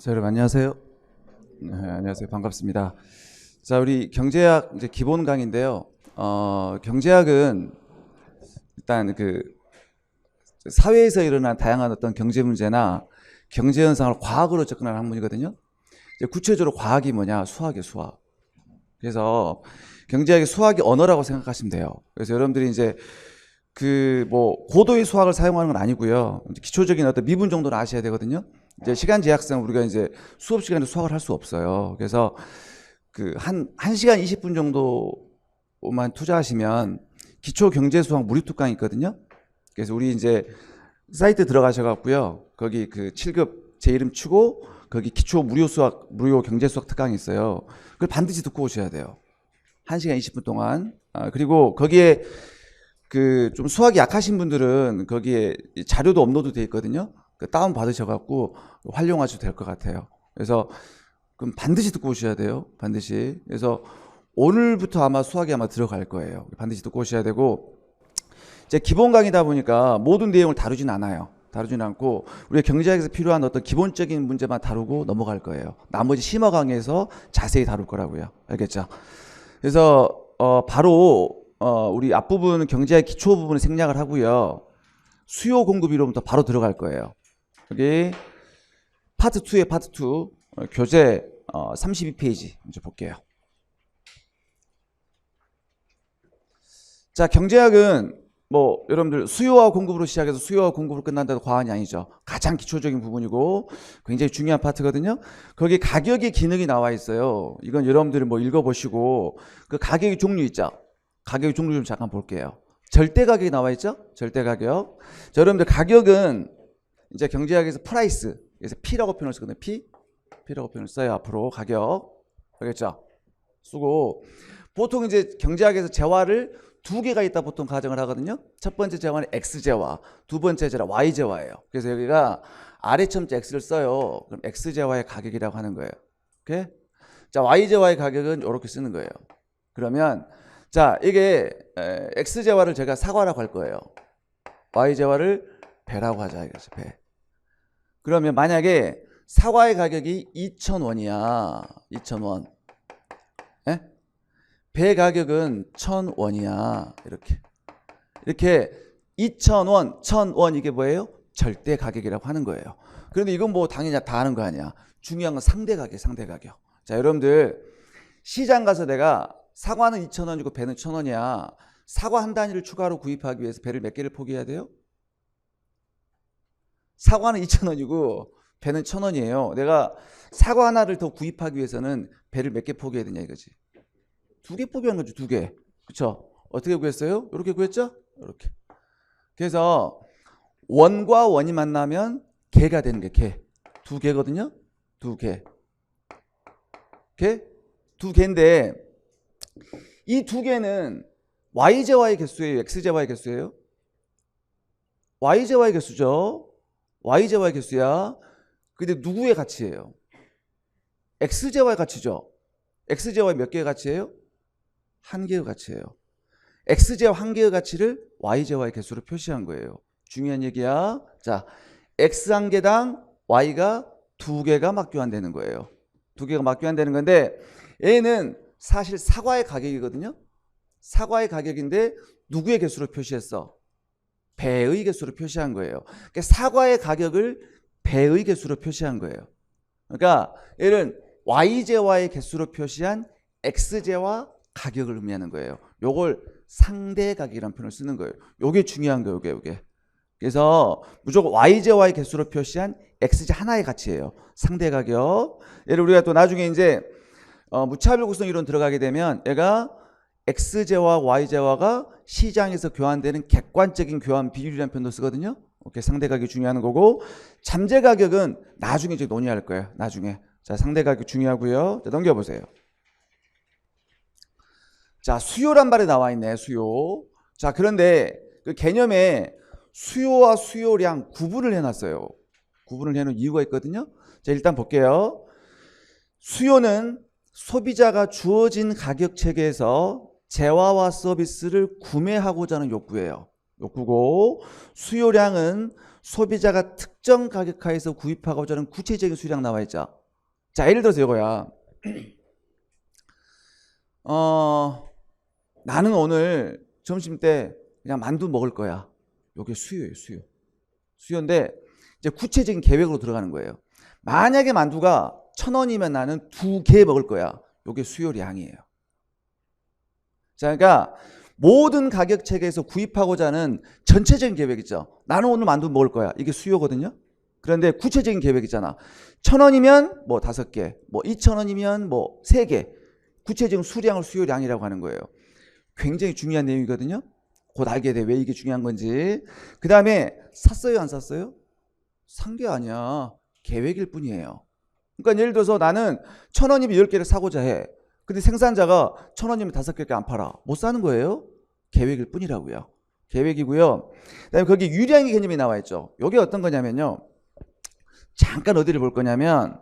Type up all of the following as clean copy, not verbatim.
자, 여러분 안녕하세요. 네, 안녕하세요. 반갑습니다. 자, 우리 경제학 이제 기본 강의인데요. 경제학은 일단 그 사회에서 일어난 다양한 어떤 경제 문제나 경제 현상을 과학으로 접근하는 학문이거든요. 이제 구체적으로 과학이 뭐냐? 수학이에요, 수학. 그래서 경제학이 수학이 언어라고 생각하시면 돼요. 그래서 여러분들이 이제 그 뭐 고도의 수학을 사용하는 건 아니고요. 기초적인 어떤 미분 정도는 아셔야 되거든요. 이제 시간 제약상 우리가 이제 수업 시간에 수학을 할 수 없어요. 그래서 그 한 1시간 20분 정도만 투자하시면 기초 경제 수학 무료 특강이 있거든요. 그래서 우리 이제 사이트 들어가셔 갖고요. 거기 그 7급 제 이름 치고 거기 기초 무료 수학, 무료 경제 수학 특강이 있어요. 그걸 반드시 듣고 오셔야 돼요. 1시간 20분 동안. 그리고 거기에 그 좀 수학이 약하신 분들은 거기에 자료도 업로드 돼 있거든요. 그 다운 받으셔갖고 활용하셔도 될 것 같아요. 그래서 그럼 반드시 듣고 오셔야 돼요. 반드시. 그래서 오늘부터 아마 수학이 아마 들어갈 거예요. 반드시 듣고 오셔야 되고, 이제 기본 강의다 보니까 모든 내용을 다루진 않아요. 다루진 않고 우리가 경제학에서 필요한 어떤 기본적인 문제만 다루고 넘어갈 거예요. 나머지 심화 강의에서 자세히 다룰 거라고요. 알겠죠? 그래서 바로 우리 앞부분 경제학 기초 부분을 생략을 하고요. 수요 공급 이론부터 바로 들어갈 거예요. 여기 파트 2에 파트 2 교재 32페이지 먼저 볼게요. 자, 경제학은 뭐 여러분들 수요와 공급으로 시작해서 수요와 공급으로 끝난다도 과언이 아니죠. 가장 기초적인 부분이고 굉장히 중요한 파트거든요. 거기 가격의 기능이 나와 있어요. 이건 여러분들이 뭐 읽어보시고 그 가격의 종류 있죠. 가격의 종류 좀 잠깐 볼게요. 절대 가격이 나와 있죠. 절대 가격. 자, 여러분들 가격은 이제 경제학에서 프라이스, 그래서 P라고 표현을 쓰거든요. P라고 표현을 써요. 앞으로 가격. 알겠죠? 쓰고 보통 이제 경제학에서 재화를 두 개가 있다 보통 가정을 하거든요. 첫 번째 재화는 X재화, 두 번째 재화 Y재화예요. 그래서 여기가 아래 첨자 X를 써요. 그럼 X재화의 가격이라고 하는 거예요. 오케이? 자, Y재화의 가격은 이렇게 쓰는 거예요. 그러면 자, 이게 X재화를 제가 사과라고 할 거예요. Y재화를 배라고 하자 이거지, 배. 그러면 만약에 사과의 가격이 2,000원이야. 2,000원. 예? 배 가격은 1,000원이야. 이렇게 2,000원, 1,000원 이게 뭐예요? 절대 가격이라고 하는 거예요. 그런데 이건 뭐 당연히 다 아는 거 아니야. 중요한 건 상대 가격, 상대 가격. 자, 여러분들 시장 가서 내가 사과는 2,000원이고 배는 1,000원이야. 사과 한 단위를 추가로 구입하기 위해서 배를 몇 개를 포기해야 돼요? 사과는 2,000원이고 배는 1,000원이에요. 내가 사과 하나를 더 구입하기 위해서는 배를 몇 개 포기해야 되냐 이거지. 두 개 포기하는 거죠. 두 개. 그렇죠? 어떻게 구했어요? 이렇게 구했죠? 이렇게. 그래서 원과 원이 만나면 개가 되는 게 개. 두 개거든요. 두 개. 개? 두 개인데 이 두 개는 Y제와의 개수예요? X제와의 개수예요? Y제와의 개수죠. Y제와의 개수야. 근데 누구의 가치예요? X제와의 가치죠. X제와의 몇 개의 가치예요? 한 개의 가치예요. X제와 한 개의 가치를 Y제와의 개수로 표시한 거예요. 중요한 얘기야. 자, X 한 개당 Y가 두 개가 막 교환되는 거예요. 두 개가 막 교환되는 건데 얘는 사실 사과의 가격이거든요. 사과의 가격인데 누구의 개수로 표시했어? 배의 개수로 표시한 거예요. 그러니까 사과의 가격을 배의 개수로 표시한 거예요. 그러니까 얘는 Y제와의 개수로 표시한 X제와 가격을 의미하는 거예요. 요걸 상대 가격이라는 표현을 쓰는 거예요. 요게 중요한 거예요. 요게. 그래서 무조건 Y제와의 개수로 표시한 X제 하나의 가치예요. 상대 가격. 얘를 우리가 또 나중에 이제 무차별곡선 이론 들어가게 되면 얘가 X제와 Y제와가 시장에서 교환되는 객관적인 교환 비율이라는 표현도 쓰거든요. 오케이, 상대 가격이 중요한 거고 잠재 가격은 나중에 이제 논의할 거예요. 나중에. 자, 상대 가격 중요하고요. 자, 넘겨보세요. 자, 수요란 말이 나와 있네. 수요. 자, 그런데 그 개념에 수요와 수요량 구분을 해놨어요. 구분을 해놓은 이유가 있거든요. 자, 일단 볼게요. 수요는 소비자가 주어진 가격 체계에서 재화와 서비스를 구매하고자 하는 욕구예요. 욕구고 수요량은 소비자가 특정 가격하에서 구입하고자 하는 구체적인 수량 나와 있죠. 자, 예를 들어서 이거야. 나는 오늘 점심 때 그냥 만두 먹을 거야. 이게 수요예요, 수요. 수요인데 이제 구체적인 계획으로 들어가는 거예요. 만약에 만두가 1,000원이면 나는 2개 먹을 거야. 이게 수요량이에요. 자, 그러니까 모든 가격 체계에서 구입하고자 하는 전체적인 계획 있죠. 나는 오늘 만두 먹을 거야. 이게 수요거든요. 그런데 구체적인 계획 있잖아. 1,000원이면 뭐 5개, 뭐 2,000원이면 뭐 3개. 구체적인 수량을 수요량이라고 하는 거예요. 굉장히 중요한 내용이거든요. 곧 알게 돼. 왜 이게 중요한 건지. 그 다음에 샀어요, 안 샀어요? 산 게 아니야. 계획일 뿐이에요. 그러니까 예를 들어서 나는 1,000원이면 10개를 사고자 해. 근데 생산자가 1,000원이면 5개밖에 안 팔아. 못 사는 거예요. 계획일 뿐이라고요. 계획이고요. 그다음에 거기 유량의 개념이 나와 있죠. 이게 어떤 거냐면요. 잠깐 어디를 볼 거냐면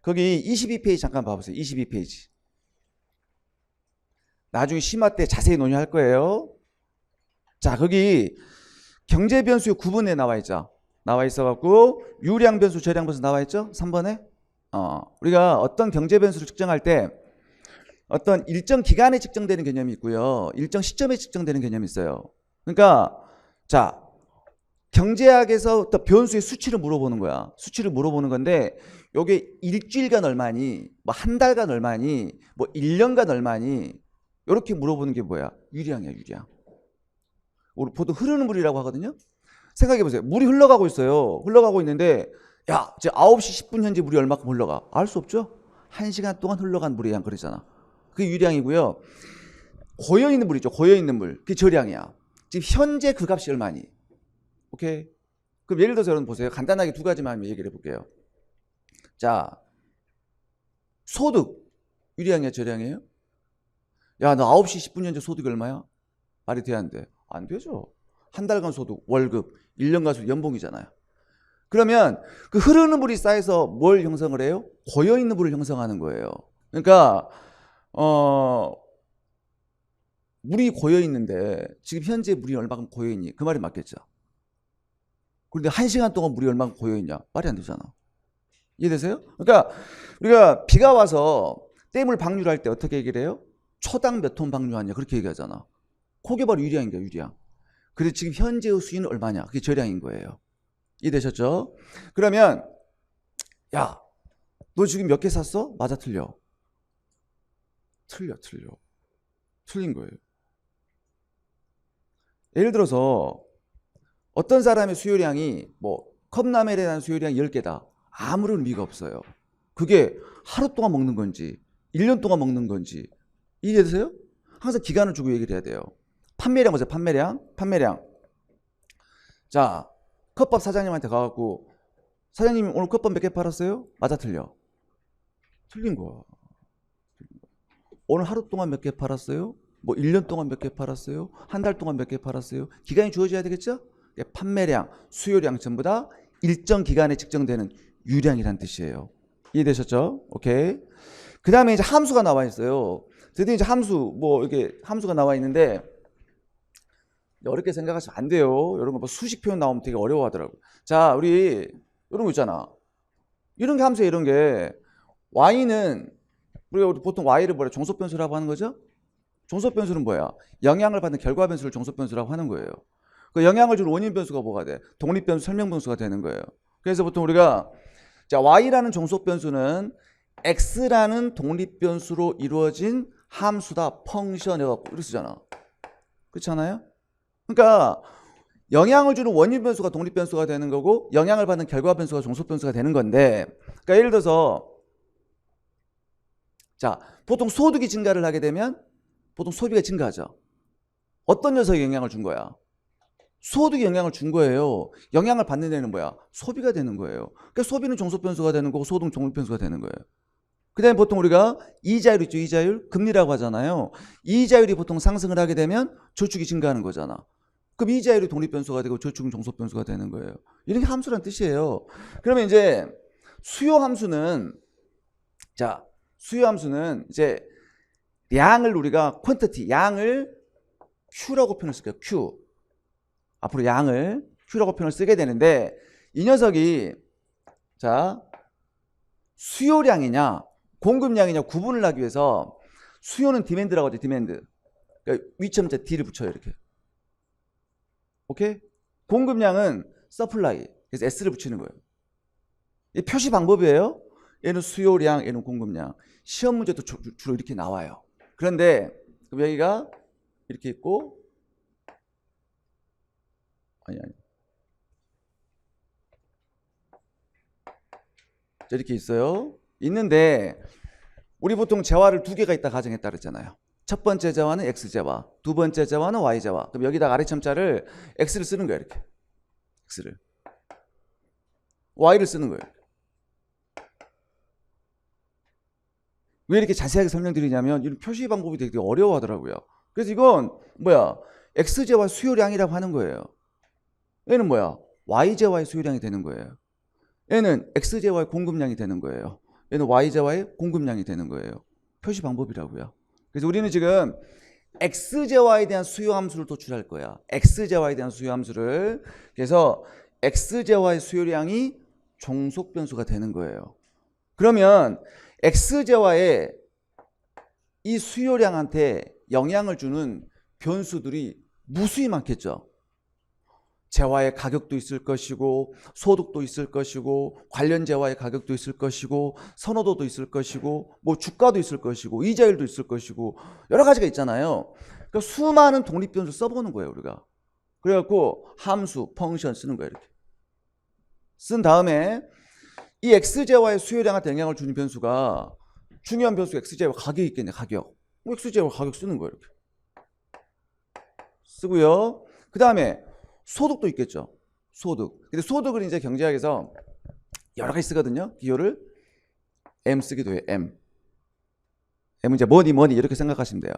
거기 22페이지 잠깐 봐보세요. 22페이지. 나중에 심화 때 자세히 논의할 거예요. 자, 거기 경제 변수의 구분에 나와 있죠. 나와 있어갖고 유량 변수, 저량 변수 나와 있죠. 3번에. 우리가 어떤 경제 변수를 측정할 때 어떤 일정 기간에 측정되는 개념이 있고요. 일정 시점에 측정되는 개념이 있어요. 그러니까 자, 경제학에서 어떤 변수의 수치를 물어보는 거야. 수치를 물어보는 건데 요게 일주일간 얼마니, 뭐 한 달간 얼마니, 뭐 1년간 얼마니 이렇게 물어보는 게 뭐야? 유량이야, 유량. 우리 보통 흐르는 물이라고 하거든요. 생각해 보세요. 물이 흘러가고 있어요. 흘러가고 있는데 야, 이제 9시 10분 현재 물이 얼마큼 흘러가? 알 수 없죠? 1시간 동안 흘러간 물의 양 그러잖아. 그게 유량이고요. 고여있는 물 있죠. 고여있는 물. 그게 저량이야. 지금 현재 그 값이 얼마니? 오케이. 그럼 예를 들어서 여러분 보세요. 간단하게 두 가지만 얘기를 해볼게요. 자, 소득. 유량이야, 저량이에요? 야, 너 9시 10분 현재 소득이 얼마야? 말이 돼야 안 돼? 안 되죠. 한 달간 소득, 월급, 1년간 소득, 연봉이잖아요. 그러면 그 흐르는 물이 쌓여서 뭘 형성을 해요? 고여있는 물을 형성하는 거예요. 그러니까 물이 고여있는데 지금 현재 물이 얼마큼 고여있니? 그 말이 맞겠죠. 그런데 1시간 동안 물이 얼마큼 고여있냐? 말이 안 되잖아. 이해되세요? 그러니까 우리가 비가 와서 댐을 방류할 때 어떻게 얘기를 해요? 초당 몇 톤 방류하냐? 그렇게 얘기하잖아. 그게 바로 유량인 거야, 유량. 그래서 지금 현재의 수위는 얼마냐? 그게 저량인 거예요. 이해되셨죠? 그러면 야, 너 지금 몇 개 샀어? 맞아, 틀려? 틀려. 틀린 거예요. 예를 들어서 어떤 사람의 수요량이 뭐 컵라면에 대한 수요량이 10개다. 아무런 의미가 없어요. 그게 하루 동안 먹는 건지 1년 동안 먹는 건지 이해되세요? 항상 기간을 주고 얘기를 해야 돼요. 판매량 보세요. 판매량. 자, 컵밥 사장님한테 가갖고 사장님 오늘 컵밥 몇 개 팔았어요? 맞아, 틀려? 틀린 거야. 오늘 하루 동안 몇 개 팔았어요? 뭐 1년 동안 몇 개 팔았어요? 한 달 동안 몇 개 팔았어요? 기간이 주어져야 되겠죠? 판매량, 수요량 전부 다 일정 기간에 측정되는 유량이란 뜻이에요. 이해되셨죠? 오케이. 그 다음에 이제 함수가 나와 있어요. 드디어 이제 뭐 이렇게 함수가 나와 있는데 어렵게 생각하시면 안 돼요. 이런 거 뭐 수식 표현 나오면 되게 어려워하더라고요. 자, 우리 이런 거 있잖아. 이런 게 함수예요. 이런 게 y는 우리가 보통 y를 뭐라 종속 변수라고 하는 거죠? 종속 변수는 뭐야? 영향을 받는 결과 변수를 종속 변수라고 하는 거예요. 그 영향을 주는 원인 변수가 뭐가 돼? 독립 변수, 설명 변수가 되는 거예요. 그래서 보통 우리가 자, y라는 종속 변수는 x라는 독립 변수로 이루어진 함수다, 펑션 해갖고 이렇게 쓰잖아. 그렇지 않아요? 그러니까 영향을 주는 원인 변수가 독립 변수가 되는 거고 영향을 받는 결과 변수가 종속 변수가 되는 건데, 그러니까 예를 들어서 자, 보통 소득이 증가를 하게 되면 보통 소비가 증가하죠. 어떤 녀석이 영향을 준 거야? 소득이 영향을 준 거예요. 영향을 받는 데는 뭐야? 소비가 되는 거예요. 그러니까 소비는 종속 변수가 되는 거고 소득은 독립 변수가 되는 거예요. 그 다음에 보통 우리가 이자율 있죠. 이자율, 금리라고 하잖아요. 이자율이 보통 상승을 하게 되면 저축이 증가하는 거잖아. 그럼 이자율이 독립 변수가 되고 저축은 종속 변수가 되는 거예요. 이런 게 함수란 뜻이에요. 그러면 이제 수요 함수는 자, 수요 함수는 이제 양을 우리가 quantity, 양을 Q라고 표현을 쓸게요. Q. 앞으로 양을 Q라고 표현을 쓰게 되는데 이 녀석이 자 수요량이냐 공급량이냐 구분을 하기 위해서 수요는 디맨드라고 하죠. 디맨드. 그러니까 위점자 D를 붙여요. 이렇게. 오케이? 공급량은 서플라이. 그래서 S를 붙이는 거예요. 이 표시 방법이에요. 얘는 수요량, 얘는 공급량. 시험 문제도 주로 이렇게 나와요. 그런데 그럼 여기가 이렇게 있고 아니 이렇게 있어요. 있는데 우리 보통 재화를 두 개가 있다 가정했다 그랬잖아요. 첫 번째 재화는 X재화, 두 번째 재화는 Y재화. 그럼 여기다가 아래첨자를 X를 쓰는 거예요. 이렇게. X를. Y를 쓰는 거예요. 왜 이렇게 자세하게 설명드리냐면 이런 표시 방법이 되게 어려워하더라고요. 그래서 이건 뭐야? X재화 수요량이라고 하는 거예요. 얘는 뭐야? Y재화의 수요량이 되는 거예요. 얘는 X재화의 공급량이 되는 거예요. 얘는 Y재화의 공급량이 되는 거예요. 표시 방법이라고요. 그래서 우리는 지금 X재화에 대한 수요함수를 도출할 거야. X재화에 대한 수요함수를. 그래서 X재화의 수요량이 종속변수가 되는 거예요. 그러면 X재화의 이 수요량한테 영향을 주는 변수들이 무수히 많겠죠. 재화의 가격도 있을 것이고 소득도 있을 것이고 관련 재화의 가격도 있을 것이고 선호도도 있을 것이고 뭐 주가도 있을 것이고 이자율도 있을 것이고 여러 가지가 있잖아요. 그러니까 수많은 독립변수 써보는 거예요 우리가. 그래갖고 함수, 펑션 쓰는 거예요. 이렇게 쓴 다음에 이 X재화의 수요량한테 영향을 주는 변수가 중요한 변수가 X재화 가격이 있겠네. 가격. X재화 가격 쓰는 거예요. 이렇게 쓰고요. 그 다음에 소득도 있겠죠. 소득. 근데 소득을 이제 경제학에서 여러 가지 쓰거든요. 기호를 M 쓰기도 해요. M. M은 이제 머니 이렇게 생각하시면 돼요.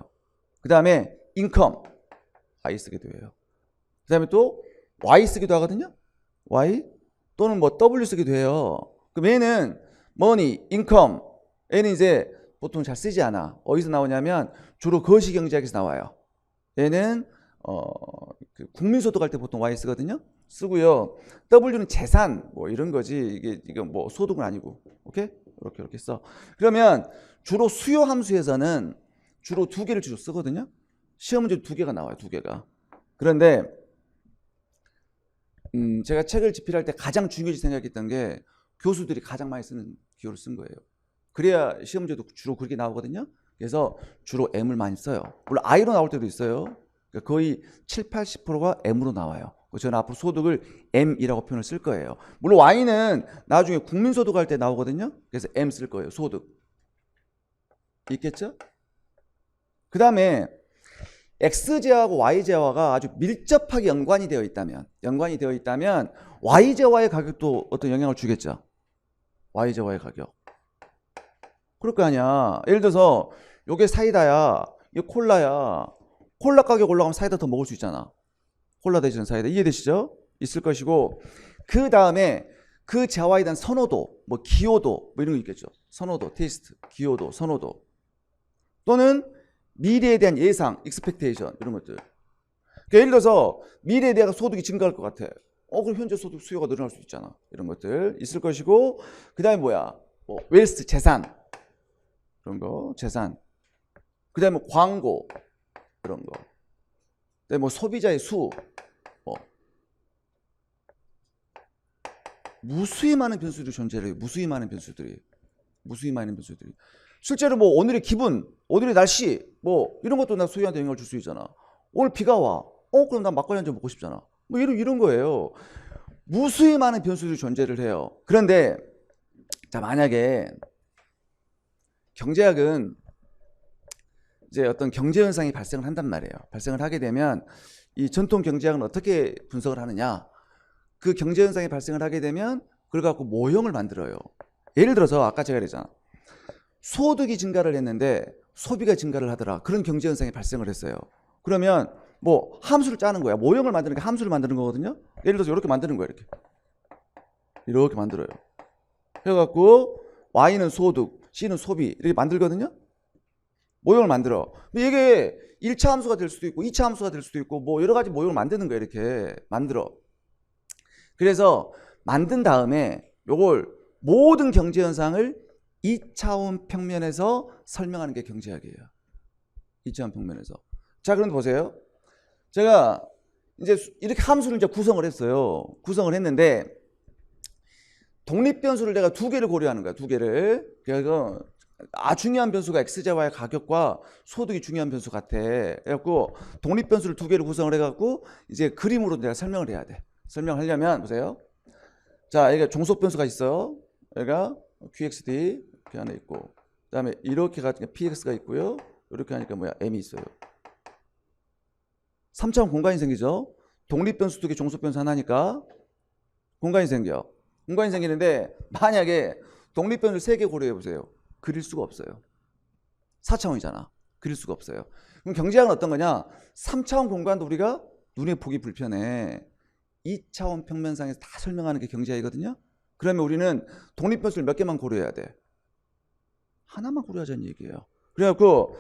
그 다음에 인컴 I 쓰기도 해요. 그 다음에 또 Y 쓰기도 하거든요. Y 또는 뭐 W 쓰기도 해요. 그럼 얘는 머니, 인컴 얘는 이제 보통 잘 쓰지 않아. 어디서 나오냐면 주로 거시경제학에서 나와요. 얘는 그 국민소득 할 때 보통 Y 쓰거든요. 쓰고요. W는 재산 뭐 이런 거지. 이게 뭐 소득은 아니고. 오케이? 이렇게 써. 그러면 주로 수요 함수에서는 주로 두 개를 주로 쓰거든요. 시험 문제 두 개가 나와요. 두 개가. 그런데 제가 책을 집필할 때 가장 중요시 생각했던 게 교수들이 가장 많이 쓰는 기호를 쓴 거예요. 그래야 시험 문제도 주로 그렇게 나오거든요. 그래서 주로 M을 많이 써요. 물론 I로 나올 때도 있어요. 거의 7, 80%가 M으로 나와요. 저는 앞으로 소득을 M이라고 표현을 쓸 거예요. 물론 Y는 나중에 국민소득 할 때 나오거든요. 그래서 M 쓸 거예요. 소득. 있겠죠? 그 다음에 X재화하고 Y재화가 아주 밀접하게 연관이 되어 있다면 Y재화의 가격도 어떤 영향을 주겠죠. Y재화의 가격. 그럴 거 아니야. 예를 들어서 요게 사이다야. 이게 콜라야. 콜라 가격 올라가면 사이다 더 먹을 수 있잖아. 콜라 대신 사이다. 이해되시죠? 있을 것이고 그 다음에 그 재화에 대한 선호도, 뭐 기호도 뭐 이런 거 있겠죠. 선호도, 테이스트, 기호도, 선호도 또는 미래에 대한 예상, expectation 이런 것들. 그러니까 예를 들어서 미래에 대한 소득이 증가할 것 같아. 그럼 현재 소득 수요가 늘어날 수 있잖아. 이런 것들 있을 것이고 그 다음에 뭐야? 뭐 웰스, 재산 그런 거, 재산. 그 다음에 광고 그런 거. 그다음에 뭐 소비자의 수, 뭐 무수히 많은 변수들이 존재해요. 무수히 많은 변수들이. 실제로 뭐 오늘의 기분, 오늘의 날씨, 뭐 이런 것도 나 소유한테 영향을 줄 수 있잖아. 오늘 비가 와. 그럼 난 막걸리 한 잔 먹고 싶잖아. 뭐 이런 거예요. 무수히 많은 변수들이 존재를 해요. 그런데 자 만약에 경제학은 이제 어떤 경제 현상이 발생을 한단 말이에요. 발생을 하게 되면 이 전통 경제학은 어떻게 분석을 하느냐? 그 경제 현상이 발생을 하게 되면 그걸 갖고 모형을 만들어요. 예를 들어서 아까 제가 그랬잖아. 소득이 증가를 했는데 소비가 증가를 하더라. 그런 경제 현상이 발생을 했어요. 그러면 뭐 함수를 짜는 거야. 모형을 만드는 게 함수를 만드는 거거든요. 예를 들어서 이렇게 만드는 거예요. 이렇게 만들어요. 해갖고 Y는 소득, C는 소비 이렇게 만들거든요. 모형을 만들어. 이게 1차 함수가 될 수도 있고 2차 함수가 될 수도 있고 뭐 여러 가지 모형을 만드는 거야. 이렇게 만들어. 그래서 만든 다음에 요걸 모든 경제 현상을 2차원 평면에서 설명하는 게 경제학이에요. 2차원 평면에서. 자, 그런데 보세요. 제가 이제 이렇게 함수를 이제 구성을 했어요. 구성을 했는데 독립 변수를 내가 두 개를 고려하는 거야. 두 개를. 그래서 중요한 변수가 x제와의 가격과 소득이 중요한 변수 같아. 그래갖고 독립 변수를 두 개를 구성을 해갖고 이제 그림으로 내가 설명을 해야 돼. 설명을 하려면 보세요. 자, 여기가 종속 변수가 있어요. 여기가 qxd 이렇게 하나 있고, 그다음에 이렇게 가지고 px가 있고요. 이렇게 하니까 뭐야? m이 있어요. 3차원 공간이 생기죠. 독립 변수 두 개, 종속 변수 하나니까 공간이 생겨. 공간이 생기는데 만약에 독립 변수 세 개 고려해 보세요. 그릴 수가 없어요. 4차원이잖아. 그릴 수가 없어요. 그럼 경제학은 어떤 거냐? 3차원 공간도 우리가 눈에 보기 불편해. 2차원 평면상에서 다 설명하는 게 경제학이거든요. 그러면 우리는 독립 변수를 몇 개만 고려해야 돼? 하나만 고려하자는 얘기예요. 그래갖고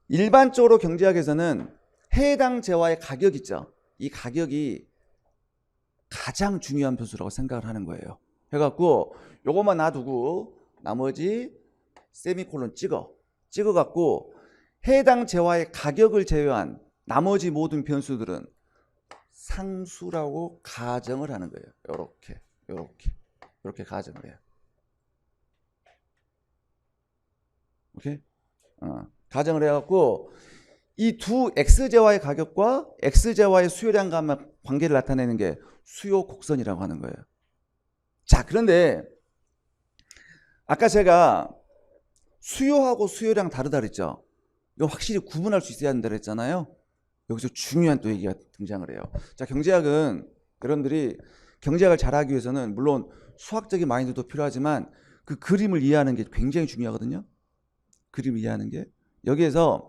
일반적으로 경제학에서는 해당 재화의 가격 있죠. 이 가격이 가장 중요한 변수라고 생각을 하는 거예요. 해갖고 요것만 놔두고 나머지 세미콜론 찍어갖고 해당 재화의 가격을 제외한 나머지 모든 변수들은 상수라고 가정을 하는 거예요. 요렇게 가정을 해요. 오케이? 가정을 해갖고 이 두 x제와의 가격과 x제와의 수요량 관계를 나타내는 게 수요 곡선이라고 하는 거예요. 자, 그런데 아까 제가 수요하고 수요량 다르다 그랬죠. 이거 확실히 구분할 수 있어야 한다 그랬잖아요. 여기서 중요한 또 얘기가 등장을 해요. 자, 경제학은 여러분들이 경제학을 잘하기 위해서는 물론 수학적인 마인드도 필요하지만 그 그림을 이해하는 게 굉장히 중요하거든요. 그림을 이해하는 게. 여기에서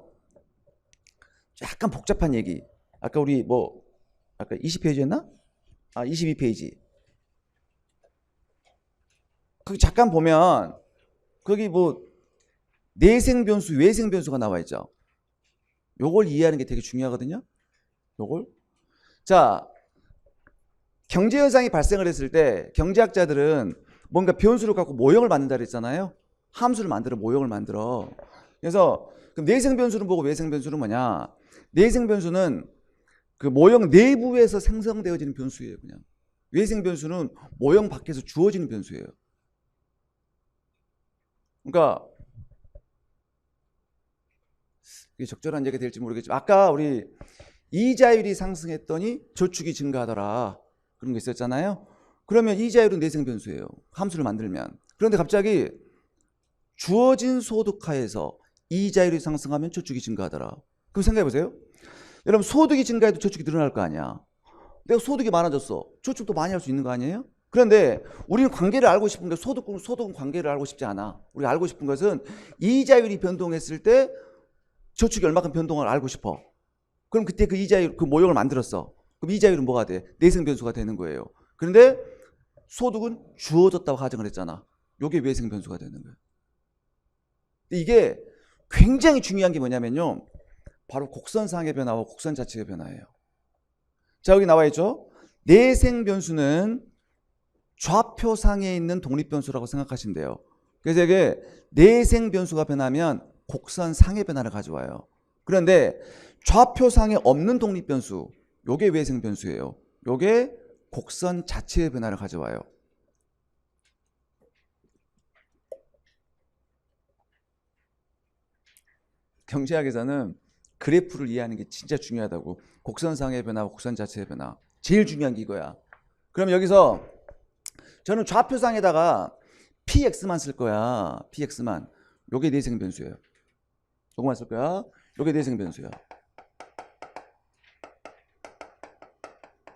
약간 복잡한 얘기. 아까 우리 아까 20페이지였나? 22페이지. 거기 잠깐 보면 거기 내생 변수, 외생 변수가 나와 있죠. 요걸 이해하는 게 되게 중요하거든요. 요걸. 자, 경제 현상이 발생을 했을 때 경제학자들은 뭔가 변수를 갖고 모형을 만든다 그랬잖아요. 함수를 만들어, 모형을 만들어. 그래서 그럼 내생 변수는 뭐고 외생 변수는 뭐냐? 내생 변수는 그 모형 내부에서 생성되어지는 변수예요, 그냥. 외생 변수는 모형 밖에서 주어지는 변수예요. 그러니까 이게 적절한 얘기가 될지 모르겠지만 아까 우리 이자율이 상승했더니 저축이 증가하더라. 그런 게 있었잖아요. 그러면 이자율은 내생 변수예요. 함수를 만들면. 그런데 갑자기 주어진 소득하에서 이자율이 상승하면 저축이 증가하더라. 그럼 생각해 보세요. 여러분 소득이 증가해도 저축이 늘어날 거 아니야. 내가 소득이 많아졌어. 저축도 많이 할 수 있는 거 아니에요? 그런데 우리는 관계를 알고 싶은데 소득은 관계를 알고 싶지 않아. 우리가 알고 싶은 것은 이자율이 변동했을 때 저축이 얼마큼 변동을 알고 싶어. 그럼 그때 그 이자율, 그 모형을 만들었어. 그럼 이자율은 뭐가 돼? 내생 변수가 되는 거예요. 그런데 소득은 주어졌다고 가정을 했잖아. 요게 외생 변수가 되는 거예요. 이게 굉장히 중요한 게 뭐냐면요. 바로 곡선상의 변화와 곡선 자체의 변화예요. 자, 여기 나와 있죠. 내생 변수는 좌표상에 있는 독립 변수라고 생각하시면 돼요. 그래서 이게 내생 변수가 변하면 곡선상의 변화를 가져와요. 그런데 좌표상에 없는 독립 변수, 요게 외생 변수예요. 요게 곡선 자체의 변화를 가져와요. 경제학에서는 그래프를 이해하는 게 진짜 중요하다고. 곡선상의 변화, 곡선 자체의 변화. 제일 중요한 게 이거야. 그럼 여기서 저는 좌표상에다가 px만 쓸 거야. px만. 요게 내생 변수예요. 요거만 쓸 거야. 요게 내생 변수야.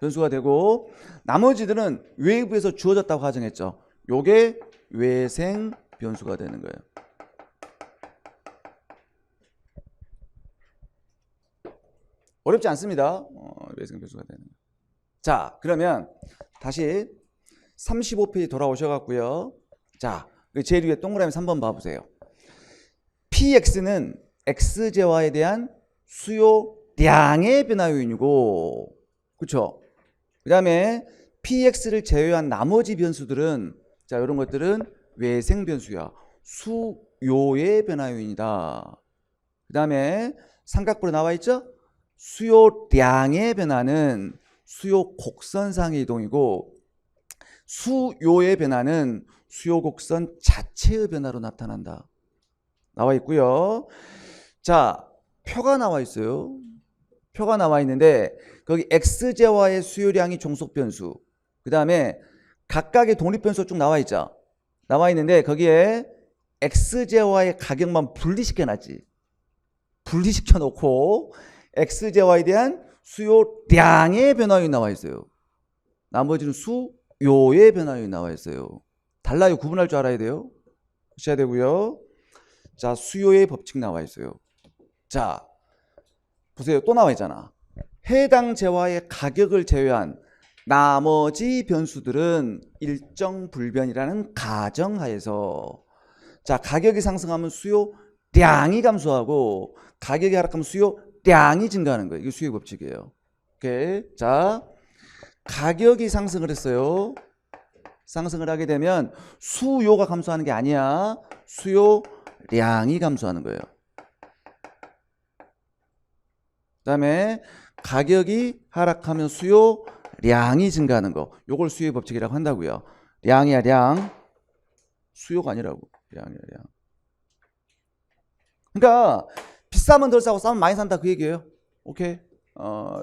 변수가 되고 나머지들은 외부에서 주어졌다고 가정했죠. 요게 외생 변수가 되는 거예요. 어렵지 않습니다. 외생 변수가 되는 거예요. 자, 그러면 다시 35페이지 돌아오셔갖고요. 자, 제일 위에 동그라미 3번 봐보세요. px는 X재화에 대한 수요량의 변화 요인이고, 그렇죠? 그 다음에 PX를 제외한 나머지 변수들은, 자, 이런 것들은 외생 변수야. 수요의 변화 요인이다. 그 다음에 삼각부로 나와 있죠? 수요량의 변화는 수요 곡선상의 이동이고, 수요의 변화는 수요 곡선 자체의 변화로 나타난다. 나와 있고요. 자, 표가 나와 있어요. 표가 나와 있는데 거기 X제와의 수요량이 종속 변수, 그 다음에 각각의 독립 변수가 쭉 나와 있죠. 나와 있는데 거기에 X제와의 가격만 분리시켜 놨지. 분리시켜 놓고 X제와에 대한 수요량의 변화율이 나와 있어요. 나머지는 수요의 변화율이 나와 있어요. 달라요. 구분할 줄 알아야 돼요. 하셔야 되고요. 자, 수요의 법칙 나와 있어요. 자, 보세요. 또 나와 있잖아. 해당 재화의 가격을 제외한 나머지 변수들은 일정 불변이라는 가정하에서, 자, 가격이 상승하면 수요량이 감소하고 가격이 하락하면 수요량이 증가하는 거예요. 이게 수요의 법칙이에요. 오케이. 자, 가격이 상승을 했어요. 상승을 하게 되면 수요가 감소하는 게 아니야. 수요량이 감소하는 거예요. 그 다음에 가격이 하락하면 수요량이 증가하는 거, 요걸 수요의 법칙이라고 한다고요. 량이야, 량. 수요가 아니라고. 량이야, 량. 그러니까 비싸면 덜 사고 싸면 많이 산다, 그 얘기예요. 오케이.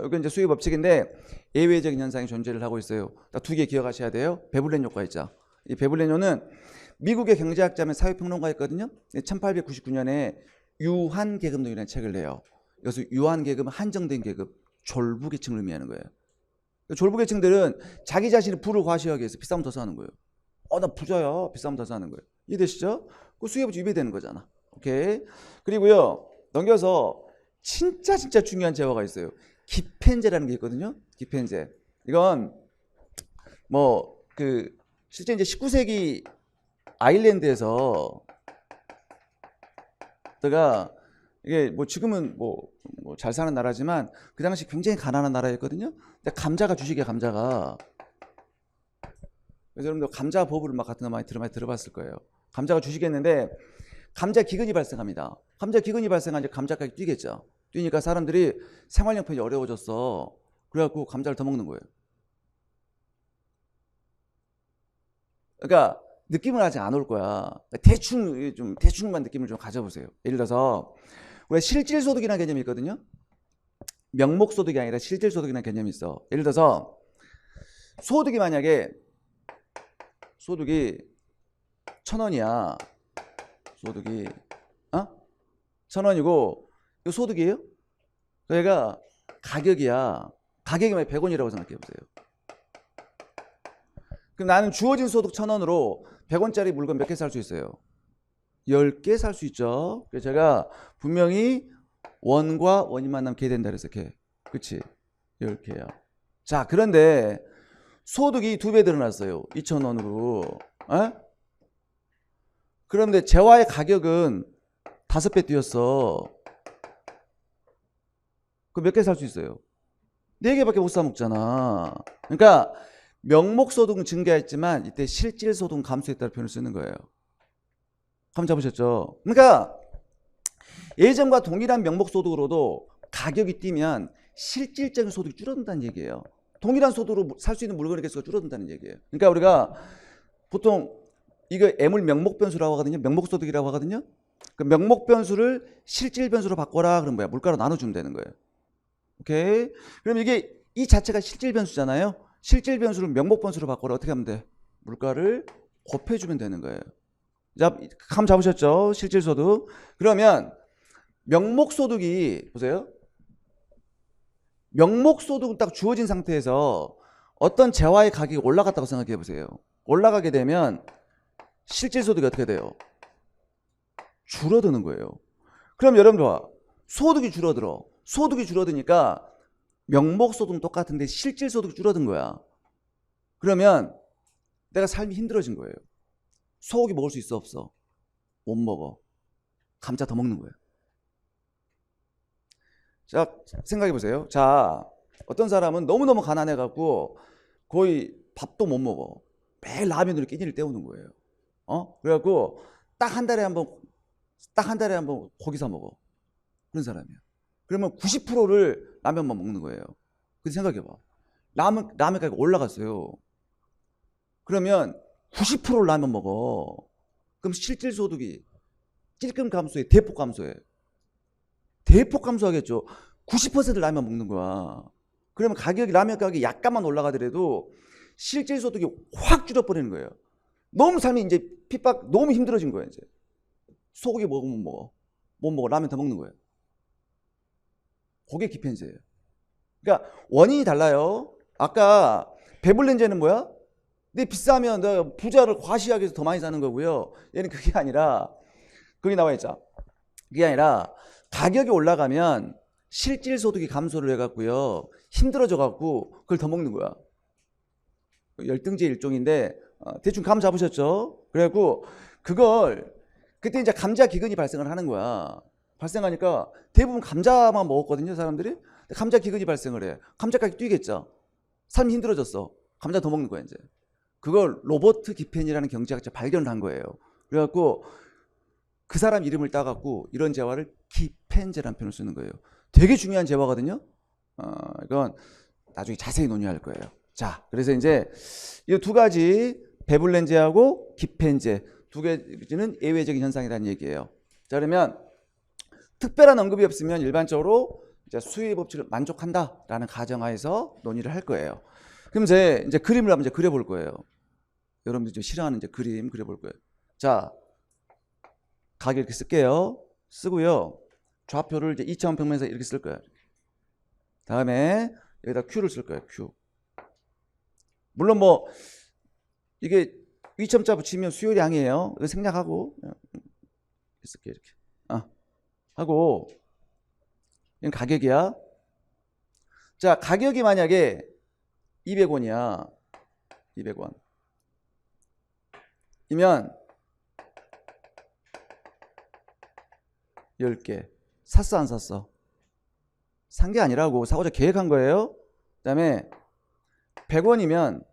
여기 이제 수요의 법칙인데 예외적인 현상이 존재를 하고 있어요. 두 개 기억하셔야 돼요. 베블렌 효과 있죠. 이 베블렌 효는 미국의 경제학자면 사회평론가였거든요. 1899년에 유한계급론이라는 책을 내요. 여기서 유한계급은 한정된 계급, 졸부계층을 의미하는 거예요. 졸부계층들은 자기 자신이 부를 과시하기 위해서 비싸면 더 사는 거예요. 나 부자야. 비싸면 더 사는 거예요. 이해되시죠? 그 수요의 법칙 위배되는 거잖아. 오케이. 그리고요, 넘겨서 진짜 중요한 재화가 있어요. 기펜제라는 게 있거든요. 기펜제. 이건 실제 이제 19세기 아일랜드에서 이게 지금은 잘 사는 나라지만 그 당시 굉장히 가난한 나라였거든요. 근데 감자가 주식이야, 감자가. 그래서 여러분들 감자 버블 막 같은 거 많이 들어봤을 거예요. 감자가 주식이었는데 감자 기근이 발생합니다. 감자 기근이 발생하면 감자 가격이 뛰겠죠. 뛰니까 사람들이 생활용품이 어려워졌어. 그래갖고 감자를 더 먹는 거예요. 그러니까 느낌은 아직 안 올 거야. 대충만 느낌을 좀 가져보세요. 예를 들어서 우리가 실질소득이라는 개념이 있거든요. 명목소득이 아니라 실질소득이라는 개념이 있어. 예를 들어서 소득이 만약에 소득이 1,000원이야. 소득이 1,000원이고 이거 소득이에요? 그러니까 가격이야. 가격이 만약 100원이라고 생각해 보세요. 그럼 나는 주어진 소득 1,000원으로 100원짜리 물건 몇 개 살 수 있어요? 10개 살 수 있죠. 그래서 제가 분명히 원과 원이 만나면 개 된다 그래서 개. 그치? 10개야. 자, 그런데 소득이 2배 늘어났어요. 2,000원으로. 그런데 재화의 가격은 5배 뛰었어. 그럼 몇 개 살 수 있어요? 4개밖에 못 사 먹잖아. 그러니까 명목소득은 증가했지만 이때 실질소득은 감소했다는 표현을 쓰는 거예요. 감 잡으셨죠? 그러니까 예전과 동일한 명목소득으로도 가격이 뛰면 실질적인 소득이 줄어든다는 얘기예요. 동일한 소득으로 살 수 있는 물건의 개수가 줄어든다는 얘기예요. 그러니까 우리가 보통 이거 M을 명목변수라고 하거든요. 명목소득이라고 하거든요. 그 명목변수를 실질변수로 바꿔라. 그럼 뭐야? 물가로 나눠주면 되는 거예요. 오케이? 그럼 이게 이 자체가 실질변수잖아요. 실질변수를 명목변수로 바꿔라. 어떻게 하면 돼? 물가를 곱해주면 되는 거예요. 자, 감 잡으셨죠? 실질소득. 그러면 명목소득이 보세요. 명목소득은 딱 주어진 상태에서 어떤 재화의 가격이 올라갔다고 생각해 보세요. 올라가게 되면 실질소득이 어떻게 돼요? 줄어드는 거예요. 그럼 여러분들 봐. 소득이 줄어들어. 소득이 줄어드니까 명목소득은 똑같은데 실질소득이 줄어든 거야. 그러면 내가 삶이 힘들어진 거예요. 소고기 먹을 수 있어 없어? 못 먹어. 감자 더 먹는 거예요. 자, 생각해 보세요. 자, 어떤 사람은 너무너무 가난해갖고 거의 밥도 못 먹어. 매일 라면으로 끼니를 때우는 거예요. 그래갖고 딱 한 달에 한 번 고기 사 먹어. 그런 사람이야. 그러면 90%를 라면만 먹는 거예요. 그래서 생각해봐. 라면 가격이 올라갔어요. 그러면 90%를 라면 먹어. 그럼 실질 소득이 찔끔 감소해, 대폭 감소해. 대폭 감소하겠죠. 90% 라면 먹는 거야. 그러면 라면 가격이 약간만 올라가더라도 실질 소득이 확 줄어버리는 거예요. 너무 삶이 이제 핍박, 너무 힘들어진 거예요, 이제. 소고기 먹으면 먹어. 못 먹어. 라면 더 먹는 거예요. 그게 기편제예요. 그러니까 원인이 달라요. 아까 배불렌제는 뭐야? 근데 비싸면 너 부자를 과시하기 위해서 더 많이 사는 거고요. 얘는 그게 아니라, 거기 나와 있죠. 그게 아니라 가격이 올라가면 실질 소득이 감소를 해갖고요. 힘들어져갖고 그걸 더 먹는 거야. 열등제 일종인데 대충 감 잡으셨죠? 그래갖고 그걸 그때 이제 감자 기근이 발생을 하는 거야. 발생하니까 대부분 감자만 먹었거든요, 사람들이. 감자 기근이 발생을 해. 감자 가격 뛰겠죠. 삶이 힘들어졌어. 감자 더 먹는 거야, 이제. 그걸 로버트 기펜이라는 경제학자 발견을 한 거예요. 그래갖고 그 사람 이름을 따갖고 이런 재화를 기펜제라는 표현을 쓰는 거예요. 되게 중요한 재화거든요. 이건 나중에 자세히 논의할 거예요. 자, 그래서 이제 이 두 가지 배불렌제하고 기펜제 두 개는 예외적인 현상이라는 얘기예요. 자, 그러면 특별한 언급이 없으면 일반적으로 이제 수요의 법칙을 만족한다라는 가정하에서 논의를 할 거예요. 그럼 이제 그림을 한번 그려볼 거예요. 여러분들이 좀 싫어하는 이제 그림 그려볼 거예요. 자, 가격 이렇게 쓸게요. 쓰고요. 좌표를 이제 2차원 평면에서 이렇게 쓸 거예요. 다음에 여기다 Q를 쓸 거예요. Q. 물론 뭐 이게 위점자 붙이면 수요량이에요. 이거 생략하고 쓸게 이렇게. 하고 이건 가격이야. 자, 가격이 만약에 200원이야. 200원. 이면 10개. 샀어, 안 샀어? 산 게 아니라고. 사고자 계획한 거예요. 그 다음에 100원이면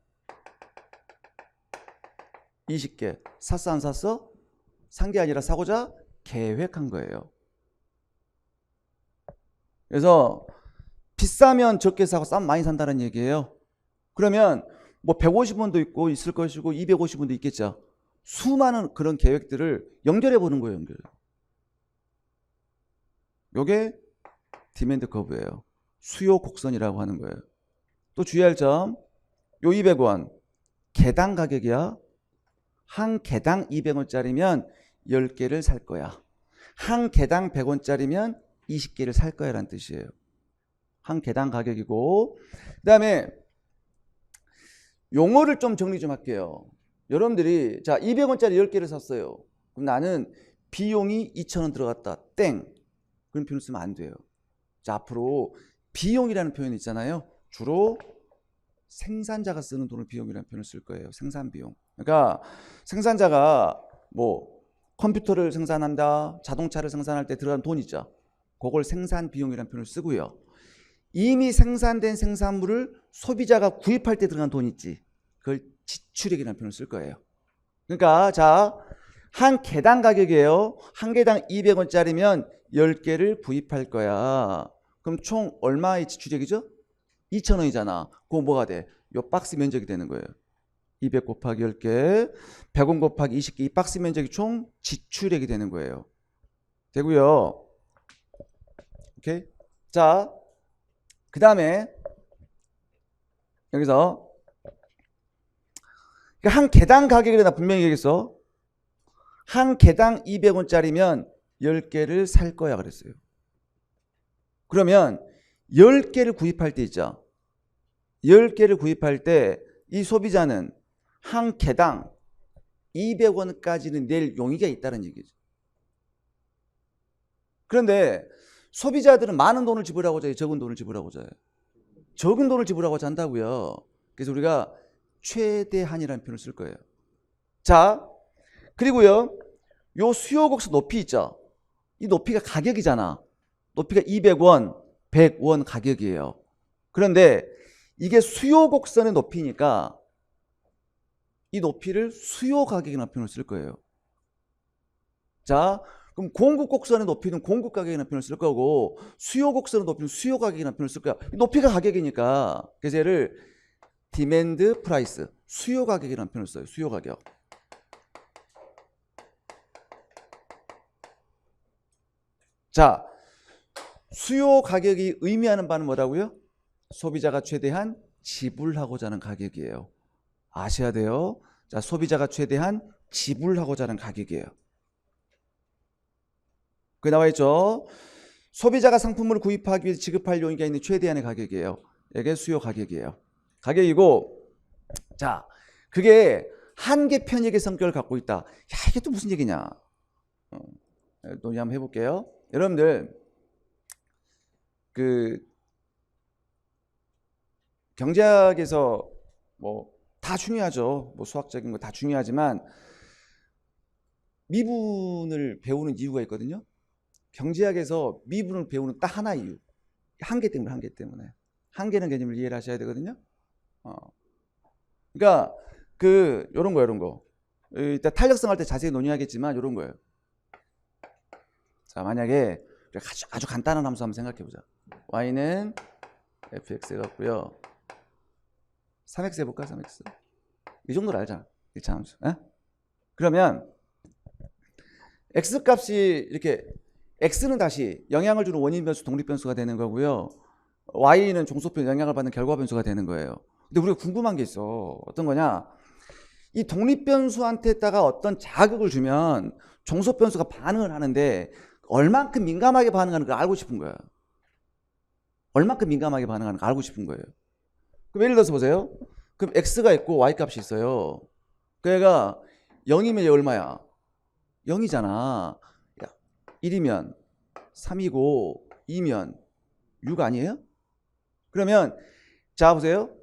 20개. 샀어, 안 샀어? 산 게 아니라 사고자 계획한 거예요. 그래서 비싸면 적게 사고 싸면 많이 산다는 얘기예요. 그러면 뭐 150원도 있고 있을 것이고 250원도 있겠죠. 수많은 그런 계획들을 연결해 보는 거예요. 요게 디맨드 커브예요. 수요 곡선이라고 하는 거예요. 또 주의할 점, 요 200원 개당 가격이야. 한 개당 200원짜리면 10개를 살 거야. 한 개당 100원짜리면 20개를 살 거야 라는 뜻이에요. 한 개당 가격이고, 그 다음에 용어를 좀 정리 좀 할게요. 여러분들이 자 200원짜리 10개를 샀어요. 그럼 나는 비용이 2,000원 들어갔다. 땡. 그런 표현을 쓰면 안 돼요. 자, 앞으로 비용이라는 표현이 있잖아요. 주로 생산자가 쓰는 돈을 비용이라는 표현을 쓸 거예요. 생산비용. 그러니까 생산자가 뭐 컴퓨터를 생산한다, 자동차를 생산할 때 들어간 돈 있죠. 그걸 생산비용이라는 표현을 쓰고요. 이미 생산된 생산물을 소비자가 구입할 때 들어간 돈 있지. 그걸 지출액이라는 표현을 쓸 거예요. 그러니까 자, 한 개당 가격이에요. 한 개당 200원짜리면 10개를 구입할 거야. 그럼 총 얼마의 지출액이죠? 2,000원이잖아. 그거 뭐가 돼? 요 박스 면적이 되는 거예요. 200 곱하기 10개, 100원 곱하기 20개. 이 박스 면적이 총 지출액이 되는 거예요. 되고요. 오케이? 자, 그 다음에 여기서 한 개당 가격을 나 분명히 얘기했어. 한 개당 200원짜리면 10개를 살 거야 그랬어요. 그러면 10개를 구입할 때 있죠. 10개를 구입할 때 이 소비자는 한 개당 200원까지는 낼 용의가 있다는 얘기죠. 그런데 소비자들은 많은 돈을 지불하고자 해요, 적은 돈을 지불하고자 해요? 적은 돈을 지불하고자 한다고요. 그래서 우리가 최대한이라는 표현을 쓸 거예요. 자, 그리고요, 요 수요 곡선 높이 있죠. 이 높이가 가격이잖아. 높이가 200원, 100원 가격이에요. 그런데 이게 수요 곡선의 높이니까 이 높이를 수요 가격이라는 표현을 쓸 거예요. 자, 그럼 공급 곡선의 높이는 공급 가격이라는 표현을 쓸 거고 수요 곡선의 높이는 수요 가격이라는 표현을 쓸 거야. 높이가 가격이니까 그래서 얘를 디맨드 프라이스, 수요 가격이라는 표현을 써요. 수요 가격. 자, 수요 가격이 의미하는 바는 뭐라고요? 소비자가 최대한 지불하고자 하는 가격이에요. 아셔야 돼요. 자, 소비자가 최대한 지불하고자 하는 가격이에요. 그게 나와 있죠. 소비자가 상품을 구입하기 위해 지급할 용의가 있는 최대한의 가격이에요. 이게 수요 가격이에요. 가격이고, 자, 그게 한계 편익의 성격을 갖고 있다. 야, 이게 또 무슨 얘기냐? 논의 한번 해볼게요. 여러분들 그 경제학에서 뭐 다 중요하죠. 뭐 수학적인 거 다 중요하지만 미분을 배우는 이유가 있거든요. 경제학에서 미분을 배우는 딱 하나 이유. 한계 때문에, 한계 때문에. 한계는 개념을 이해를 하셔야 되거든요. 그러니까 요런 거. 이따 탄력성 할 때 자세히 논의하겠지만 요런 거예요. 자, 만약에 아주 간단한 함수 한번 생각해 보자. y는 fx 같고요. 3x 해볼까? 3x. 이 정도로 알잖아. 1차 함수. 에? 그러면 x 값이 이렇게 x는 다시 영향을 주는 원인 변수, 독립 변수가 되는 거고요. y는 종속변 영향을 받는 결과 변수가 되는 거예요. 근데 우리가 궁금한 게 있어. 어떤 거냐? 이 독립 변수한테다가 어떤 자극을 주면 종속 변수가 반응을 하는데 얼만큼 민감하게 반응하는 걸 알고 싶은 거야. 얼만큼 민감하게 반응하는 걸 알고 싶은 거예요. 그럼 예를 들어서 보세요. 그럼 x가 있고 y 값이 있어요. 그러니까 0이면 얘 얼마야? 0이잖아. 1이면 3이고 2면 6 아니에요? 그러면 자 보세요.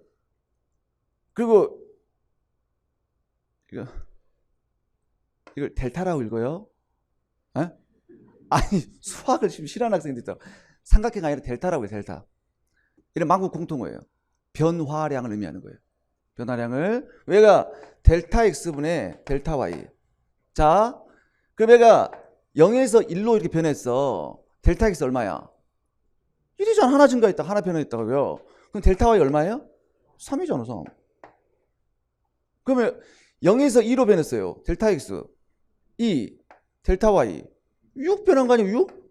그리고 이걸 델타라고 읽어요. 에? 아니 수학을 지금 싫어하는 학생들 있다. 삼각형이 아니라 델타라고 해요. 델타. 이런 만국 공통어예요. 변화량을 의미하는 거예요. 변화량을. 얘가 델타 x분의 델타 y. 자, 그럼 얘가 0에서 1로 이렇게 변했어. 델타 x 얼마야? 1이잖아. 하나 증가했다. 하나 변화했다고요. 그럼 델타 y 얼마예요? 3이잖아. 3. 그러면 0에서 2로 변했어요. 델타 x 2, 델타 y 6 변한 거 아니에요? 6?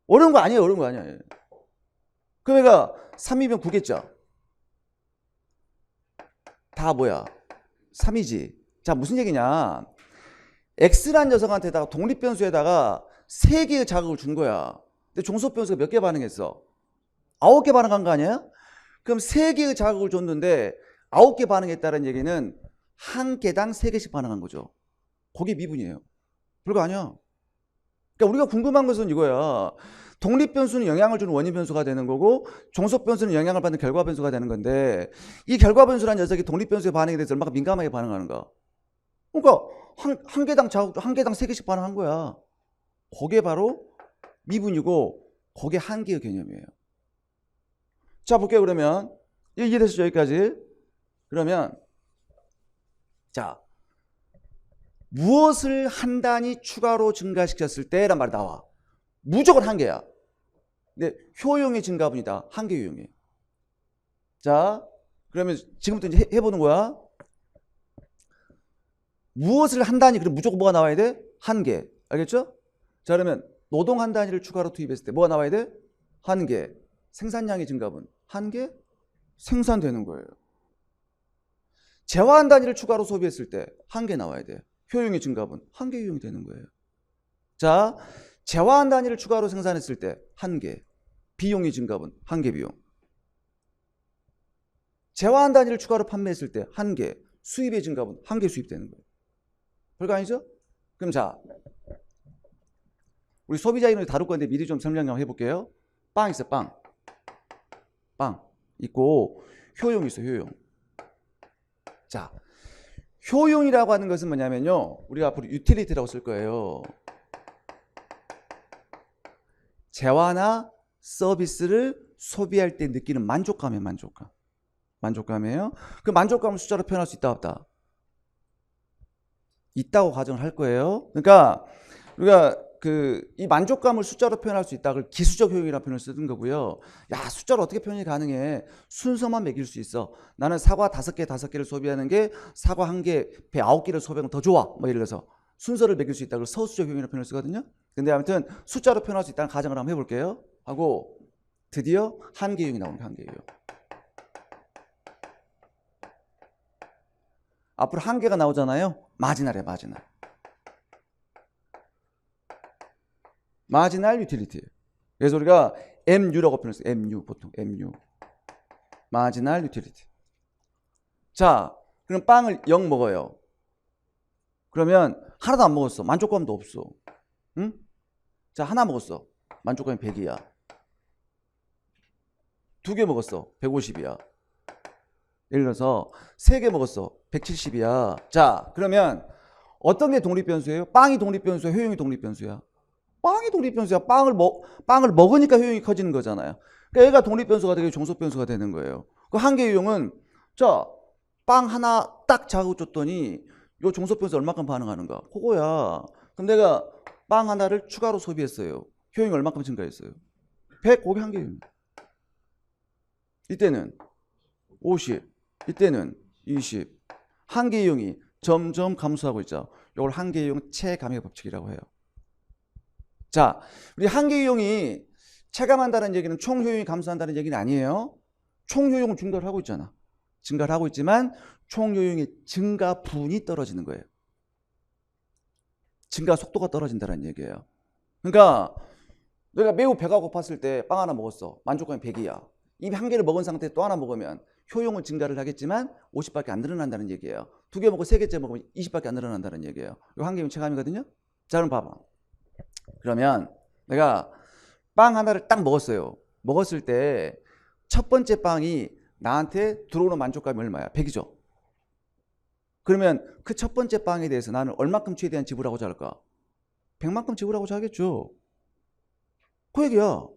어려운 거 아니에요. 어려운 거 아니에요. 그럼 얘가 3이면 9겠죠? 다 뭐야? 3이지. 자, 무슨 얘기냐? x란 녀석한테다가 독립변수에다가 3개의 자극을 준 거야. 근데 종속변수가 몇 개 반응했어? 9개 반응한 거 아니야? 그럼 3개의 자극을 줬는데 9개 반응했다는 얘기는 한 개당 3개씩 반응한 거죠. 그게 미분이에요. 별거 아니야. 그러니까 우리가 궁금한 것은 이거야. 독립변수는 영향을 주는 원인 변수가 되는 거고 종속변수는 영향을 받는 결과 변수가 되는 건데 이 결과 변수라는 녀석이 독립변수에 반응에 대해서 얼마나 민감하게 반응하는가. 그러니까 한 개당 자극, 한 개당 3개씩 반응한 거야. 그게 바로 미분이고 그게 한계의 개념이에요. 자, 볼게요. 그러면 이해됐죠? 여기까지. 그러면 자, 무엇을 한 단위 추가로 증가시켰을 때란 말이 나와. 무조건 한계야. 근데 효용의 증가분이다. 한계 효용이에요. 자, 그러면 지금부터 이제 해보는 거야. 무엇을 한 단위, 그럼 무조건 뭐가 나와야 돼? 한계. 알겠죠? 자, 그러면 노동 한 단위를 추가로 투입했을 때 뭐가 나와야 돼? 한계. 생산량의 증가분. 한계? 생산되는 거예요. 재화 한 단위를 추가로 소비했을 때 한계 나와야 돼. 효용의 증가분. 한계 효용이 되는 거예요. 자, 재화 한 단위를 추가로 생산했을 때 한계. 비용의 증가분. 한계 비용. 재화 한 단위를 추가로 판매했을 때 한계. 수입의 증가분. 한계 수입되는 거예요. 별거 아니죠? 그럼 자, 우리 소비자 이론을 다룰 건데 미리 좀 설명 좀 해볼게요. 빵 있어, 빵. 빵 있고 효용 있어, 효용. 자, 효용이라고 하는 것은 뭐냐면요. 우리가 앞으로 유틸리티라고 쓸 거예요. 재화나 서비스를 소비할 때 느끼는 만족감이에요. 만족감. 만족감이에요. 그 만족감을 숫자로 표현할 수 있다 없다? 있다고 가정을 할 거예요. 그러니까 우리가 이 만족감을 숫자로 표현할 수 있다. 그걸 기수적 효용이라는 표현을 쓰는 거고요. 야, 숫자로 어떻게 표현이 가능해? 순서만 매길 수 있어. 나는 사과 5개를 소비하는 게 사과 1개, 배 9개를 소비하면 더 좋아. 뭐 예를 들어서 순서를 매길 수 있다. 그걸 서수적 효용이라는 표현을 쓰거든요. 근데 아무튼 숫자로 표현할 수 있다는 가정을 한번 해볼게요. 하고 드디어 한계유형이 나옵니다. 한계유형. 앞으로 한계가 나오잖아요. 마지널이에요. 마지널. 마지널 유틸리티. 그래서 우리가 MU라고 표현했어요. MU 보통 MU. 마지널 유틸리티. 자, 그럼 빵을 0 먹어요. 그러면 하나도 안 먹었어. 만족감도 없어. 응? 자, 하나 먹었어. 만족감이 100이야. 2개 먹었어. 150이야. 예를 들어서 3개 먹었어. 170이야. 자, 그러면 어떤 게 독립변수예요? 빵이 독립변수야? 효용이 독립변수야? 빵이 독립변수야. 빵을 먹으니까 효용이 커지는 거잖아요. 그러니까 얘가 독립변수가 되고 종속변수가 되는 거예요. 그 한계 효용은 자, 빵 하나 딱 자극 줬더니 요 종속변수 얼마큼 반응하는가? 그거야. 그럼 내가 빵 하나를 추가로 소비했어요. 효용이 얼마큼 증가했어요? 100, 그게 한계 효용. 이때는 50, 이때는 20. 한계 효용이 점점 감소하고 있죠. 이걸 한계 효용 체감의 법칙이라고 해요. 자, 우리 한계 효용이 체감한다는 얘기는 총 효용이 감소한다는 얘기는 아니에요. 총 효용은 증가를 하고 있잖아. 증가를 하고 있지만 총 효용의 증가분이 떨어지는 거예요. 증가 속도가 떨어진다는 얘기예요. 그러니까 내가 매우 배가 고팠을 때 빵 하나 먹었어. 만족감이 100이야. 이미 한 개를 먹은 상태에 또 하나 먹으면 효용은 증가를 하겠지만 50밖에 안 늘어난다는 얘기예요. 2개 먹고 3개째 먹으면 20밖에 안 늘어난다는 얘기예요. 이거 한계용 체감이거든요. 자, 그럼 봐봐. 그러면 내가 빵 하나를 딱 먹었어요. 먹었을 때 첫 번째 빵이 나한테 들어오는 만족감이 얼마야? 100이죠. 그러면 그 첫 번째 빵에 대해서 나는 얼마큼 최대한 지불하고자 할까? 100만큼 지불하고자 하겠죠. 그 얘기야.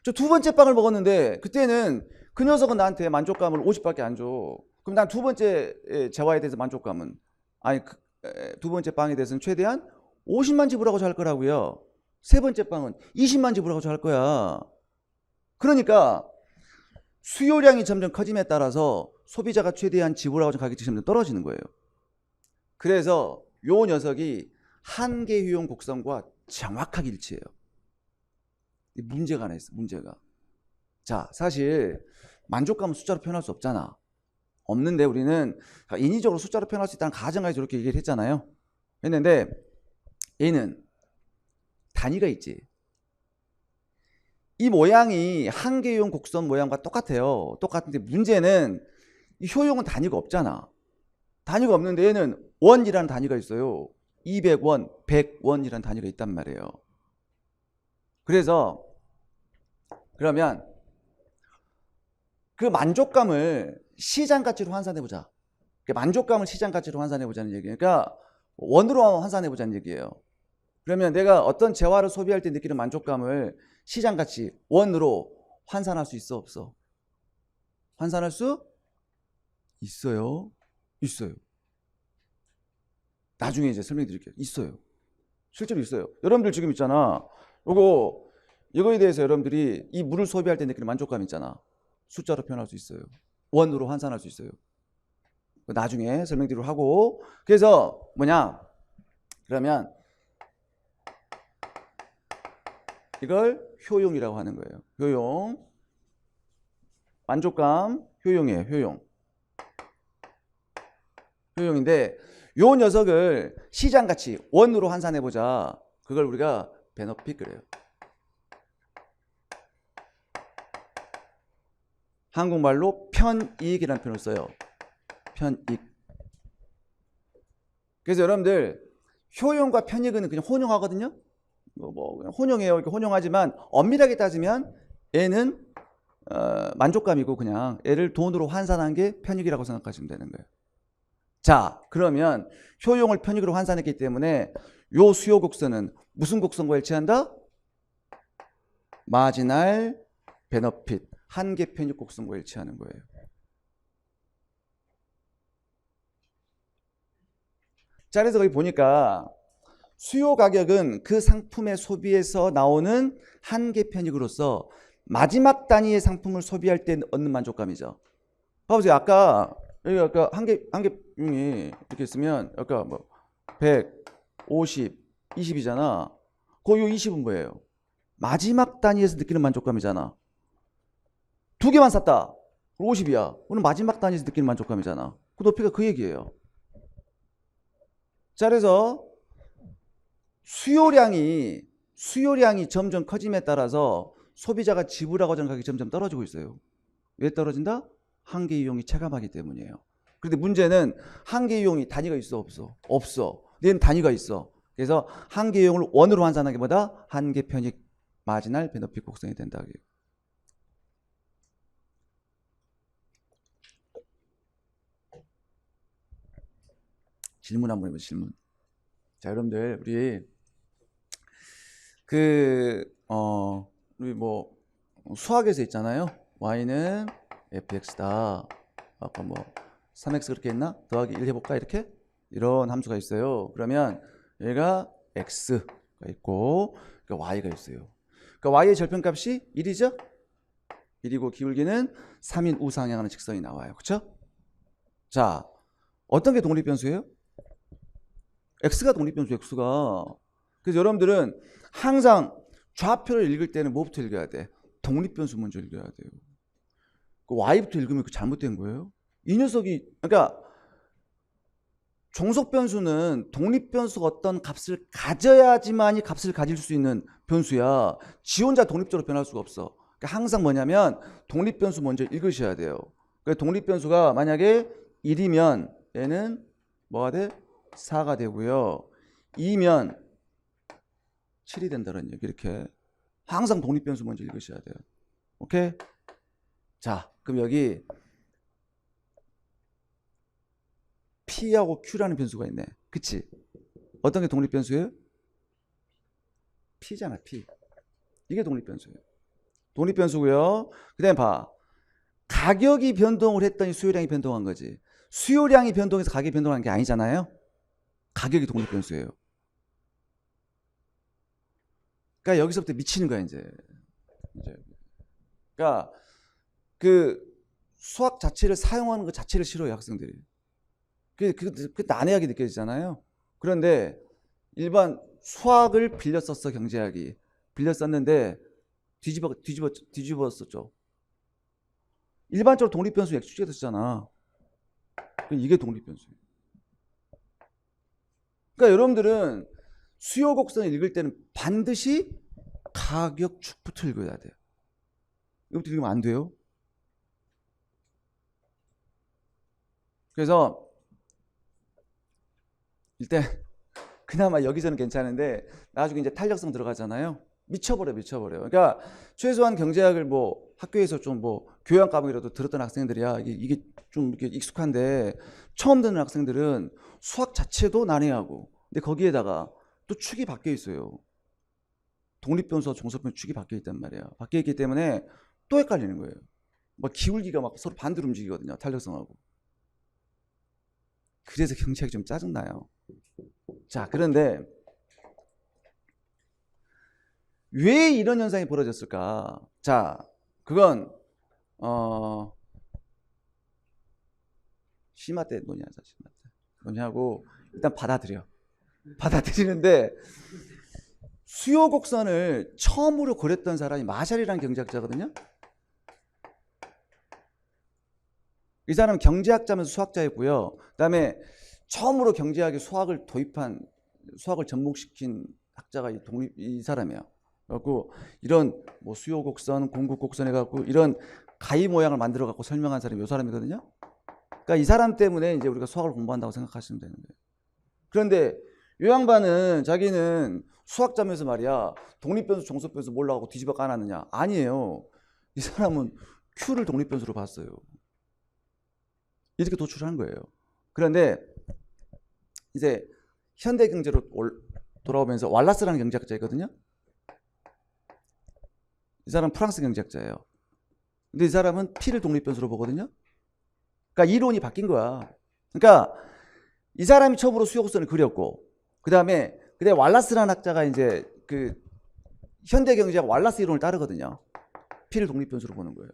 저 두 번째 빵을 먹었는데 그때는 그 녀석은 나한테 만족감을 50밖에 안 줘. 그럼 난 두 번째 재화에 대해서 만족감은 두 번째 빵에 대해서는 최대한 50만 지불하고자 할 거라고요. 세 번째 빵은 20만 지불하고자 할 거야. 그러니까 수요량이 점점 커짐에 따라서 소비자가 최대한 지불하고자 하는 가격이 점점 떨어지는 거예요. 그래서 요 녀석이 한계 효용 곡선과 정확하게 일치해요. 문제가 하나 있어. 문제가. 자, 사실 만족감은 숫자로 표현할 수 없잖아. 없는데 우리는 인위적으로 숫자로 표현할 수 있다는 가정하에서 이렇게 얘기를 했잖아요. 했는데 얘는 단위가 있지. 이 모양이 한계용 곡선 모양과 똑같아요. 똑같은데 문제는 이 효용은 단위가 없잖아. 단위가 없는데 얘는 원이라는 단위가 있어요. 200원, 100원이라는 단위가 있단 말이에요. 그래서 그러면 그 만족감을 시장가치로 환산해보자. 만족감을 시장가치로 환산해보자는 얘기예요. 그러니까 원으로 환산해보자는 얘기예요. 그러면 내가 어떤 재화를 소비할 때 느끼는 만족감을 시장가치 원으로 환산할 수 있어 없어? 환산할 수 있어요. 있어요. 나중에 이제 설명드릴게요. 있어요. 실제로 있어요. 여러분들 지금 있잖아. 이거에 대해서 여러분들이 이 물을 소비할 때 느끼는 만족감 있잖아. 숫자로 표현할 수 있어요. 원으로 환산할 수 있어요. 나중에 설명드리도록 하고. 그래서 뭐냐? 그러면 이걸 효용이라고 하는 거예요. 효용. 만족감, 효용이에요. 효용. 효용인데 요 녀석을 시장가치 원으로 환산해보자. 그걸 우리가 베너핏 그래요. 한국말로 편이익이라는 표현을 써요. 편익. 그래서 여러분들 효용과 편익은 그냥 혼용하거든요. 그냥 혼용해요. 이렇게 혼용하지만 엄밀하게 따지면 얘는 만족감이고 그냥 얘를 돈으로 환산한 게 편익이라고 생각하시면 되는 거예요. 자, 그러면 효용을 편익으로 환산했기 때문에 요 수요 곡선은 무슨 곡선과 일치한다? 마지날 베너핏 한계 편익 곡선과 일치하는 거예요. 자, 그래서 거기 보니까 수요 가격은 그 상품의 소비에서 나오는 한계 편익으로서 마지막 단위의 상품을 소비할 때 얻는 만족감이죠. 봐보세요. 여기 아까 한계용이 이렇게 있으면 아까 뭐 100, 50, 20이잖아. 그 20은 뭐예요? 마지막 단위에서 느끼는 만족감이잖아. 두 개만 샀다. 50이야. 오늘 마지막 단위에서 느끼는 만족감이잖아. 그 높이가 그 얘기예요. 자, 그래서 수요량이 점점 커짐에 따라서 소비자가 지불하고자 하는 가격이 점점 떨어지고 있어요. 왜 떨어진다? 한계 이용이 체감하기 때문이에요. 그런데 문제는 한계 이용이 단위가 있어 없어? 없어. 얘는 단위가 있어. 그래서 한계 이용을 원으로 환산하기보다 한계 편익 마지날 베너핏 곡선이 된다. 질문 한번 해보세요. 질문. 자, 여러분들 우리 뭐 수학에서 있잖아요. y는 fx다. 아까 뭐 3x 그렇게 했나? 더하기 1 해볼까? 이렇게? 이런 함수가 있어요. 그러면 얘가 x가 있고 그러니까 y가 있어요. 그러니까 y의 절편값이 1이죠? 1이고 기울기는 3인 우상향하는 직선이 나와요. 그렇죠? 자, 어떤 게 독립변수예요? x가 독립변수, x가. 그래서 여러분들은 항상 좌표를 읽을 때는 뭐부터 읽어야 돼? 독립변수 먼저 읽어야 돼요. 그 y부터 읽으면 그 잘못된 거예요. 이 녀석이, 그러니까 종속변수는 독립변수가 어떤 값을 가져야지만이 값을 가질 수 있는 변수야. 지 혼자 독립적으로 변할 수가 없어. 그러니까 항상 뭐냐면 독립변수 먼저 읽으셔야 돼요. 그러니까 독립변수가 만약에 1이면 얘는 뭐가 돼? 4가 되고요. 2면 7이 된다는 얘기. 이렇게 항상 독립변수 먼저 읽으셔야 돼요. 오케이? 자, 그럼 여기 P하고 Q라는 변수가 있네. 그치? 어떤 게 독립변수예요? P잖아, P. 이게 독립변수예요. 독립변수고요. 그 다음에 봐. 가격이 변동을 했더니 수요량이 변동한 거지. 수요량이 변동해서 가격이 변동한 게 아니잖아요. 가격이 독립변수예요. 그러니까 여기서부터 미치는 거야, 이제. 그러니까 그 수학 자체를 사용하는 것 자체를 싫어요, 학생들이. 그 난해하게 느껴지잖아요. 그런데 일반 수학을 빌려 썼어, 경제학이. 빌려 썼는데 뒤집었었죠. 일반적으로 독립변수 X축에서 쓰잖아. 이게 독립변수예요. 그러니까 여러분들은 수요 곡선을 읽을 때는 반드시 가격축부터 읽어야 돼요. 이것부터 읽으면 안 돼요. 그래서 일단 그나마 여기서는 괜찮은데 나중에 이제 탄력성 들어가잖아요. 미쳐버려. 그러니까 최소한 경제학을 뭐 학교에서 좀 뭐 교양 과목이라도 들었던 학생들이야 이게 좀 이렇게 익숙한데 처음 듣는 학생들은 수학 자체도 난해하고 근데 거기에다가 또 축이 바뀌어 있어요. 독립변수와 종속변수 축이 바뀌어 있단 말이야. 바뀌어 있기 때문에 또 헷갈리는 거예요. 막 기울기가 막 서로 반대로 움직이거든요. 탄력성하고. 그래서 경제학이 좀 짜증나요. 자, 그런데 왜 이런 현상이 벌어졌을까? 자, 그건 심화 때 논의하자. 심화 때 논의하고 일단 받아들이는데 수요 곡선을 처음으로 그렸던 사람이 마샬이라는 경제학자거든요. 이 사람은 경제학자면서 수학자였고요. 그다음에 처음으로 경제학에 수학을 접목시킨 학자가 이 사람이에요. 그래갖고 이런 뭐 수요 곡선, 공급 곡선 해갖고 이런 가위 모양을 만들어 갖고 설명한 사람이 이 사람이거든요. 그러니까 이 사람 때문에 이제 우리가 수학을 공부한다고 생각하시면 되는 거예요. 그런데 이 양반은 자기는 수학자면서 말이야 독립변수, 종속변수 몰라가고 뒤집어 까놨느냐? 아니에요. 이 사람은 Q를 독립변수로 봤어요. 이렇게 도출한 거예요. 그런데 이제 현대 경제로 돌아오면서 왈라스라는 경제학자 있거든요. 이 사람은 프랑스 경제학자예요. 근데 이 사람은 P를 독립변수로 보거든요. 그러니까 이론이 바뀐 거야. 그러니까 이 사람이 처음으로 수요 곡선을 그렸고, 그 다음에 왈라스라는 학자가 이제 그 현대 경제학 왈라스 이론을 따르거든요. P를 독립변수로 보는 거예요.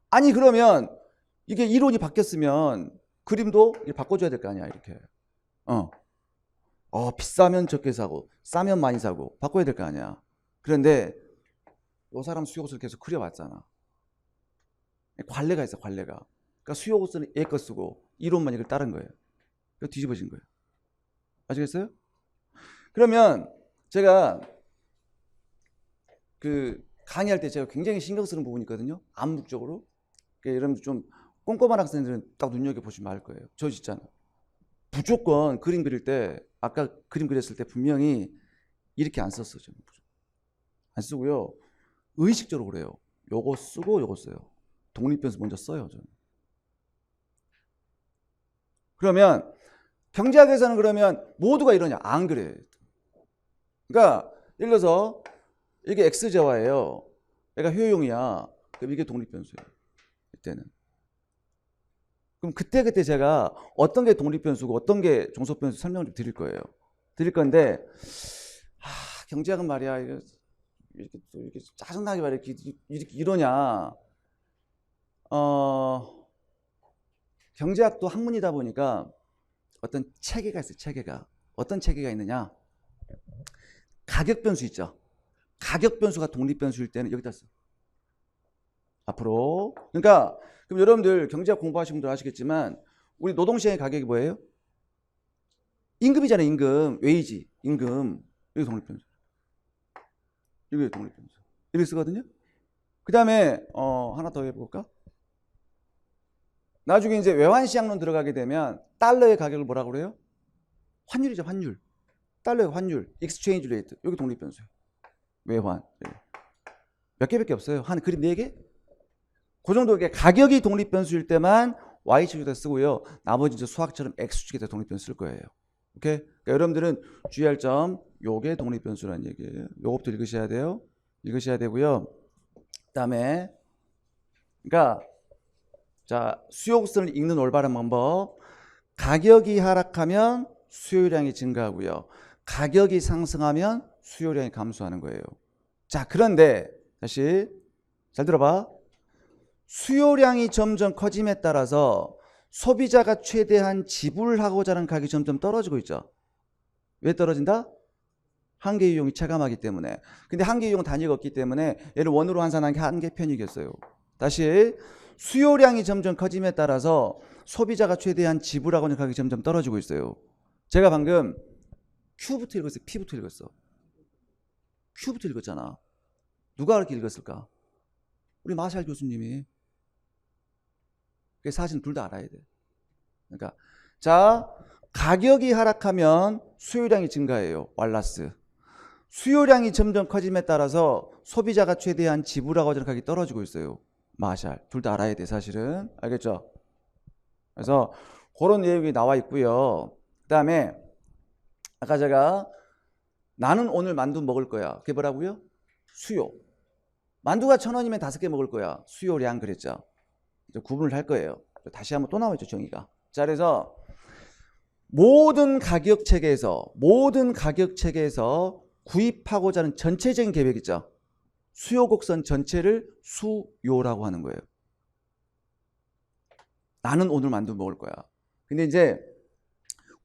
아니 그러면 이게 이론이 바뀌었으면 그림도 바꿔줘야 될 거 아니야, 이렇게. 비싸면 적게 사고 싸면 많이 사고 바꿔야 될 거 아니야. 그런데 이 사람 수요 곡선을 계속 그려왔잖아. 관례가 있어, 관례가. 그러니까 수요 곡선을 얘 거 쓰고 이론만 이걸 따른 거예요. 그래서 뒤집어진 거예요. 아시겠어요? 그러면 제가 그 강의할 때 제가 굉장히 신경 쓰는 부분이 있거든요. 암묵적으로. 그러니까 여러분들 좀 꼼꼼한 학생들은 딱 눈여겨보시면 알 거예요. 저 진짜 무조건 그림 그릴 때, 아까 그림 그렸을 때 분명히 이렇게 안 썼어. 저는 안 쓰고요. 의식적으로 그래요. 요거 쓰고 요거 써요. 독립변수 먼저 써요. 저는. 그러면 경제학에서는 그러면 모두가 이러냐? 안 그래. 그러니까 예를 들어서 이게 X제화예요. 얘가 효용이야. 그럼 이게 독립변수예요. 이때는. 그럼 그때 제가 어떤 게 독립변수고 어떤 게 종속변수 설명을 좀 드릴 거예요. 드릴 건데, 경제학은 말이야, 이렇게 짜증나게 말이야, 이렇게 이러냐. 경제학도 학문이다 보니까 어떤 체계가 있어요, 체계가. 어떤 체계가 있느냐. 가격변수 있죠. 가격변수가 독립변수일 때는 여기다 써. 앞으로. 그러니까 그럼 여러분들 경제학 공부하신 분들 아시겠지만 우리 노동시장의 가격이 뭐예요? 임금이잖아요. 임금. 웨이지. 임금. 이게 독립변수. 이게 독립변수. 이렇게 쓰거든요. 그 다음에 하나 더 해볼까? 나중에 이제 외환시장론 들어가게 되면 달러의 가격을 뭐라고 그래요? 환율이죠. 환율. 달러의 환율. exchange rate. 여기 독립변수예요. 외환. 몇 개밖에 없어요. 한 그림 4개? 그 정도 가격이 독립변수일 때만 Y축에다 쓰고요. 나머지 이제 수학처럼 X축에다 독립변수 쓸 거예요. 오케이? 그러니까 여러분들은 주의할 점, 요게 독립변수라는 얘기예요. 요것도 읽으셔야 돼요. 읽으셔야 되고요. 그 다음에, 그러니까, 자, 수요곡선을 읽는 올바른 방법. 가격이 하락하면 수요량이 증가하고요. 가격이 상승하면 수요량이 감소하는 거예요. 자, 그런데, 다시, 잘 들어봐. 수요량이 점점 커짐에 따라서 소비자가 최대한 지불하고자 하는 가격이 점점 떨어지고 있죠. 왜 떨어진다? 한계 이용이 체감하기 때문에. 근데 한계 이용 단위가 없기 때문에 얘를 원으로 환산한 게 한계 편이겠어요. 다시 수요량이 점점 커짐에 따라서 소비자가 최대한 지불하고자 하는 가격이 점점 떨어지고 있어요. 제가 방금 Q부터 읽었어요? P부터 읽었어? Q부터 읽었잖아. 누가 그렇게 읽었을까? 우리 마샬 교수님이. 사실은 둘 다 알아야 돼. 그러니까 자, 가격이 하락하면 수요량이 증가해요. 왈라스. 수요량이 점점 커짐에 따라서 소비자가 최대한 지불하고자 하는 가격이 떨어지고 있어요. 마샬. 둘 다 알아야 돼, 사실은. 알겠죠? 그래서 그런 내용이 나와 있고요. 그 다음에 아까 제가 나는 오늘 만두 먹을 거야. 그게 뭐라고요? 수요. 만두가 1,000원이면 5개 먹을 거야. 수요량 그랬죠. 이제 구분을 할 거예요. 다시 한번 또 나와있죠, 정의가. 자, 그래서 모든 가격 체계에서 구입하고자 하는 전체적인 계획 있죠. 수요 곡선 전체를 수요라고 하는 거예요. 나는 오늘 만두 먹을 거야. 근데 이제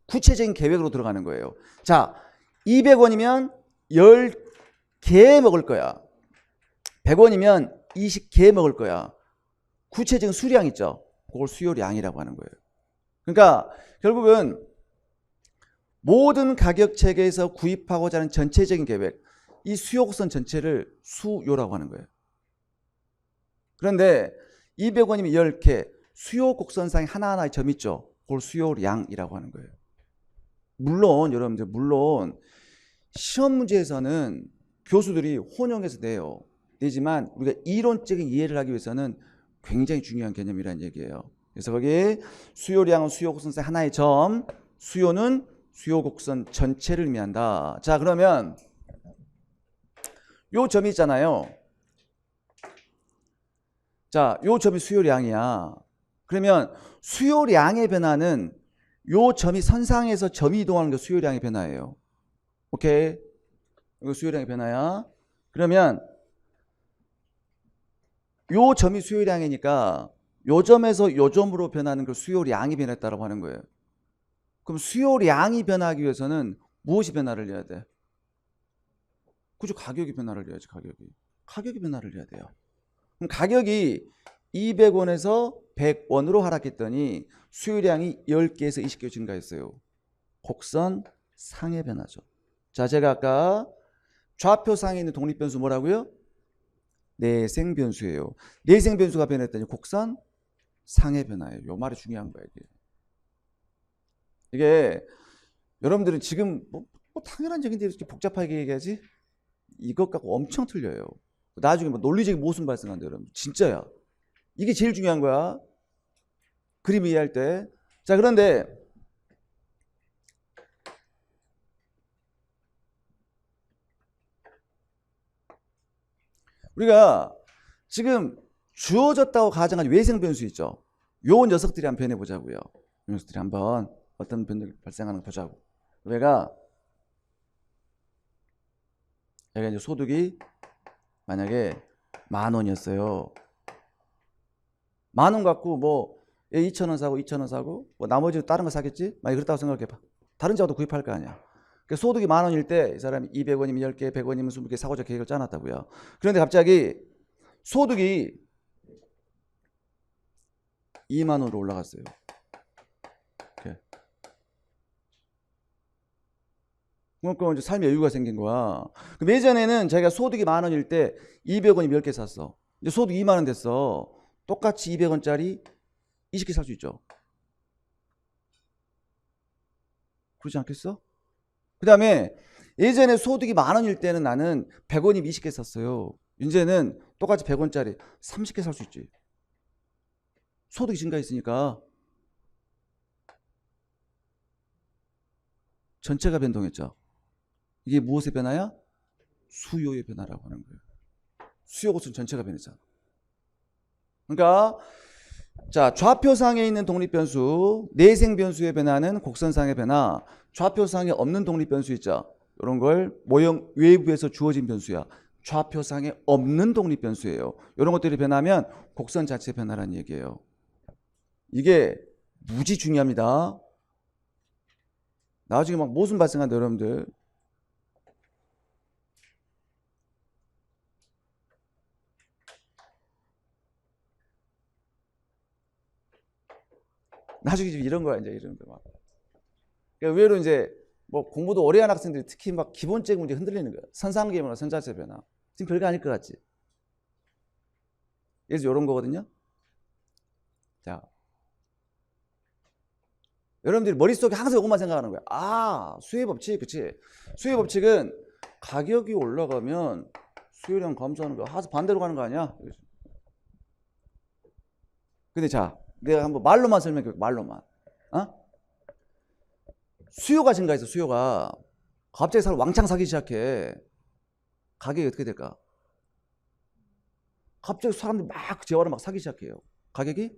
구체적인 계획으로 들어가는 거예요. 자, 200원이면 10개 먹을 거야. 100원이면 20개 먹을 거야. 구체적인 수량 있죠. 그걸 수요량이라고 하는 거예요. 그러니까 결국은 모든 가격 체계에서 구입하고자 하는 전체적인 계획, 이 수요곡선 전체를 수요라고 하는 거예요. 그런데 200원이면 10개, 수요곡선상에 하나하나의 점 있죠. 그걸 수요량이라고 하는 거예요. 물론 여러분들, 물론 시험 문제에서는 교수들이 혼용해서 내요. 되지만 우리가 이론적인 이해를 하기 위해서는 굉장히 중요한 개념이라는 얘기예요. 그래서 거기 수요량은 수요곡선상 하나의 점, 수요는 수요곡선 전체를 의미한다. 자, 그러면 요 점이 있잖아요. 자, 요 점이 수요량이야. 그러면 수요량의 변화는 요 점이 선상에서 점이 이동하는 게 수요량의 변화예요. 오케이? 이거 수요량의 변화야. 그러면 요 점이 수요량이니까 요 점에서 요 점으로 변하는 걸 수요량이 변했다고 하는 거예요. 그럼 수요량이 변하기 위해서는 무엇이 변화를 해야 돼? 그죠? 가격이 변화를 해야지. 가격이 변화를 해야 돼요. 그럼 가격이 200원에서 100원으로 하락했더니 수요량이 10개에서 20개 증가했어요. 곡선 상의 변화죠. 자, 제가 아까 좌표상에 있는 독립변수 뭐라고요? 내생변수예요. 내생변수가 변했더니 곡선 상의 변화예요. 요 말이 중요한 거예요. 이게 여러분들은 지금 뭐 당연한 얘기인데 이렇게 복잡하게 얘기하지? 이것 갖고 엄청 틀려요. 나중에 뭐 논리적인 모순 발생한다 여러분. 진짜야. 이게 제일 중요한 거야. 그림 이해할 때. 자, 그런데 우리가 지금 주어졌다고 가정한 외생 변수 있죠. 요 녀석들이 한번 변해 보자고요. 요 녀석들이 한번 어떤 변동이 발생하는 거 보자고. 얘가 이제 소득이 만약에 10,000원이었어요. 10,000원 갖고 뭐 2,000원 사고 2,000원 사고 뭐 나머지 다른 거 사겠지? 만약 그렇다고 생각해봐. 다른 자도 구입할 거 아니야. 그러니까 소득이 10,000원일 때 이 사람이 200원이면 10개, 100원이면 20개 사고자 계획을 짜놨다고요. 그런데 갑자기 소득이 20,000원으로 올라갔어요. 이렇게. 그러니까 이제 삶의 여유가 생긴 거야. 그럼 예전에는 자기가 소득이 10,000원일 때 200원이면 10개 샀어. 이제 소득 20,000원 됐어. 똑같이 200원짜리 20개 살 수 있죠. 그렇지 않겠어? 그 다음에 예전에 소득이 10,000원일 때는 나는 100원이면 20개 샀어요. 이제는 똑같이 100원짜리 30개 살 수 있지. 소득이 증가했으니까 전체가 변동했죠. 이게 무엇의 변화야? 수요의 변화라고 하는 거예요. 수요 고수는 전체가 변했잖아. 그러니까 자, 좌표상에 있는 독립변수, 내생변수의 변화는 곡선상의 변화, 좌표상에 없는 독립변수 있죠. 이런 걸 모형 외부에서 주어진 변수야. 좌표상에 없는 독립변수예요. 이런 것들이 변하면 곡선 자체 변화라는 얘기예요. 이게 무지 중요합니다. 나중에 막 모순 발생한다 여러분들. 나중에 이런 거야 이제 이런 거 막. 그러니까 의외로 이제 뭐 공부도 오래 한 학생들이 특히 막 기본적인 문제 흔들리는 거야. 선상계변화, 선자체 변화. 지금 별거 아닐 것 같지? 그래서 이런 거거든요. 자, 여러분들이 머릿속에 항상 이것만 생각하는 거야. 아, 수요 법칙, 그치? 수요 법칙은 가격이 올라가면 수요량 감소하는 거. 반대로 가는 거 아니야? 근데 자, 내가 한번 말로만 설명해. 말로만. 어? 수요가 증가해서 수요가 갑자기 사람 왕창 사기 시작해. 가격이 어떻게 될까? 갑자기 사람들이 막 재화를 막 사기 시작해요. 가격이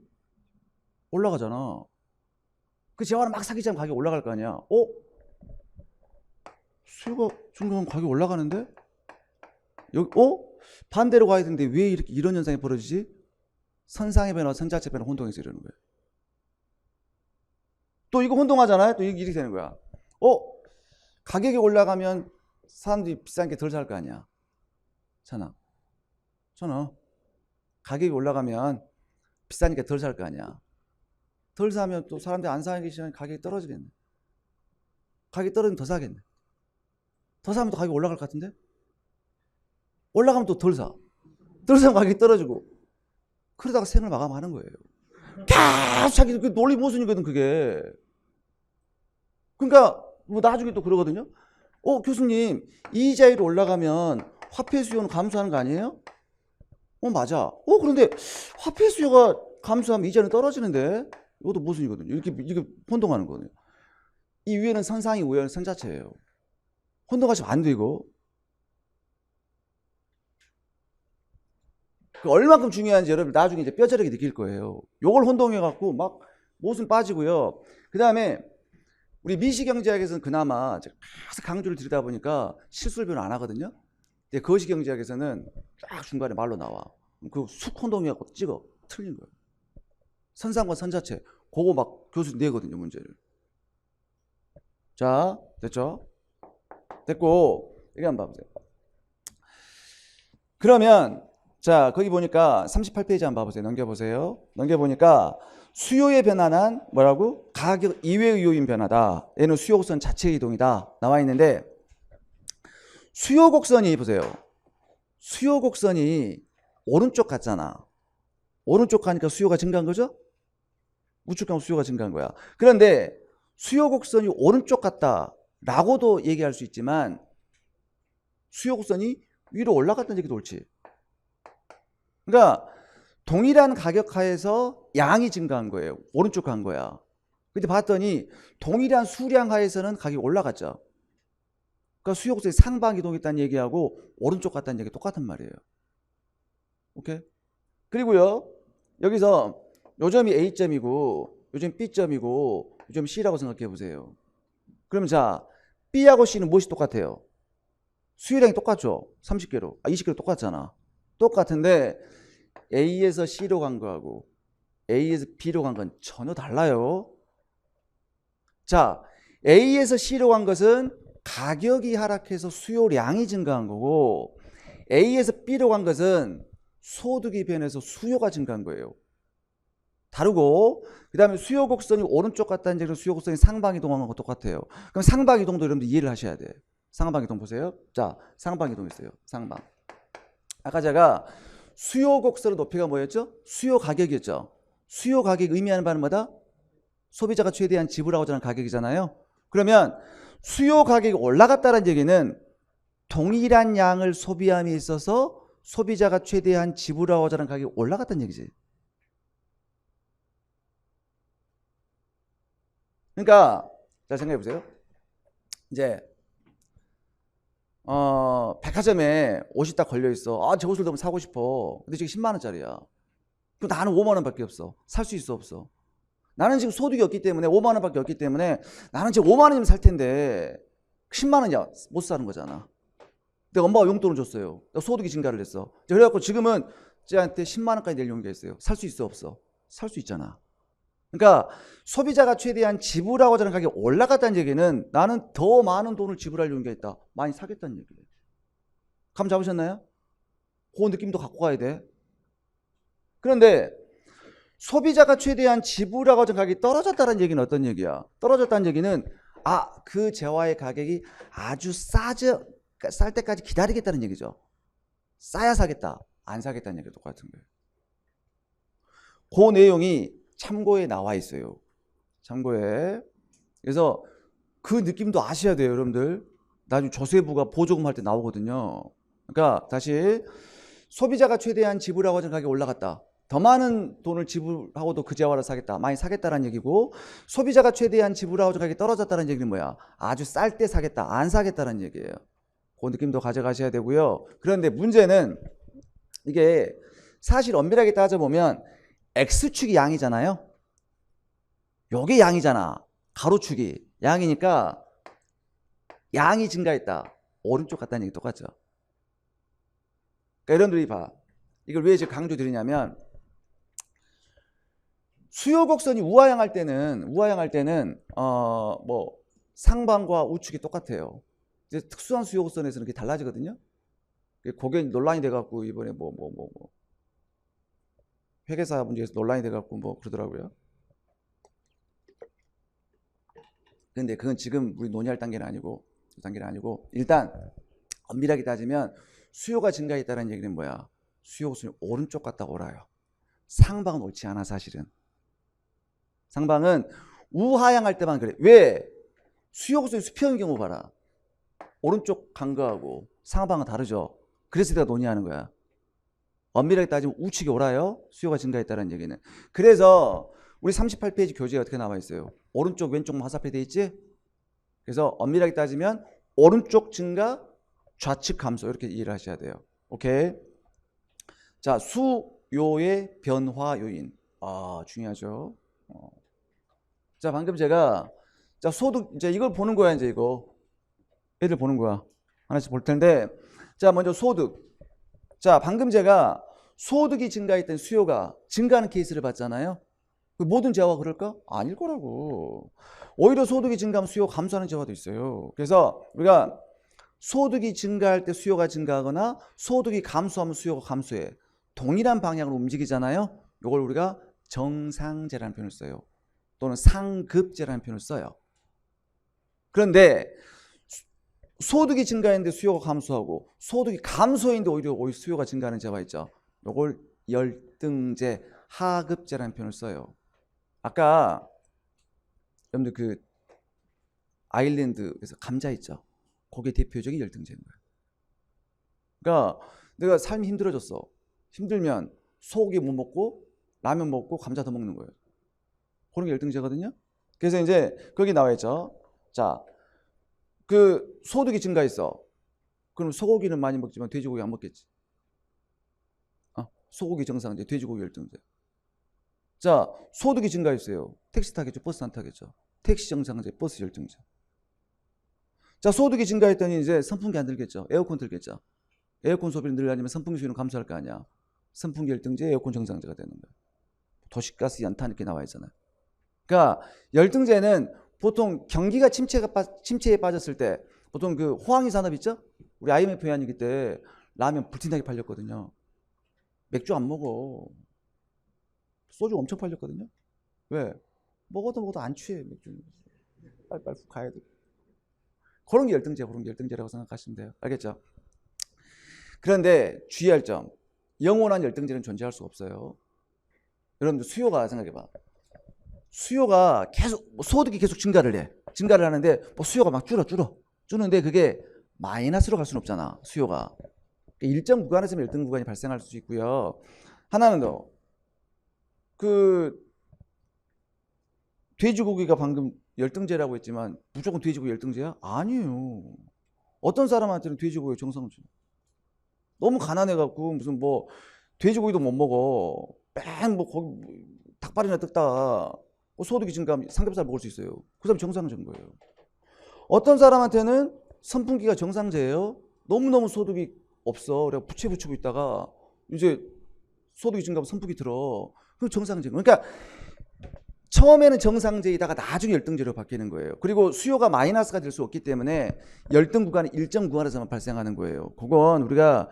올라가잖아. 그 재화를 막 사기 시작하면 가격이 올라갈 거 아니야. 수요가 증가하면 가격이 올라가는데? 여기, 반대로 가야 되는데 왜 이렇게 이런 현상이 벌어지지? 선상의 변화, 선자체 변화 혼동해서 이러는 거예요. 또 이거 혼동하잖아요. 또 이렇게 되는 거야. 가격이 올라가면 사람들이 비싼 게 덜 살 거 아니야. 잖아. 가격이 올라가면 비싸니까 덜 살 거 아니야. 덜 사면 또 사람들이 안 사기 시작하면 가격이 떨어지겠네. 가격이 떨어지면 더 사겠네. 더 사면 또 가격이 올라갈 것 같은데? 올라가면 또 덜 사. 덜 사면 가격이 떨어지고. 그러다가 생을 마감하는 거예요. 계속 자기 그 논리 모순이거든 그게. 그러니까 뭐 나중에 또 그러거든요. 교수님 이자율이 올라가면 화폐 수요는 감소하는 거 아니에요? 맞아. 그런데 화폐 수요가 감소하면 이자는 떨어지는데 이것도 모순이거든요. 이렇게 혼동하는 거예요. 이 위에는 선상이 위에는 선자체예요. 혼동하시면 안 돼 이거. 그 얼만큼 중요한지 여러분 나중에 이제 뼈저리게 느낄 거예요. 요걸 혼동해 갖고 막 못은 빠지고요. 그 다음에 우리 미시경제학에서는 그나마 제가 계속 강조를 드리다 보니까 실수를 별로 안 하거든요. 근데 거시경제학에서는 딱 중간에 말로 나와. 그거 쑥 혼동해 갖고 찍어. 틀린 거예요. 선상과 선자체. 그거 막 교수 내거든요, 문제를. 자, 됐죠? 됐고, 여기 한번 봐보세요. 그러면, 자, 거기 보니까 38페이지 한번 봐보세요. 넘겨보세요. 넘겨보니까 수요의 변화는 뭐라고? 가격 이외의 요인 변화다. 얘는 수요 곡선 자체의 이동이다. 나와 있는데, 수요 곡선이 보세요. 수요 곡선이 오른쪽 같잖아. 오른쪽 가니까 수요가 증가한 거죠? 우측 가면 수요가 증가한 거야. 그런데 수요 곡선이 오른쪽 같다라고도 얘기할 수 있지만 수요 곡선이 위로 올라갔다는 얘기도 옳지. 그러니까 동일한 가격 하에서 양이 증가한 거예요. 오른쪽 간 거야. 근데 봤더니 동일한 수량 하에서는 가격이 올라갔죠. 그러니까 수요 곡선이 상방 이동했다는 얘기하고 오른쪽 갔다는 얘기 똑같은 말이에요. 오케이? 그리고요. 여기서 요점이 A점이고 요점 B점이고 요점 C라고 생각해 보세요. 그럼 자, B하고 C는 무엇이 똑같아요? 수요량이 똑같죠? 30개로. 20개로 똑같잖아. 똑같은데 A에서 C로 간 거하고 A에서 B로 간 건 전혀 달라요. 자, A에서 C로 간 것은 가격이 하락해서 수요량이 증가한 거고 A에서 B로 간 것은 소득이 변해서 수요가 증가한 거예요. 다르고 그 다음에 수요 곡선이 오른쪽 갔다는 얘기는 수요 곡선이 상방 이동한 거 똑같아요. 그럼 상방 이동도 여러분들 이해를 하셔야 돼. 상방 이동 보세요. 자, 상방 이동 있어요. 상방. 아까 제가 수요 곡선의 높이가 뭐였죠? 수요 가격이었죠. 수요 가격 의미하는 바는 뭐다? 소비자가 최대한 지불하고자 하는 가격이잖아요. 그러면 수요 가격이 올라갔다는 얘기는 동일한 양을 소비함에 있어서 소비자가 최대한 지불하고자 하는 가격이 올라갔다는 얘기지. 그러니까 자 생각해 보세요. 이제 백화점에 옷이 딱 걸려 있어. 아, 저 옷을 너무 사고 싶어. 근데 지금 10만 원짜리야. 그럼 나는 5만 원밖에 없어. 살 수 있어 없어? 나는 지금 소득이 없기 때문에 5만 원밖에 없기 때문에 나는 지금 5만 원이면 살 텐데 10만 원이야 못 사는 거잖아. 내가 엄마가 용돈을 줬어요. 내가 소득이 증가를 했어. 그래갖고 지금은 쟤한테 10만 원까지 낼 용기가 있어요. 살 수 있어 없어? 살 수 있잖아. 그러니까 소비자가 최대한 지불하고자 하는 가격이 올라갔다는 얘기는 나는 더 많은 돈을 지불할 용기가 있다. 많이 사겠다는 얘기예요. 감 잡으셨나요? 그 느낌도 갖고 가야 돼. 그런데 소비자가 최대한 지불하고자 하는 가격이 떨어졌다는 얘기는 어떤 얘기야? 떨어졌다는 얘기는 그 재화의 가격이 아주 쌀 때까지 기다리겠다는 얘기죠. 싸야 사겠다. 안 사겠다는 얘기가 똑같은 거예요. 그 내용이 참고에 나와 있어요. 참고에. 그래서 그 느낌도 아셔야 돼요, 여러분들. 나중에 조세부가 보조금 할 때 나오거든요. 그러니까 다시 소비자가 최대한 지불하고자 하는 가격이 올라갔다. 더 많은 돈을 지불하고도 그 재화를 사겠다. 많이 사겠다라는 얘기고 소비자가 최대한 지불하고자 하는 가격이 떨어졌다는 얘기는 뭐야? 아주 쌀 때 사겠다. 안 사겠다는 얘기예요. 그 느낌도 가져가셔야 되고요. 그런데 문제는 이게 사실 엄밀하게 따져보면 X축이 양이잖아요. 요게 양이잖아. 가로축이 양이니까 양이 증가했다. 오른쪽 같다는 얘기 똑같죠. 그러니까 여러분들이 봐. 이걸 왜 지금 강조드리냐면 수요 곡선이 우하향할 때는 뭐 상방과 우측이 똑같아요. 이제 특수한 수요 곡선에서는 그게 달라지거든요. 그게 논란이 돼갖고 이번에 회계사 문제에서 논란이 돼갖고 뭐 그러더라고요. 근데 그건 지금 우리 논의할 단계는 아니고 일단 엄밀하게 따지면 수요가 증가했다는 얘기는 뭐야? 수요 곡선이 오른쪽 갔다 오라요. 상방은 옳지 않아 사실은. 상방은 우하향할 때만 그래. 왜? 수요 곡선이 수평인 경우 봐라. 오른쪽 간 거하고 상방은 다르죠. 그래서 내가 논의하는 거야. 엄밀하게 따지면 우측이 오라요. 수요가 증가했다는 얘기는. 그래서 우리 38페이지 교재에 어떻게 나와 있어요? 오른쪽 왼쪽만 화살표 돼 있지? 그래서 엄밀하게 따지면 오른쪽 증가 좌측 감소 이렇게 이해를 하셔야 돼요. 오케이? 자, 수요의 변화 요인. 중요하죠. 자, 방금 제가 자, 소득 이제 이걸 보는 거야, 이제 이거. 애들 보는 거야. 하나씩 볼 텐데. 자, 먼저 소득. 자, 방금 제가 소득이 증가했던 수요가 증가하는 케이스를 봤잖아요. 모든 재화가 그럴까? 아닐 거라고. 오히려 소득이 증가하면 수요가 감소하는 재화도 있어요. 그래서 우리가 소득이 증가할 때 수요가 증가하거나 소득이 감소하면 수요가 감소해. 동일한 방향으로 움직이잖아요. 이걸 우리가 정상제라는 표현을 써요. 또는 상급제라는 표현을 써요. 그런데 소득이 증가했는데 수요가 감소하고 소득이 감소했는데 오히려 수요가 증가하는 재화 있죠. 이걸 열등제, 하급제라는 표현을 써요. 아까 여러분들 그 아일랜드에서 감자 있죠. 거기에 대표적인 열등제인 거예요. 그러니까 내가 삶이 힘들어졌어. 힘들면 소고기 못 먹고 라면 먹고 감자 더 먹는 거예요. 그런 게 열등제거든요. 그래서 이제 거기 나와 있죠. 자, 그 소득이 증가했어. 그럼 소고기는 많이 먹지만 돼지고기 안 먹겠지. 소고기 정상제, 돼지고기 열등제. 자, 소득이 증가했어요. 택시 타겠죠, 버스 안 타겠죠. 택시 정상제, 버스 열등제. 자, 소득이 증가했더니 이제 선풍기 안 들겠죠. 에어컨 들겠죠. 에어컨 소비를 늘려면 선풍기 수요는 감소할 거 아니야. 선풍기 열등제, 에어컨 정상제가 되는 거예요. 도시가스 연탄 이렇게 나와 있잖아요. 그러니까 열등제는 보통 경기가 침체에 빠졌을 때 보통 그 호황이 산업 있죠? 우리 IMF 회원이기 때 라면 불티나게 팔렸거든요. 맥주 안 먹어. 소주 엄청 팔렸거든요. 왜? 먹어도 안 취해 맥주. 빨리 가야 돼. 그런 게 열등제라고 생각하시면 돼요. 알겠죠? 그런데 주의할 점, 영원한 열등제는 존재할 수 없어요. 여러분들 수요가 생각해봐. 수요가 계속 소득이 계속 증가를 해. 증가를 하는데 수요가 막 줄는데 그게 마이너스로 갈 수는 없잖아. 수요가 일정 구간에서 열등 구간이 발생할 수 있고요. 하나는 더 그 돼지고기가 방금 열등제라고 했지만 무조건 돼지고기 열등제야? 아니에요. 어떤 사람한테는 돼지고기 정상제. 너무 가난해갖고 무슨 뭐 돼지고기도 못 먹어. 거기 닭발이나 뜯다. 소득이 증가하면 삼겹살 먹을 수 있어요. 그 사람 정상제인 거예요. 어떤 사람한테는 선풍기가 정상제예요. 너무너무 소득이 없어. 그래 붙이고 있다가 이제 소득이 증가하면 선풍기 들어. 그럼 정상제. 그러니까 처음에는 정상제이다가 나중에 열등제로 바뀌는 거예요. 그리고 수요가 마이너스가 될 수 없기 때문에 열등 구간이 일정 구간에서만 발생하는 거예요. 그건 우리가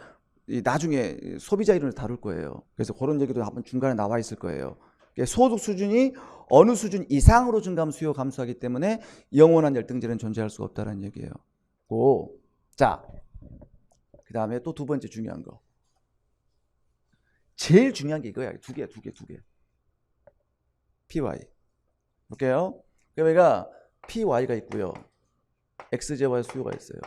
나중에 소비자 이론을 다룰 거예요. 그래서 그런 얘기도 한번 중간에 나와 있을 거예요. 소득 수준이 어느 수준 이상으로 증가하면 수요 감소하기 때문에 영원한 열등제는 존재할 수가 없다는 얘기예요. 자, 그 다음에 또 두 번째 중요한 거. 제일 중요한 게 이거야. 두 개. PY. 볼게요. 그러니까 PY가 있고요. XJY 수요가 있어요.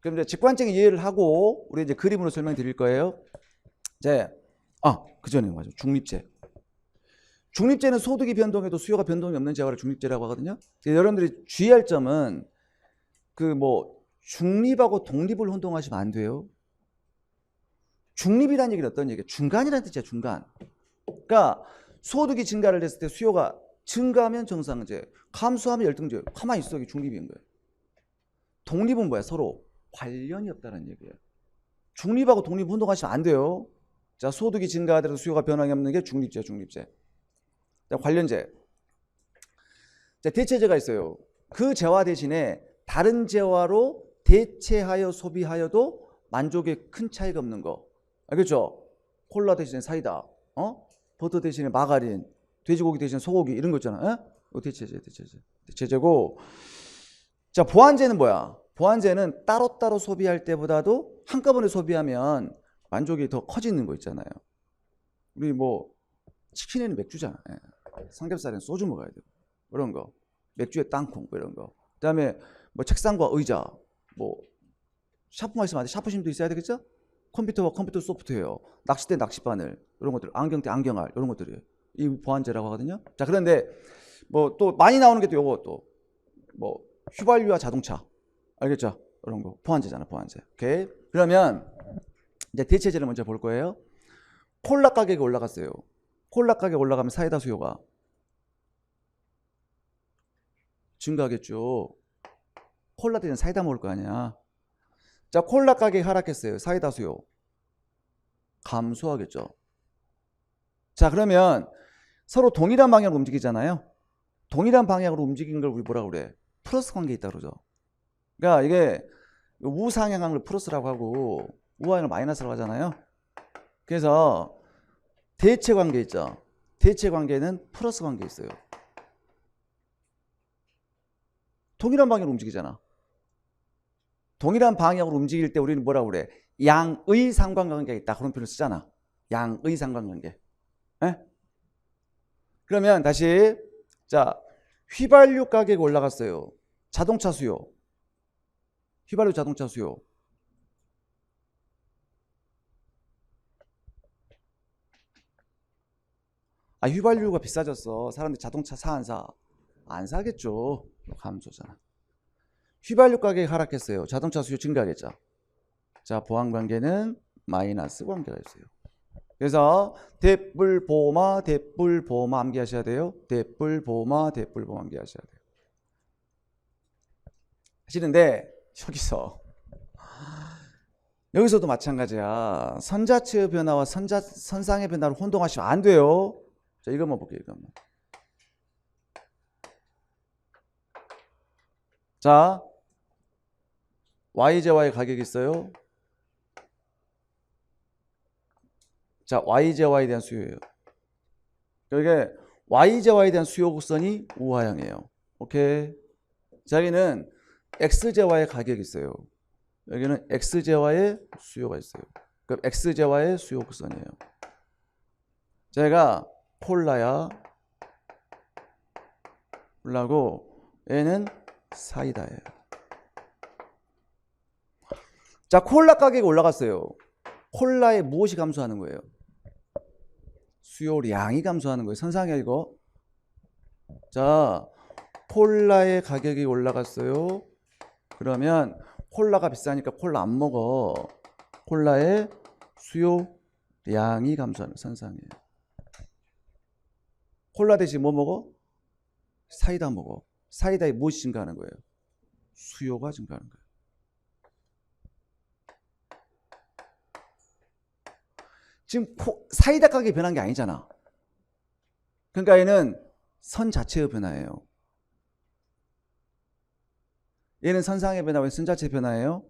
그럼 이제 직관적인 이해를 하고 우리 이제 그림으로 설명드릴 거예요. 이제 그 전에 맞아. 중립제. 중립제는 소득이 변동해도 수요가 변동이 없는 재화를 중립제라고 하거든요. 여러분들이 주의할 점은 중립하고 독립을 혼동하시면 안 돼요. 중립이라는 얘기는 어떤 얘기예요? 중간이라는 뜻이야, 중간. 그러니까 소득이 증가를 했을 때 수요가 증가하면 정상제, 감소하면 열등제. 가만히 있어, 이게 중립인 거예요. 독립은 뭐야? 서로 관련이 없다는 얘기예요. 중립하고 독립 혼동하시면 안 돼요. 자, 소득이 증가하더라도 수요가 변함이 없는 게 중립제. 자, 관련제. 자, 대체제가 있어요. 그 재화 대신에 다른 재화로 대체하여 소비하여도 만족에 큰 차이가 없는 거. 알겠죠? 콜라 대신에 사이다, 버터 대신에 마가린, 돼지고기 대신에 소고기 이런 거 있잖아. 대체제고. 자, 보완제는 뭐야? 보완제는 따로따로 소비할 때보다도 한꺼번에 소비하면 만족이 더 커지는 거 있잖아요. 우리 치킨에는 맥주잖아. 삼겹살에는 소주 먹어야 되고 그런 거. 맥주에 땅콩 이런 거. 그다음에 책상과 의자, 샤프만 있으면 안 돼. 샤프심도 있어야 되겠죠? 컴퓨터와 컴퓨터 소프트웨어, 낚싯대 낚싯바늘 이런 것들, 안경대 안경알 이런 것들이 이 보완제라고 하거든요. 자, 그런데 또 많이 나오는 게 또 요거 휘발유와 자동차, 알겠죠? 이런 거 보완제잖아, 보완제. 오케이. 그러면 이제 대체제를 먼저 볼 거예요. 콜라 가격이 올라갔어요. 콜라 가격 올라가면 사이다 수요가 증가하겠죠. 콜라 대신 사이다 먹을 거 아니야. 자, 콜라 가격이 하락했어요. 사이다 수요 감소하겠죠. 자, 그러면 서로 동일한 방향으로 움직이잖아요. 동일한 방향으로 움직이는 걸 우리 뭐라고 그래? 플러스 관계에 있다 그러죠. 그러니까 이게 우상향을 플러스라고 하고 우하향을 마이너스라고 하잖아요. 그래서 대체 관계 있죠. 대체 관계는 플러스 관계 있어요. 동일한 방향으로 움직이잖아. 동일한 방향으로 움직일 때 우리는 뭐라고 그래? 양의 상관관계가 있다. 그런 표현을 쓰잖아. 양의 상관관계. 에? 그러면 다시 자, 휘발유 가격이 올라갔어요. 자동차 수요. 휘발유 자동차 수요. 아, 휘발유가 비싸졌어. 사람들이 자동차 사 안 사? 안 사겠죠. 감소잖아. 휘발유 가격이 하락했어요. 자동차 수요 증가하겠죠. 자, 보완관계는 마이너스 관계가 있어요. 그래서 대뿔보마 대뿔보마 암기하셔야 돼요. 대뿔보마 대뿔보마 암기하셔야 돼요. 하시는데 여기서도 마찬가지야. 선자체의 변화와 선상의 변화를 혼동하시면 안 돼요. 자, 이것만 볼게요. 이것만. 자, YJY의 가격이 있어요. 자, YJY에 대한 수요예요. 이게 YJY에 대한 수요 곡선이 우하향이에요. 오케이. 자, 여기는 XJY의 가격이 있어요. 여기는 XJY의 수요가 있어요. 그럼 XJY의 수요 곡선이에요. 제가 콜라야. 콜라고 얘는 사이다예요. 자, 콜라 가격이 올라갔어요. 콜라에 무엇이 감소하는 거예요? 수요량이 감소하는 거예요. 선상이야 이거. 자, 콜라의 가격이 올라갔어요. 그러면 콜라가 비싸니까 콜라 안 먹어. 콜라의 수요량이 감소하는 선상이에요. 콜라 대신 뭐 먹어? 사이다 먹어. 사이다에 무엇이 증가하는 거예요? 수요가 증가하는 거예요. 지금 사이다 가격이 변한 게 아니잖아. 그러니까 얘는 선 자체의 변화예요. 얘는 선상의 변화, 왜 선 자체의 변화예요?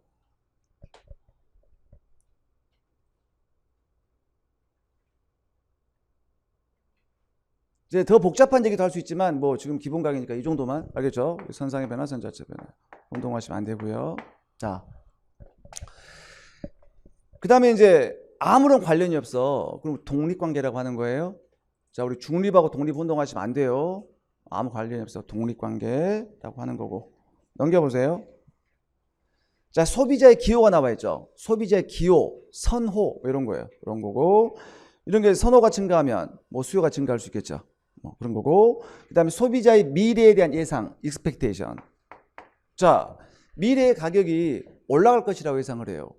이제 더 복잡한 얘기도 할 수 있지만 뭐 지금 기본 강의니까 이 정도만 알겠죠? 선상의 변화, 선 자체의 변화. 혼동하시면 안 되고요. 자, 그 다음에 이제 아무런 관련이 없어. 그럼 독립관계라고 하는 거예요. 자, 우리 중립하고 독립 혼동하시면 안 돼요. 아무 관련이 없어. 독립관계라고 하는 거고. 넘겨보세요. 자, 소비자의 기호가 나와 있죠. 소비자의 기호, 선호 이런 거예요. 이런 거고. 이런 게 선호가 증가하면 뭐 수요가 증가할 수 있겠죠. 뭐 그런 거고. 그 다음에 소비자의 미래에 대한 예상, expectation. 자, 미래의 가격이 올라갈 것이라고 예상을 해요.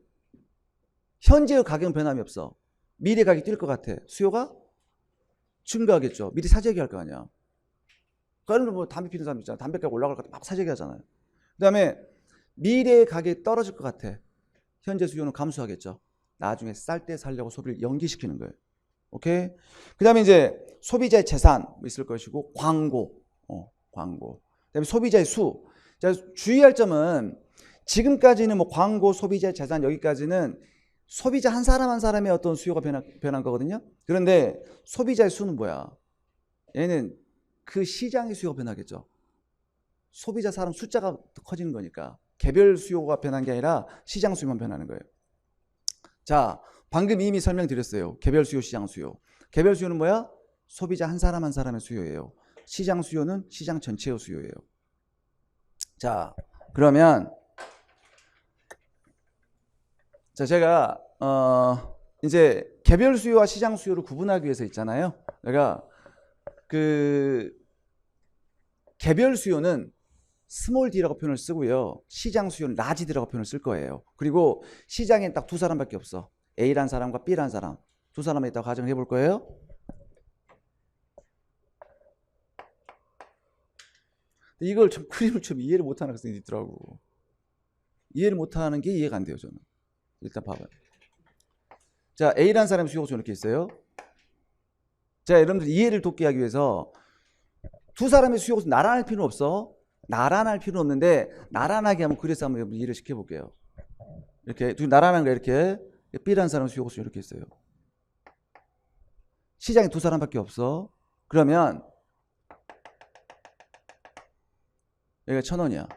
현재의 가격은 변함이 없어. 미래 가격이 뛸 것 같아. 수요가 증가하겠죠. 미리 사재기 할 거 아니야. 그러면 뭐 담배 피는 사람 있잖아. 담배 가격 올라갈 것 같아. 막 사재기 하잖아요. 그 다음에 미래의 가격이 떨어질 것 같아. 현재 수요는 감소하겠죠. 나중에 쌀 때 살려고 소비를 연기시키는 거예요. 오케이? 그 다음에 이제 소비자의 재산 있을 것이고, 광고. 광고. 그 다음에 소비자의 수. 자, 주의할 점은 지금까지는 뭐 광고, 소비자의 재산 여기까지는 소비자 한 사람 한 사람의 어떤 수요가 변한 거거든요. 그런데 소비자의 수는 뭐야? 얘는 그 시장의 수요가 변하겠죠. 소비자 사람 숫자가 더 커지는 거니까 개별 수요가 변한 게 아니라 시장 수요만 변하는 거예요. 자, 방금 이미 설명드렸어요. 개별 수요, 시장 수요. 개별 수요는 뭐야? 소비자 한 사람 한 사람의 수요예요. 시장 수요는 시장 전체의 수요예요. 자, 그러면 자, 제가 이제 개별 수요와 시장 수요를 구분하기 위해서 있잖아요. 내가 그 개별 수요는 스몰 d라고 표현을 쓰고요. 시장 수요는 라지 d라고 표현을 쓸 거예요. 그리고 시장엔 딱 두 사람밖에 없어. A란 사람과 B란 사람 두 사람이 있다고 가정해 볼 거예요. 이걸 좀 그림을 좀 이해를 못하는 학생이 있더라고. 이해를 못하는 게 이해가 안 돼요. 저는 일단 봐봐요. 자, A란 사람의 수요가 이렇게 있어요. 자, 여러분들 이해를 돕게 하기 위해서 두 사람의 수요가 나란할 필요는 없어. 나란할 필요는 없는데 나란하게 한번 그래서 한번 이해를 시켜볼게요. 이렇게 두 나란한 거 이렇게 B라는 사람의 수요가 이렇게 있어요. 시장에 두 사람밖에 없어. 그러면 여기가 1,000원이야.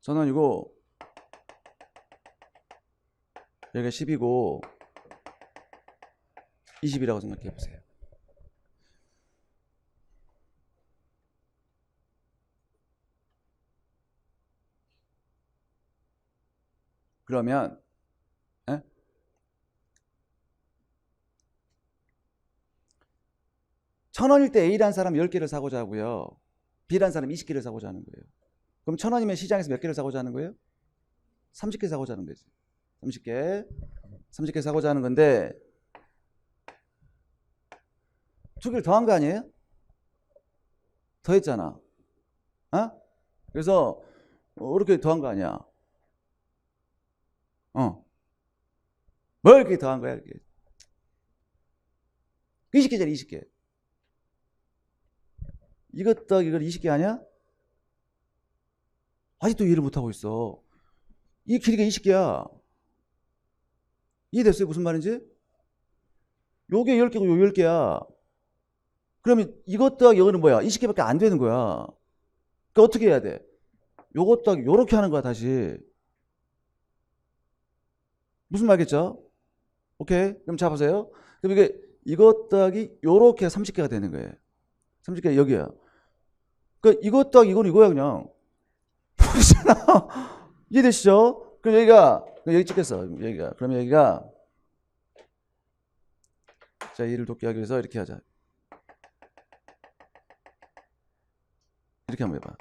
1,000원이고 여기가 10이고 20이라고 생각해 보세요. 그러면 1,000원일 때 A라는 사람 10개를 사고자 하고요. B라는 사람 20개를 사고자 하는 거예요. 그럼 1,000원이면 시장에서 몇 개를 사고자 하는 거예요? 30개 사고자 하는 거지. 30개 사고자 하는 건데 두 개를 더한 거 아니에요? 더했잖아. 그래서 이렇게 더한 거 아니야. 뭘 이렇게 더한 거야? 이렇게. 20개짜리 20개. 이것 이걸 20개 아니야? 아직도 이해를 못하고 있어. 이 길이가 20개야. 이해됐어요? 무슨 말인지? 요게 10개고 요 10개야. 그러면 이것 더하기 이거는 뭐야? 20개밖에 안 되는 거야. 그러니까 어떻게 해야 돼? 요것 더하기 요렇게 하는 거야 다시. 무슨 말겠죠? 오케이? 그럼 자 보세요. 그럼 이것 더하기 요렇게 30개가 되는 거예요. 30개 여기야. 그러니까 이것 더하기 이거는 이거야 그냥. 모르잖아. 이해되시죠? 그럼 여기 찍겠어. 여기가. 그러면 여기가 자 이해를 돕게 하기 위해서 이렇게 하자. 이렇게 한번 해봐.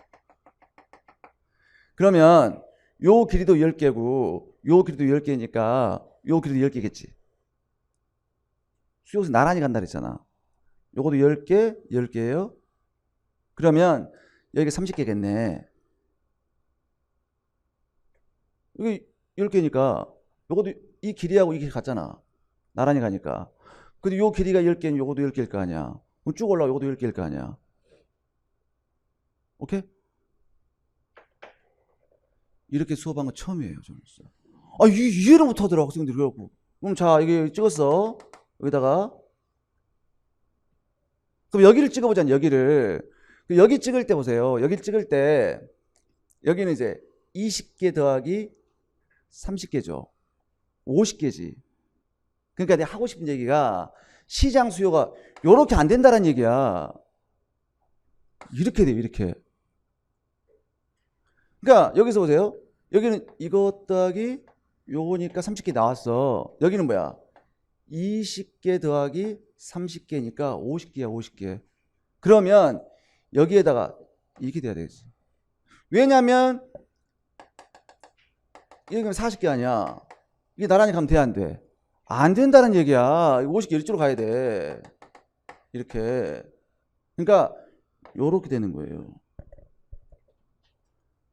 그러면 요 길이도 10개고 요 길이도 10개니까 요 길이도 10개겠지. 수요에서 나란히 간다 그랬잖아. 요것도 10개, 10개예요. 그러면 여기가 30개겠네. 여기 10개니까 요것도 이 길이하고 이 길이 같잖아. 나란히 가니까. 근데 요 길이가 10개는 요것도 10개일 거 아니야. 그럼 쭉 올라가 요것도 10개일 거 아니야. 오케이? 이렇게 수업한 건 처음이에요, 저는 진짜. 이해를 못 하더라고, 학생들이. 그래갖고. 그럼 자, 여기 찍었어. 여기다가. 그럼 여기를 찍어보자, 여기를. 여기 찍을 때 보세요. 여기 찍을 때, 여기는 이제 20개 더하기 30개죠. 50개지. 그러니까 내가 하고 싶은 얘기가 시장 수요가 요렇게 안 된다는 얘기야. 이렇게 돼요, 이렇게. 그러니까 여기서 보세요. 여기는 이것 더하기 요거니까 30개 나왔어. 여기는 뭐야? 20개 더하기 30개니까 50개야, 50개. 그러면 여기에다가 이렇게 돼야 되겠지. 왜냐면 이게 40개 아니야. 이게 나란히 가면 돼, 안 돼? 안 된다는 얘기야. 50개 이쪽으로 가야 돼. 이렇게. 그러니까 요렇게 되는 거예요.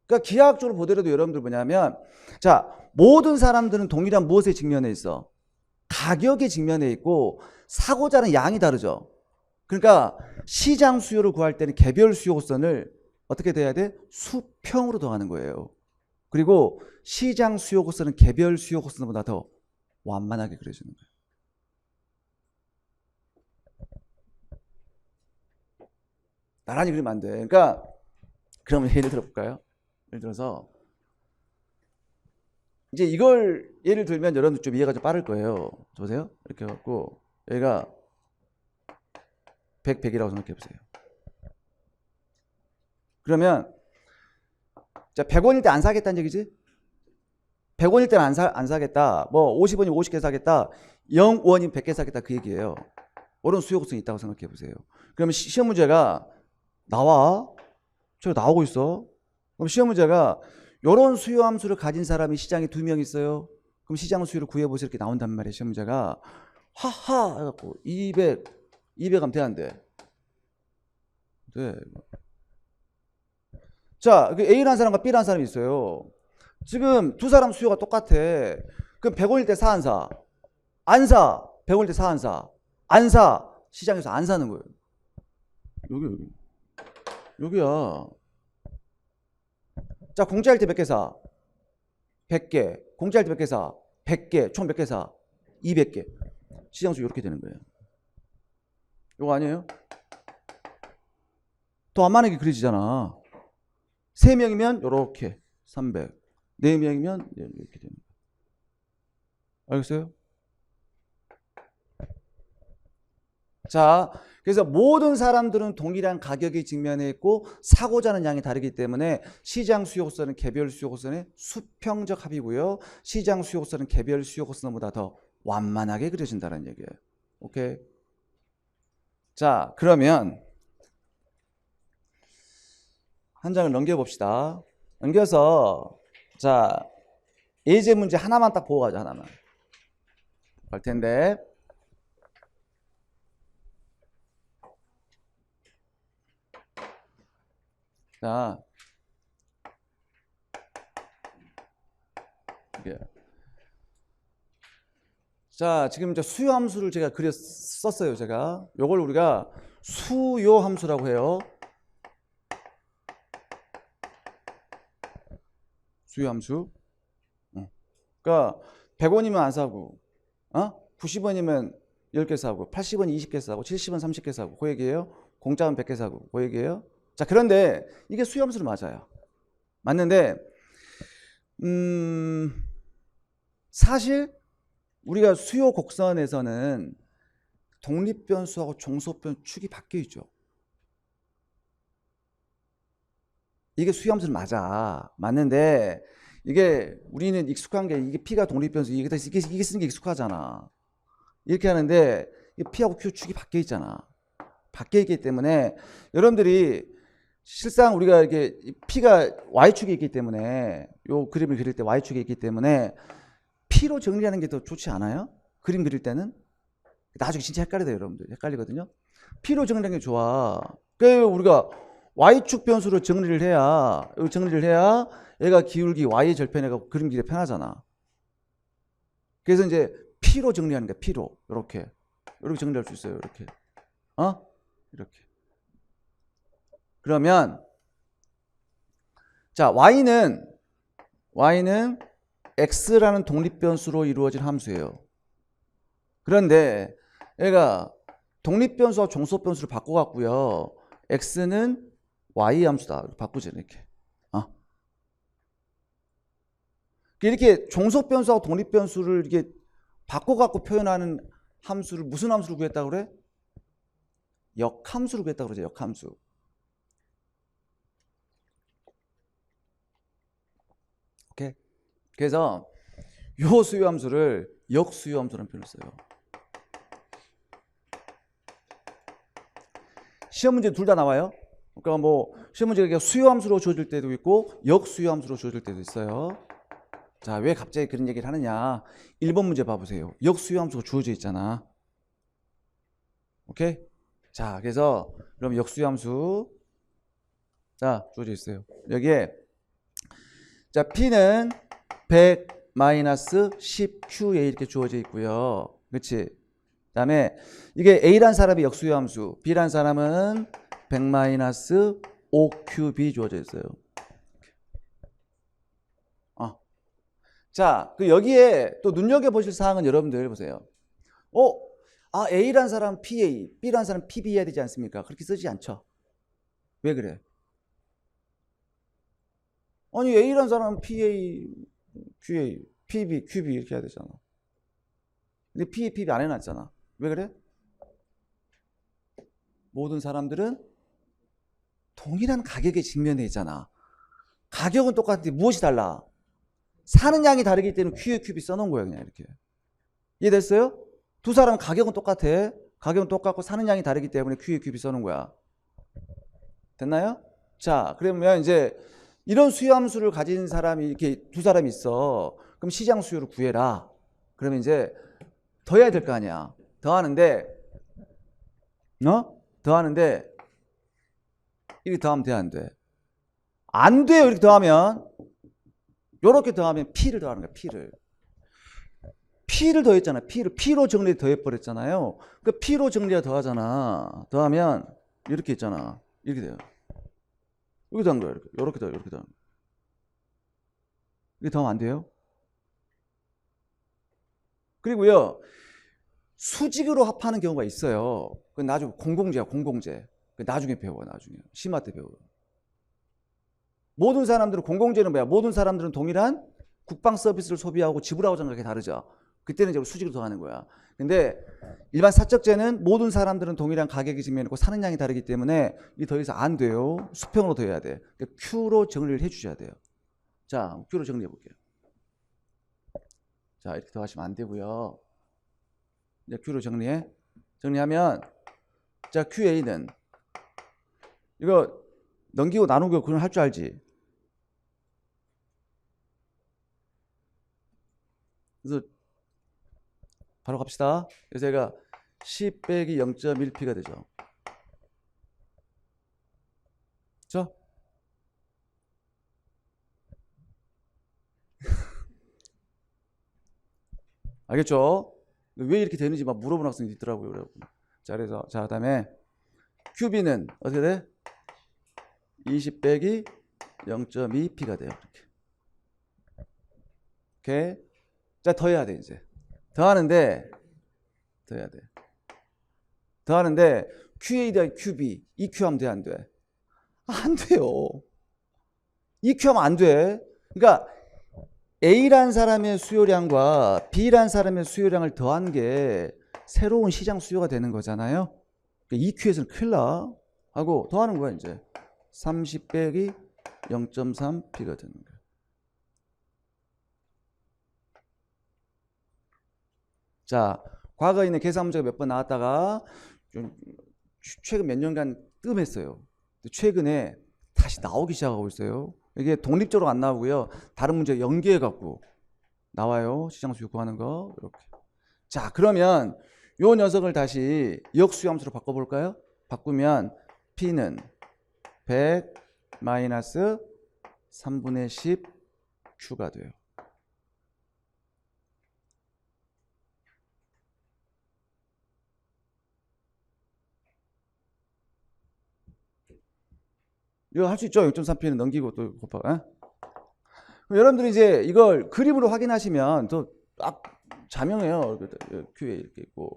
그러니까 기하학적으로 보더라도 여러분들 뭐냐면 자, 모든 사람들은 동일한 무엇에 직면해 있어? 가격에 직면해 있고 사고자 하는 양이 다르죠. 그러니까 시장 수요를 구할 때는 개별 수요선을 어떻게 돼야 돼? 수평으로 더하는 거예요. 그리고 시장 수요 곡선은 개별 수요 곡선보다 더 완만하게 그려주는 거예요. 나란히 그리면 안 돼. 그러니까 그러면 예를 들어볼까요? 예를 들어서 이제 이걸 예를 들면 여러분들 좀 이해가 좀 빠를 거예요. 보세요. 이렇게 해갖고 여기가 100, 100이라고 생각해 보세요. 그러면 자 100원일 때 안 사겠다는 얘기지? 100원일 때는 안 사겠다. 뭐 50원이면 50개 사겠다. 0원이면 100개 사겠다. 그 얘기예요. 이런 수요곡선이 있다고 생각해 보세요. 그러면 시험 문제가 나와. 저 나오고 있어. 그럼 시험 문제가 이런 수요 함수를 가진 사람이 시장에 2명 있어요. 그럼 시장 수요를 구해보세요. 이렇게 나온단 말이에요. 시험 문제가. 하하 해갖고 200 하면 돼, 안 돼? 네. 자, A라는 사람과 B라는 사람이 있어요. 지금 두 사람 수요가 똑같아. 그럼 100원일 때 사, 안 사? 안 사. 100원일 때 사, 안 사? 안 사. 시장에서 안 사는 거예요. 여기야. 자, 공짜일 때 몇 개 사? 100개. 공짜일 때 몇 개 사? 100개. 총 몇 개 사? 200개. 시장 수요 이렇게 되는 거예요. 이거 아니에요? 더 안 많은 게 그려지잖아. 3명이면 이렇게 300. 4명이면 이렇게 되는 거예요. 알겠어요? 자, 그래서 모든 사람들은 동일한 가격에 직면해 있고 사고자 하는 양이 다르기 때문에 시장 수요 곡선은 개별 수요 곡선의 수평적 합이고요. 시장 수요 곡선은 개별 수요 곡선보다 더 완만하게 그려진다는 얘기예요. 오케이? 자, 그러면 한 장을 넘겨봅시다. 넘겨서 자, 예제 문제 하나만 딱 보고 가자. 하나만. 갈 텐데. 자, 이게. 자, 지금 이제 수요 함수를 제가 썼어요. 제가 요걸 우리가 수요 함수라고 해요. 수요 함수. 그러니까 100원이면 안 사고, 90원이면 10개 사고, 80원 20개 사고, 70원 30개 사고, 그 얘기예요. 공짜면 100개 사고, 그 얘기예요. 자, 그런데 이게 수요 함수로 맞아요. 맞는데 사실 우리가 수요 곡선에서는 독립변수하고 종속변 축이 바뀌어 있죠. 이게 수요 함수는 맞아. 맞는데 이게 우리는 익숙한 게 이게 P가 독립변수, 이게 쓰는 게 익숙하잖아. 이렇게 하는데 P하고 Q 축이 바뀌어 있잖아. 바뀌어 있기 때문에 여러분들이 실상 우리가 이렇게 P가 Y축에 있기 때문에 요 그림을 그릴 때 Y축에 있기 때문에 P로 정리하는 게 더 좋지 않아요? 그림 그릴 때는? 나중에 진짜 헷갈려요, 여러분들. 헷갈리거든요. P로 정리하는 게 좋아. 그래서 우리가 Y축 변수로 정리를 해야 얘가 기울기 Y의 절편해가 그림 그리기 편하잖아. 그래서 이제 P로 정리하는 거야. P로. 이렇게 정리할 수 있어요. 이렇게. 이렇게. 그러면 자, Y는 X라는 독립변수로 이루어진 함수예요. 그런데 얘가 독립변수와 종속변수를 바꿔갖고요. X는 Y 함수다. 바꾸죠, 이렇게. 이렇게 종속변수하고 독립변수를 이렇게 바꿔갖고 표현하는 함수를 무슨 함수를 구했다고 그래? 역함수를 구했다고 그러죠, 역함수. 오케이? 그래서 요 수요함수를 역수요함수라는 표현을 써요. 시험 문제 둘 다 나와요. 그러니까 뭐 시험 문제가 수요함수로 주어질 때도 있고 역수요함수로 주어질 때도 있어요. 자, 왜 갑자기 그런 얘기를 하느냐? 1번 문제 봐보세요. 역수요함수가 주어져 있잖아. 오케이? 자, 그래서 그럼 역수요함수 자 주어져 있어요. 여기에 자, P는 100-10QA 이렇게 주어져 있고요. 그렇지? 그다음에 이게 A란 사람이 역수요함수, B란 사람은 100-5QB 주어져 있어요. 자, 그 여기에 또 눈여겨보실 사항은 여러분들 보세요. A란 사람 PA, B란 사람 PB 해야 되지 않습니까? 그렇게 쓰지 않죠. 왜 그래? 아니, A란 사람은 PA, QA, PB, QB 이렇게 해야 되잖아. 근데 PA, PB 안 해놨잖아. 왜 그래? 모든 사람들은 동일한 가격에 직면해 있잖아. 가격은 똑같은데 무엇이 달라? 사는 양이 다르기 때문에 QA, QB 써놓은 거야, 그냥 이렇게. 이해됐어요? 두 사람 가격은 똑같아. 가격은 똑같고 사는 양이 다르기 때문에 QA, QB 써놓은 거야. 됐나요? 자, 그러면 이제 이런 수요함수를 가진 사람이 이렇게 두 사람이 있어. 그럼 그럼 시장 수요를 구해라. 그러면 이제 더해야 될 거 아니야. 더하는데 이렇게 더하면 돼, 안 돼? 안 돼요. 이렇게 더하면. 요렇게 더하면 P를 더하는 거야. P를 더했잖아. P로 정리 더해버렸잖아요. 그 P로 정리가 더하잖아. 더하면 이렇게 있잖아. 이렇게 돼요. 여기 더한 거야. 이렇게 더하는 거야. 이게 더하면 안 돼요? 그리고요, 수직으로 합하는 경우가 있어요. 그 나중에 공공재야, 공공재. 그 나중에 배워, 나중에. 심화 때 배워. 모든 사람들은, 공공재는 뭐야? 모든 사람들은 동일한 국방 서비스를 소비하고 지불하고 장각이 다르죠. 그때는 이제 수직으로 더하는 거야. 근데 일반 사적재는 모든 사람들은 동일한 가격이 증명이고 사는 양이 다르기 때문에 이게 더 이상 안 돼요. 수평으로 더해야 돼. 그러니까 Q로 정리를 해 주셔야 돼요. 자, Q로 정리해 볼게요. 자, 이렇게 더하시면 안 되고요. 이제 Q로 정리하면, 자, QA는 이거 넘기고 나누고 그건 할 줄 알지? 그래서 바로 갑시다. 그래서 제가 10 빼기 0.1P가 되죠. 그렇죠? 알겠죠? 왜 이렇게 되는지 막 물어보는 학생이 있더라고요. 자, 그래서 자, 그다음에 QB는 어떻게 돼? 20 빼기 0.2P가 돼요. 이렇게. 오케이. 자, 더해야 돼, 이제. 더하는데 QA 더하기 QB, EQ 하면 돼, 안 돼? 안 돼요. EQ 하면 안 돼. 그러니까 A라는 사람의 수요량과 B라는 사람의 수요량을 더한 게 새로운 시장 수요가 되는 거잖아요. 그러니까 EQ에서는 큰일 나. 하고 더하는 거야, 이제. 30 빼기 0.3P가 되는 거야. 자, 과거에 있는 계산 문제가 몇 번 나왔다가 좀 최근 몇 년간 뜸했어요. 최근에 다시 나오기 시작하고 있어요. 이게 독립적으로 안 나오고요. 다른 문제 연계해 갖고 나와요. 시장 수요 구하는 거 이렇게. 자, 그러면 요 녀석을 다시 역수함수로 바꿔볼까요? 바꾸면 P는 100 마이너스 3분의 10 Q가 돼요. 이거 할 수 있죠? 0.3P는 넘기고 또 곱하고. 여러분들이 이제 이걸 그림으로 확인하시면 또 딱 자명해요. Q에 이렇게 있고.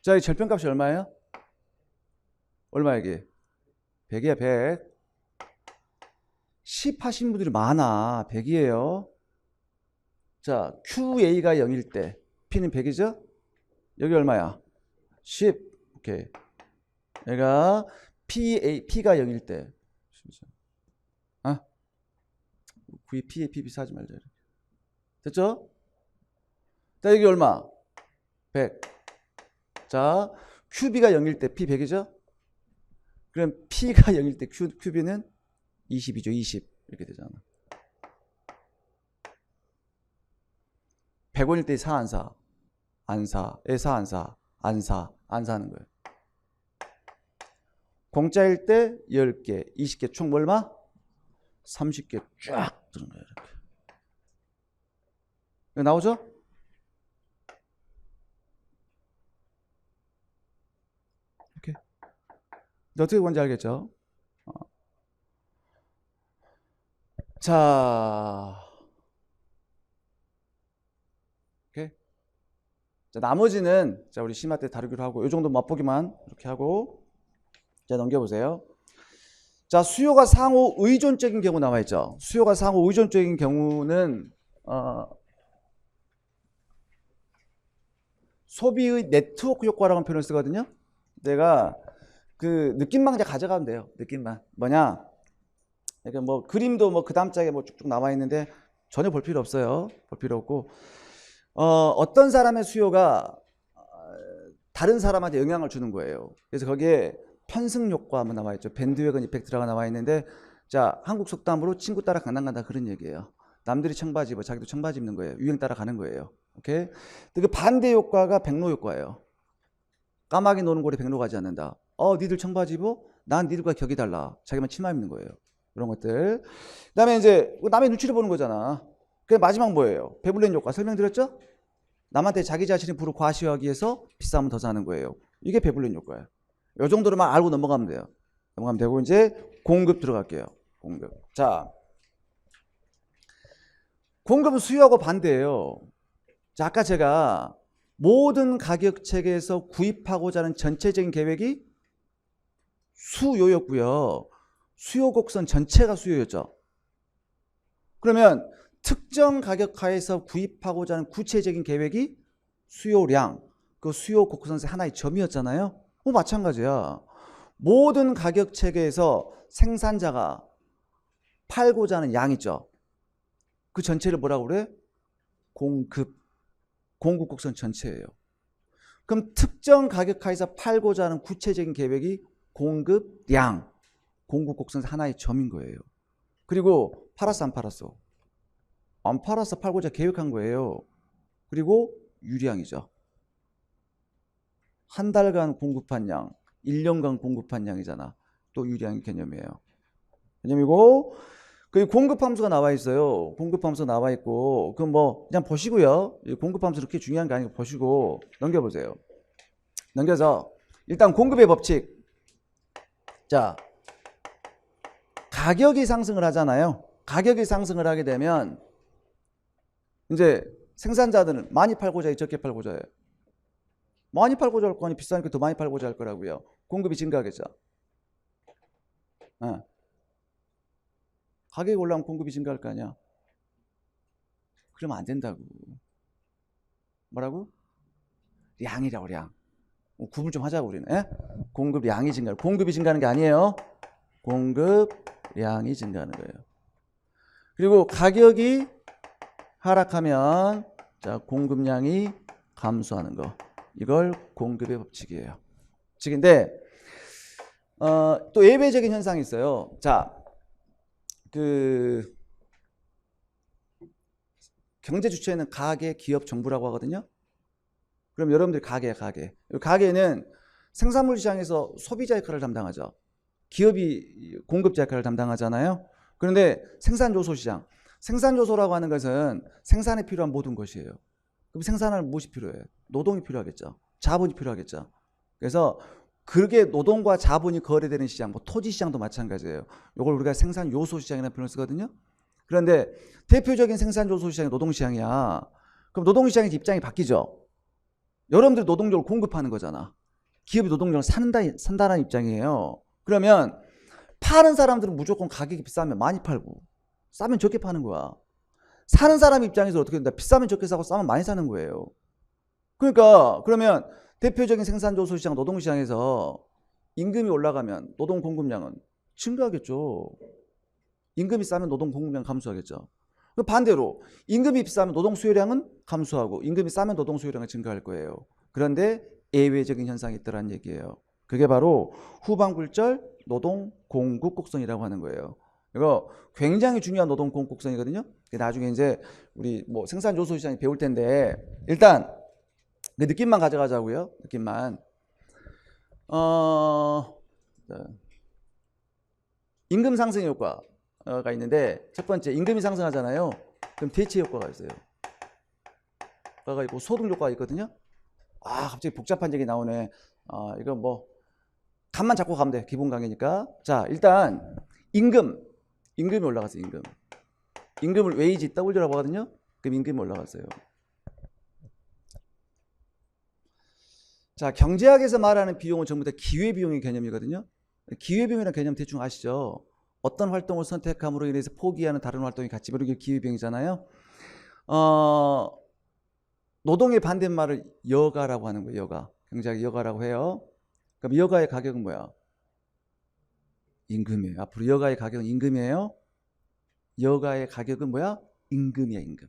자, 이 절편값이 얼마예요? 얼마 이게? 100이야, 100. 10 하신 분들이 많아. 100이에요. 자, QA가 0일 때 P는 100이죠? 여기 얼마야? 10. 오케이. 얘가 P가 0일 때. 아? P에 PP 사지 말자. 이렇게. 됐죠? 자, 여기 얼마? 100. 자, QB가 0일 때 P 100이죠? 그럼 P가 0일 때 QB는 20이죠. 20. 이렇게 되잖아. 100원일 때 사, 안 사? 안 사. 사, 안 사? 안 사. 안 사는 거예요. 공짜일 때 10개, 20개 총 얼마? 30개 쫙 드는 거예요. 이렇게. 이거 나오죠? 이렇게. 어떻게 뭔지 알겠죠? 자, 오케이. 자, 나머지는 자, 우리 심화 때 다루기로 하고 이 정도 맛보기만 이렇게 하고 자, 넘겨보세요. 자, 수요가 상호 의존적인 경우 나와 있죠. 수요가 상호 의존적인 경우는 소비의 네트워크 효과라는 표현을 쓰거든요. 내가 그 느낌만 그냥 가져가면 돼요. 느낌만. 뭐냐? 그러니까 뭐 그림도 뭐 그 다음 장에 뭐 쭉쭉 나와 있는데 전혀 볼 필요 없어요. 볼 필요 없고 어떤 사람의 수요가 다른 사람한테 영향을 주는 거예요. 그래서 거기에 편승 효과 한번 나와 있죠. 밴드웨건 이펙트라고 나와 있는데, 자, 한국 속담으로 친구 따라 강남 간다 그런 얘기예요. 남들이 청바지 입어 자기도 청바지 입는 거예요. 유행 따라 가는 거예요. 오케이? 그 반대 효과가 백로 효과예요. 까마귀 노는 고래 백로 가지 않는다. 니들 청바지 입어? 난 니들과 격이 달라. 자기만 치마 입는 거예요. 이런 것들. 그다음에 이제 남의 눈치를 보는 거잖아. 그 마지막 뭐예요? 배불린 효과 설명드렸죠? 남한테 자기 자신의 부를 과시하기 위해서 비싸면 더 사는 거예요. 이게 배불린 효과예요. 이 정도로만 알고 넘어가면 돼요. 넘어가면 되고, 이제 공급 들어갈게요. 공급. 자, 공급은 수요하고 반대예요. 자, 아까 제가 모든 가격 체계에서 구입하고자 하는 전체적인 계획이 수요였고요. 수요 곡선 전체가 수요였죠. 그러면 특정 가격 하에서 구입하고자 하는 구체적인 계획이 수요량, 그 수요 곡선의 하나의 점이었잖아요. 마찬가지야. 모든 가격 체계에서 생산자가 팔고자 하는 양 있죠. 그 전체를 뭐라고 그래? 공급 곡선 전체예요. 그럼 특정 가격 하에서 팔고자 하는 구체적인 계획이 공급량, 공급 곡선의 하나의 점인 거예요. 그리고 팔았어, 안 팔았어? 안 팔았어, 팔고자 계획한 거예요. 그리고 유량이죠. 한 달간 공급한 양, 1년간 공급한 양이잖아. 또 유량 개념이에요. 개념이고, 그 공급함수가 나와 있어요. 공급함수 나와 있고, 그럼 뭐 그냥 보시고요. 공급함수 그렇게 중요한 게 아니고 보시고 넘겨보세요. 넘겨서 일단 공급의 법칙. 자, 가격이 상승을 하잖아요. 가격이 상승을 하게 되면 이제 생산자들은 많이 팔고자 해, 적게 팔고자 해? 많이 팔고자 할 거 아니, 비싸니까 더 많이 팔고자 할 거라고요. 공급이 증가하겠죠. 가격이 올라가면 공급이 증가할 거 아니야. 그러면 안 된다고. 뭐라고? 양이라고, 양. 구분 좀 하자고 우리는. 공급량이 증가하는, 공급이 증가하는 게 아니에요. 공급량이 증가하는 거예요. 그리고 가격이 하락하면, 자, 공급량이 감소하는 거. 이걸 공급의 법칙이에요. 법칙인데, 또 예외적인 현상이 있어요. 자, 경제 주체는 가계, 기업, 정부라고 하거든요. 그럼 여러분들이 가계는 생산물 시장에서 소비자 역할을 담당하죠. 기업이 공급자 역할을 담당하잖아요. 그런데 생산요소 시장, 생산요소라고 하는 것은 생산에 필요한 모든 것이에요. 그럼 생산하는 무엇이 필요해요? 노동이 필요하겠죠. 자본이 필요하겠죠. 그래서 그게 노동과 자본이 거래되는 시장, 뭐 토지 시장도 마찬가지예요. 이걸 우리가 생산 요소 시장이라는 표현을 쓰거든요. 그런데 대표적인 생산 요소 시장이 노동 시장이야. 그럼 노동 시장의 입장이 바뀌죠. 여러분들이 노동력을 공급하는 거잖아. 기업이 노동력을 산다는 입장이에요. 그러면 파는 사람들은 무조건 가격이 비싸면 많이 팔고 싸면 적게 파는 거야. 사는 사람 입장에서 어떻게 된다? 비싸면 적게 사고 싸면 많이 사는 거예요. 그러니까 그러면 대표적인 생산조소 시장, 노동시장에서 임금이 올라가면 노동 공급량은 증가하겠죠. 임금이 싸면 노동 공급량 감소하겠죠. 반대로 임금이 비싸면 노동 수요량은 감소하고 임금이 싸면 노동 수요량은 증가할 거예요. 그런데 예외적인 현상이 있더란 얘기예요. 그게 바로 후반굴절 노동 공급 곡선이라고 하는 거예요. 이거 굉장히 중요한 노동 공급 곡선이거든요. 나중에 이제 우리 뭐 생산조소 시장이 배울 텐데 일단 그 느낌만 가져가자고요. 느낌만. 임금 상승 효과가 있는데 첫 번째 임금이 상승하잖아요. 그럼 대체 효과가 있어요. 효과가 있고 소득 효과가 있거든요. 갑자기 복잡한 얘기 나오네. 이거 뭐 감만 잡고 가면 돼. 기본 강의니까. 자, 일단 임금이 올라갔어요. 임금을 웨이지 W라고 하거든요. 그럼 임금이 올라갔어요. 자, 경제학에서 말하는 비용은 전부 다 기회비용의 개념이거든요. 기회비용이라는 개념 대충 아시죠? 어떤 활동을 선택함으로 인해서 포기하는 다른 활동이 같이 벌어지는 게 기회비용이잖아요. 노동의 반대말을 여가라고 하는 거예요. 여가. 경제학이 여가라고 해요. 그럼 여가의 가격은 뭐야? 임금이에요. 앞으로 여가의 가격은 임금이에요. 여가의 가격은 뭐야? 임금이야, 임금.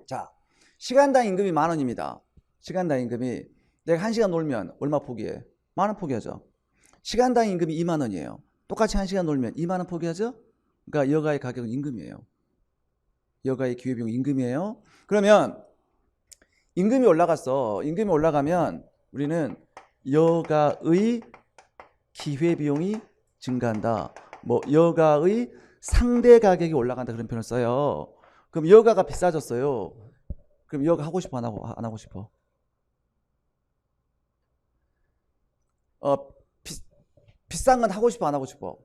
자, 시간당 임금이 10,000원입니다. 시간당 임금이 내가 1시간 놀면 얼마 포기해? 10,000원 포기하죠. 시간당 임금이 20,000원이에요. 똑같이 1시간 놀면 20,000원 포기하죠? 그러니까 여가의 가격은 임금이에요. 여가의 기회비용 임금이에요. 그러면 임금이 올라갔어. 임금이 올라가면 우리는 여가의 기회비용이 증가한다. 뭐 여가의 상대 가격이 올라간다 그런 표현을 써요. 그럼 여가가 비싸졌어요. 그럼 여가 하고 싶어 안 하고 싶어? 비싼 건 하고 싶어 안 하고 싶어?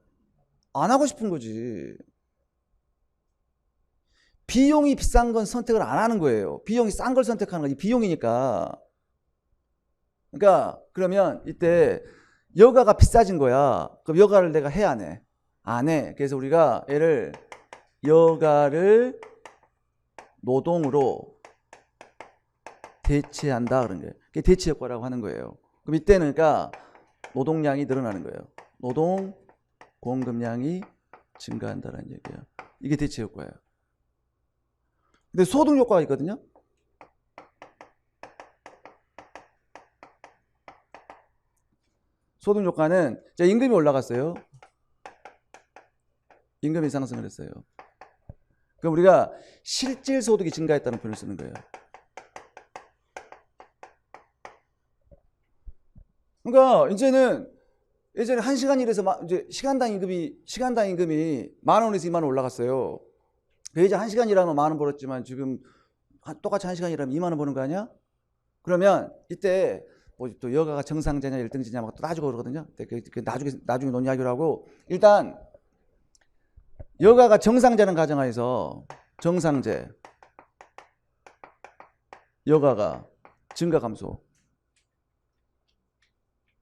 안 하고 싶은 거지. 비용이 비싼 건 선택을 안 하는 거예요. 비용이 싼 걸 선택하는 거지. 비용이니까. 그러니까 그러면 이때 여가가 비싸진 거야. 그럼 여가를 내가 해 안 해? 안 해. 그래서 우리가 얘를 여가를 노동으로 대체한다 그런 거예요. 그게 대체 효과라고 하는 거예요. 그럼 이때는 그러니까 노동량이 늘어나는 거예요. 노동 공급량이 증가한다는 얘기예요. 이게 대체 효과예요. 근데 소득 효과가 있거든요. 소득 효과는 자, 임금이 올라갔어요. 임금이 상승을 했어요. 그럼 우리가 실질 소득이 증가했다는 표현을 쓰는 거예요. 그러니까 이제는 예전에 1시간 일해서 이제 시간당 임금이 10,000원에서 20,000원 올라갔어요. 이제 1시간 일하면 10,000원 벌었지만 지금 똑같이 1시간 일하면 20,000원 버는 거 아니야? 그러면 이때 뭐 또 여가가 정상제냐 1등제냐 막 또 따지고 그러거든요. 나중에 논의하기로 하고 일단 여가가 정상제는 가정하에서 정상제 여가가 증가 감소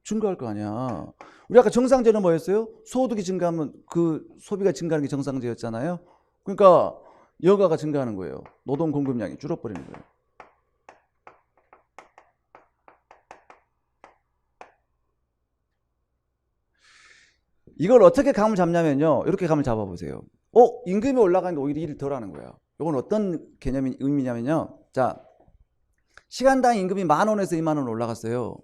증가할 거 아니야. 우리 아까 정상제는 뭐였어요? 소득이 증가하면 그 소비가 증가하는 게 정상제였잖아요. 그러니까 여가가 증가하는 거예요. 노동 공급량이 줄어버리는 거예요. 이걸 어떻게 감을 잡냐면요. 이렇게 감을 잡아보세요. 임금이 올라가는데 오히려 일을 덜 하는 거예요. 이건 어떤 개념이 의미냐면요. 자, 시간당 임금이 10,000원에서 20,000원 올라갔어요.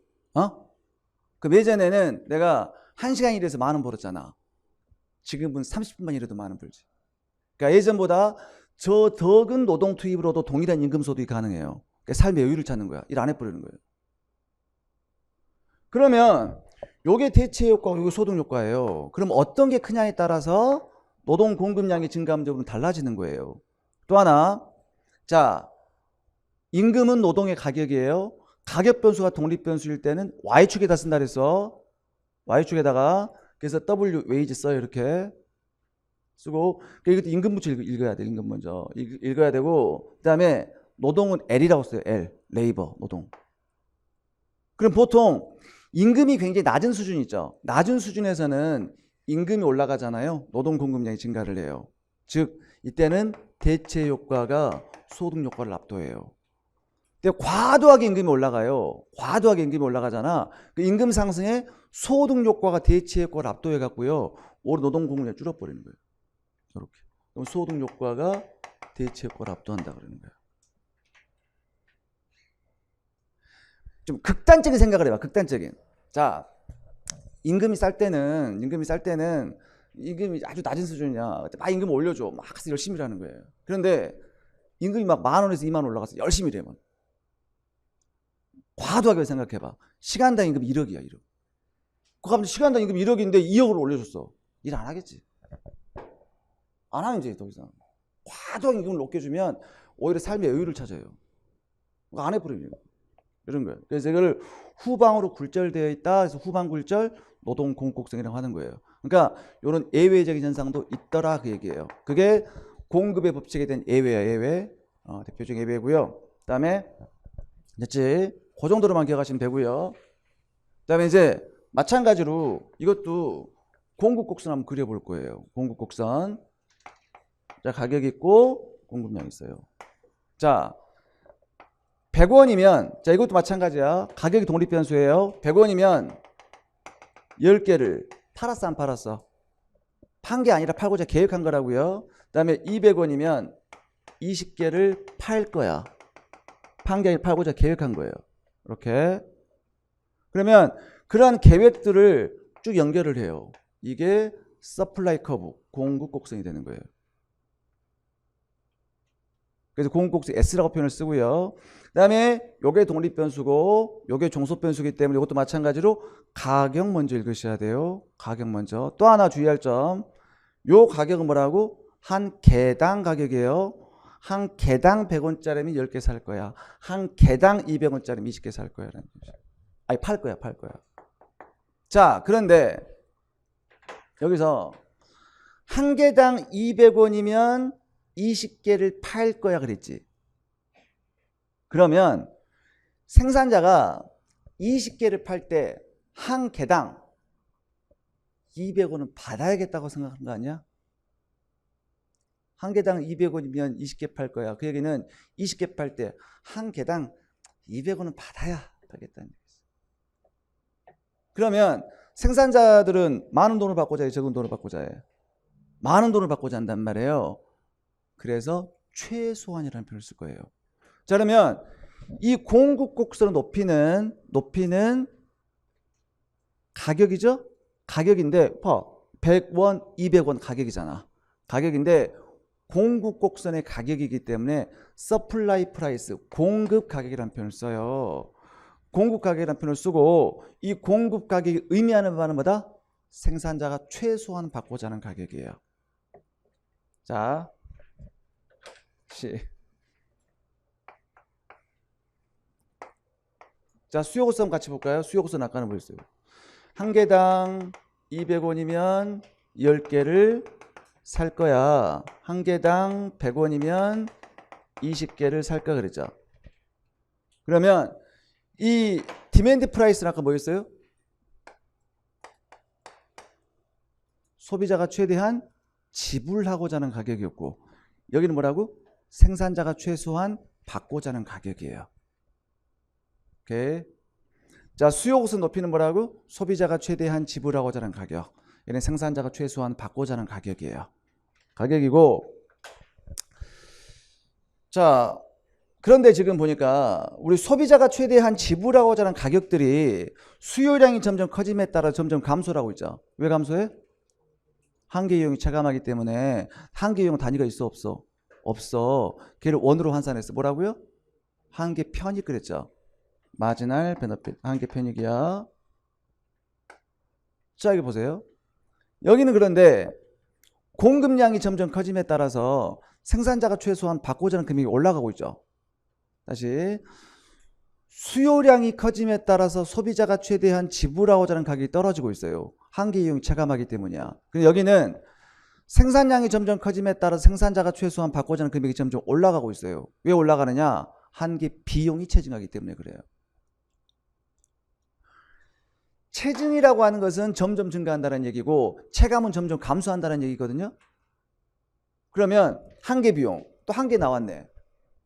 그럼 예전에는 내가 1시간 일해서 10,000원 벌었잖아. 지금은 30분만 일해도 10,000원 벌지. 그러니까 예전보다 저 적은 노동 투입으로도 동일한 임금 소득이 가능해요. 그러니까 삶의 여유를 찾는 거야. 일 안 해버리는 거예요. 그러면 요게 대체 효과고 요게 소득 효과예요. 그럼 어떤 게 크냐에 따라서 노동 공급량이 증가하면 좀 달라지는 거예요. 또 하나, 자, 임금은 노동의 가격이에요. 가격 변수가 독립 변수일 때는 Y축에다 쓴다 그래서 Y축에다가 그래서 W 웨이지 써요. 이렇게 쓰고 이것도 임금 부채 읽어야 돼. 임금 먼저 읽어야 되고 그다음에 노동은 L이라고 써요. L 레이버 노동. 그럼 보통 임금이 굉장히 낮은 수준이 있죠. 낮은 수준에서는 임금이 올라가잖아요. 노동 공급량이 증가를 해요. 즉 이때는 대체 효과가 소득 효과를 압도해요. 근데 과도하게 임금이 올라가요. 과도하게 임금이 올라가잖아. 그 임금 상승에 소득 효과가 대체 효과를 압도해 갖고요. 오히려 노동 공급량이 줄어버리는 거예요. 이렇게. 그럼 소득 효과가 대체 효과를 압도한다 그러는 거예요. 좀 극단적인 생각을 해봐. 극단적인. 자, 임금이 쌀 때는 임금이 아주 낮은 수준이야. 막 임금 올려줘. 막 열심히 일하는 거예요. 그런데 임금이 막 10,000원에서 20,000원 올라가서 열심히 일해면 과도하게 생각해봐. 시간당 임금 1억이야 1억. 그 가면 시간당 임금 1억인데 2억을 올려줬어. 일 안 하겠지. 안 하면 이제 더 이상 과도하게 임금을 높게 주면 오히려 삶의 여유를 찾아요. 안 해버려요. 이런 거예요. 그래서 이걸 후방으로 굴절되어 있다. 그래서 후방 굴절 노동 공곡성이라고 하는 거예요. 그러니까 이런 예외적인 현상도 있더라 그 얘기예요. 그게 공급의 법칙에 대한 예외야 예외. 대표적인 예외고요. 그다음에 됐지? 그 정도로만 기억하시면 되고요. 그다음에 이제 마찬가지로 이것도 공급 곡선 한번 그려볼 거예요. 공급 곡선. 자, 가격 있고 공급량 있어요. 자, 100원이면 자 이것도 마찬가지야. 가격이 독립 변수예요. 100원이면 10개를 팔았어 안 팔았어? 판 게 아니라 팔고자 계획한 거라고요. 그 다음에 200원이면 20개를 팔 거야. 판 게 아니라 팔고자 계획한 거예요. 이렇게. 그러면 그러한 계획들을 쭉 연결을 해요. 이게 서플라이 커브, 공급 곡선이 되는 거예요. 그래서 공급 곡선 S라고 표현을 쓰고요. 그 다음에 요게 독립 변수고 요게 종속 변수이기 때문에 이것도 마찬가지로 가격 먼저 읽으셔야 돼요. 가격 먼저. 또 하나 주의할 점. 요 가격은 뭐라고? 한 개당 가격이에요. 한 개당 100원짜리면 10개 살 거야. 한 개당 200원짜리면 20개 살 거야. 아니, 팔 거야. 자, 그런데 여기서 한 개당 200원이면 20개를 팔 거야 그랬지. 그러면 생산자가 20개를 팔 때 한 개당 200원은 받아야겠다고 생각한 거 아니야? 한 개당 200원이면 20개 팔 거야. 그 얘기는 20개 팔 때 한 개당 200원은 받아야 되겠다는 얘기죠. 그러면 생산자들은 많은 돈을 받고자 해, 적은 돈을 받고자 해? 많은 돈을 받고자 한단 말이에요. 그래서 최소한이라는 표현을 쓸 거예요. 자, 그러면 이 공급 곡선을 높이는 가격이죠? 가격인데, 100원, 200원 가격이잖아. 가격인데 공급 곡선의 가격이기 때문에 supply price, 공급 가격이라는 표현을 써요. 공급 가격이라는 표현을 쓰고 이 공급 가격이 의미하는 바는 뭐다? 생산자가 최소한 받고자 하는 가격이에요. 자, 자, 수요곡선 같이 볼까요? 수요곡선 아까는 보였어요. 한 개당 200원이면 10개를 살 거야. 한 개당 100원이면 20개를 살까 그랬죠. 그러면 이 디맨드 프라이스는 아까 뭐였어요? 소비자가 최대한 지불하고자 하는 가격이었고, 여기는 뭐라고? 생산자가 최소한 받고자 하는 가격이에요. 오케이. 자, 수요곡선 높이는 뭐라고? 소비자가 최대한 지불하고자 하는 가격. 얘는 생산자가 최소한 받고자 하는 가격이에요. 가격이고, 자, 그런데 지금 보니까 우리 소비자가 최대한 지불하고자 하는 가격들이 수요량이 점점 커짐에 따라 점점 감소를 하고 있죠. 왜 감소해? 한계 이용이 체감하기 때문에. 한계 이용 단위가 있어 없어? 없어. 걔를 원으로 환산했어. 뭐라고요? 한계 편익 그랬죠. 마지널 베너핏, 한계 편익이야. 자, 여기 보세요. 여기는 그런데 공급량이 점점 커짐에 따라서 생산자가 최소한 받고자 하는 금액이 올라가고 있죠. 다시, 수요량이 커짐에 따라서 소비자가 최대한 지불하고자 하는 가격이 떨어지고 있어요. 한계 이용이 체감하기 때문이야. 근데 여기는 생산량이 점점 커짐에 따라서 생산자가 최소한 받고자 하는 금액이 점점 올라가고 있어요. 왜 올라가느냐? 한계 비용이 체증하기 때문에 그래요. 체증이라고 하는 것은 점점 증가한다는 얘기고 체감은 점점 감소한다는 얘기거든요. 그러면 한계 비용, 또 한계 나왔네.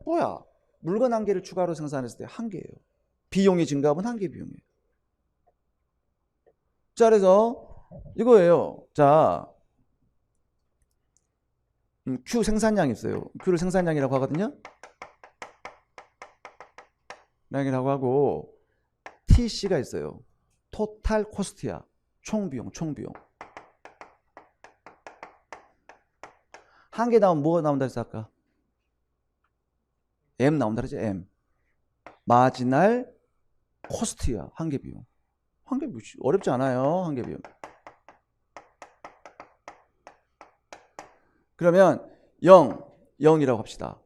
뭐야? 물건 한 개를 추가로 생산했을 때 한계예요. 비용이 증가하면 한계 비용이에요. 자, 그래서 이거예요. 자, Q 생산량이 있어요. Q를 생산량이라고 하거든요. 량이라고 하고 TC가 있어요. 토탈 코스트야. 총비용. 한 개 나오면 뭐가 나온다 했어 아까? M 나온다 그랬지? M. 마지널 코스트야. 한계 비용. 한계 비용 어렵지 않아요. 한계 비용. 그러면 0이라고 합시다.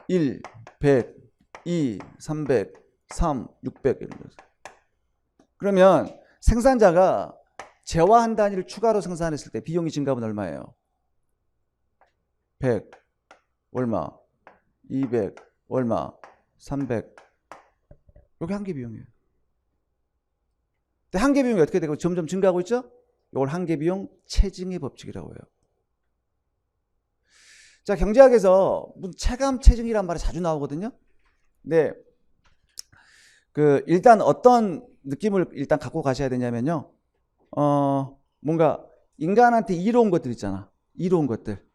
1, 100, 2, 300, 3, 600 이런 거죠. 그러면 생산자가 재화 한 단위를 추가로 생산했을 때 비용이 증가하면 얼마예요? 100 얼마? 200 얼마? 300. 여기 한계 비용이에요. 근데 한계 비용이 어떻게 되고 점점 증가하고 있죠? 이걸 한계 비용 체증의 법칙이라고 해요. 자, 경제학에서 체감 체증이란 말이 자주 나오거든요. 근데 일단 어떤 느낌을 일단 갖고 가셔야 되냐면요. 뭔가 인간한테 이로운 것들 있잖아. 이로운 것들.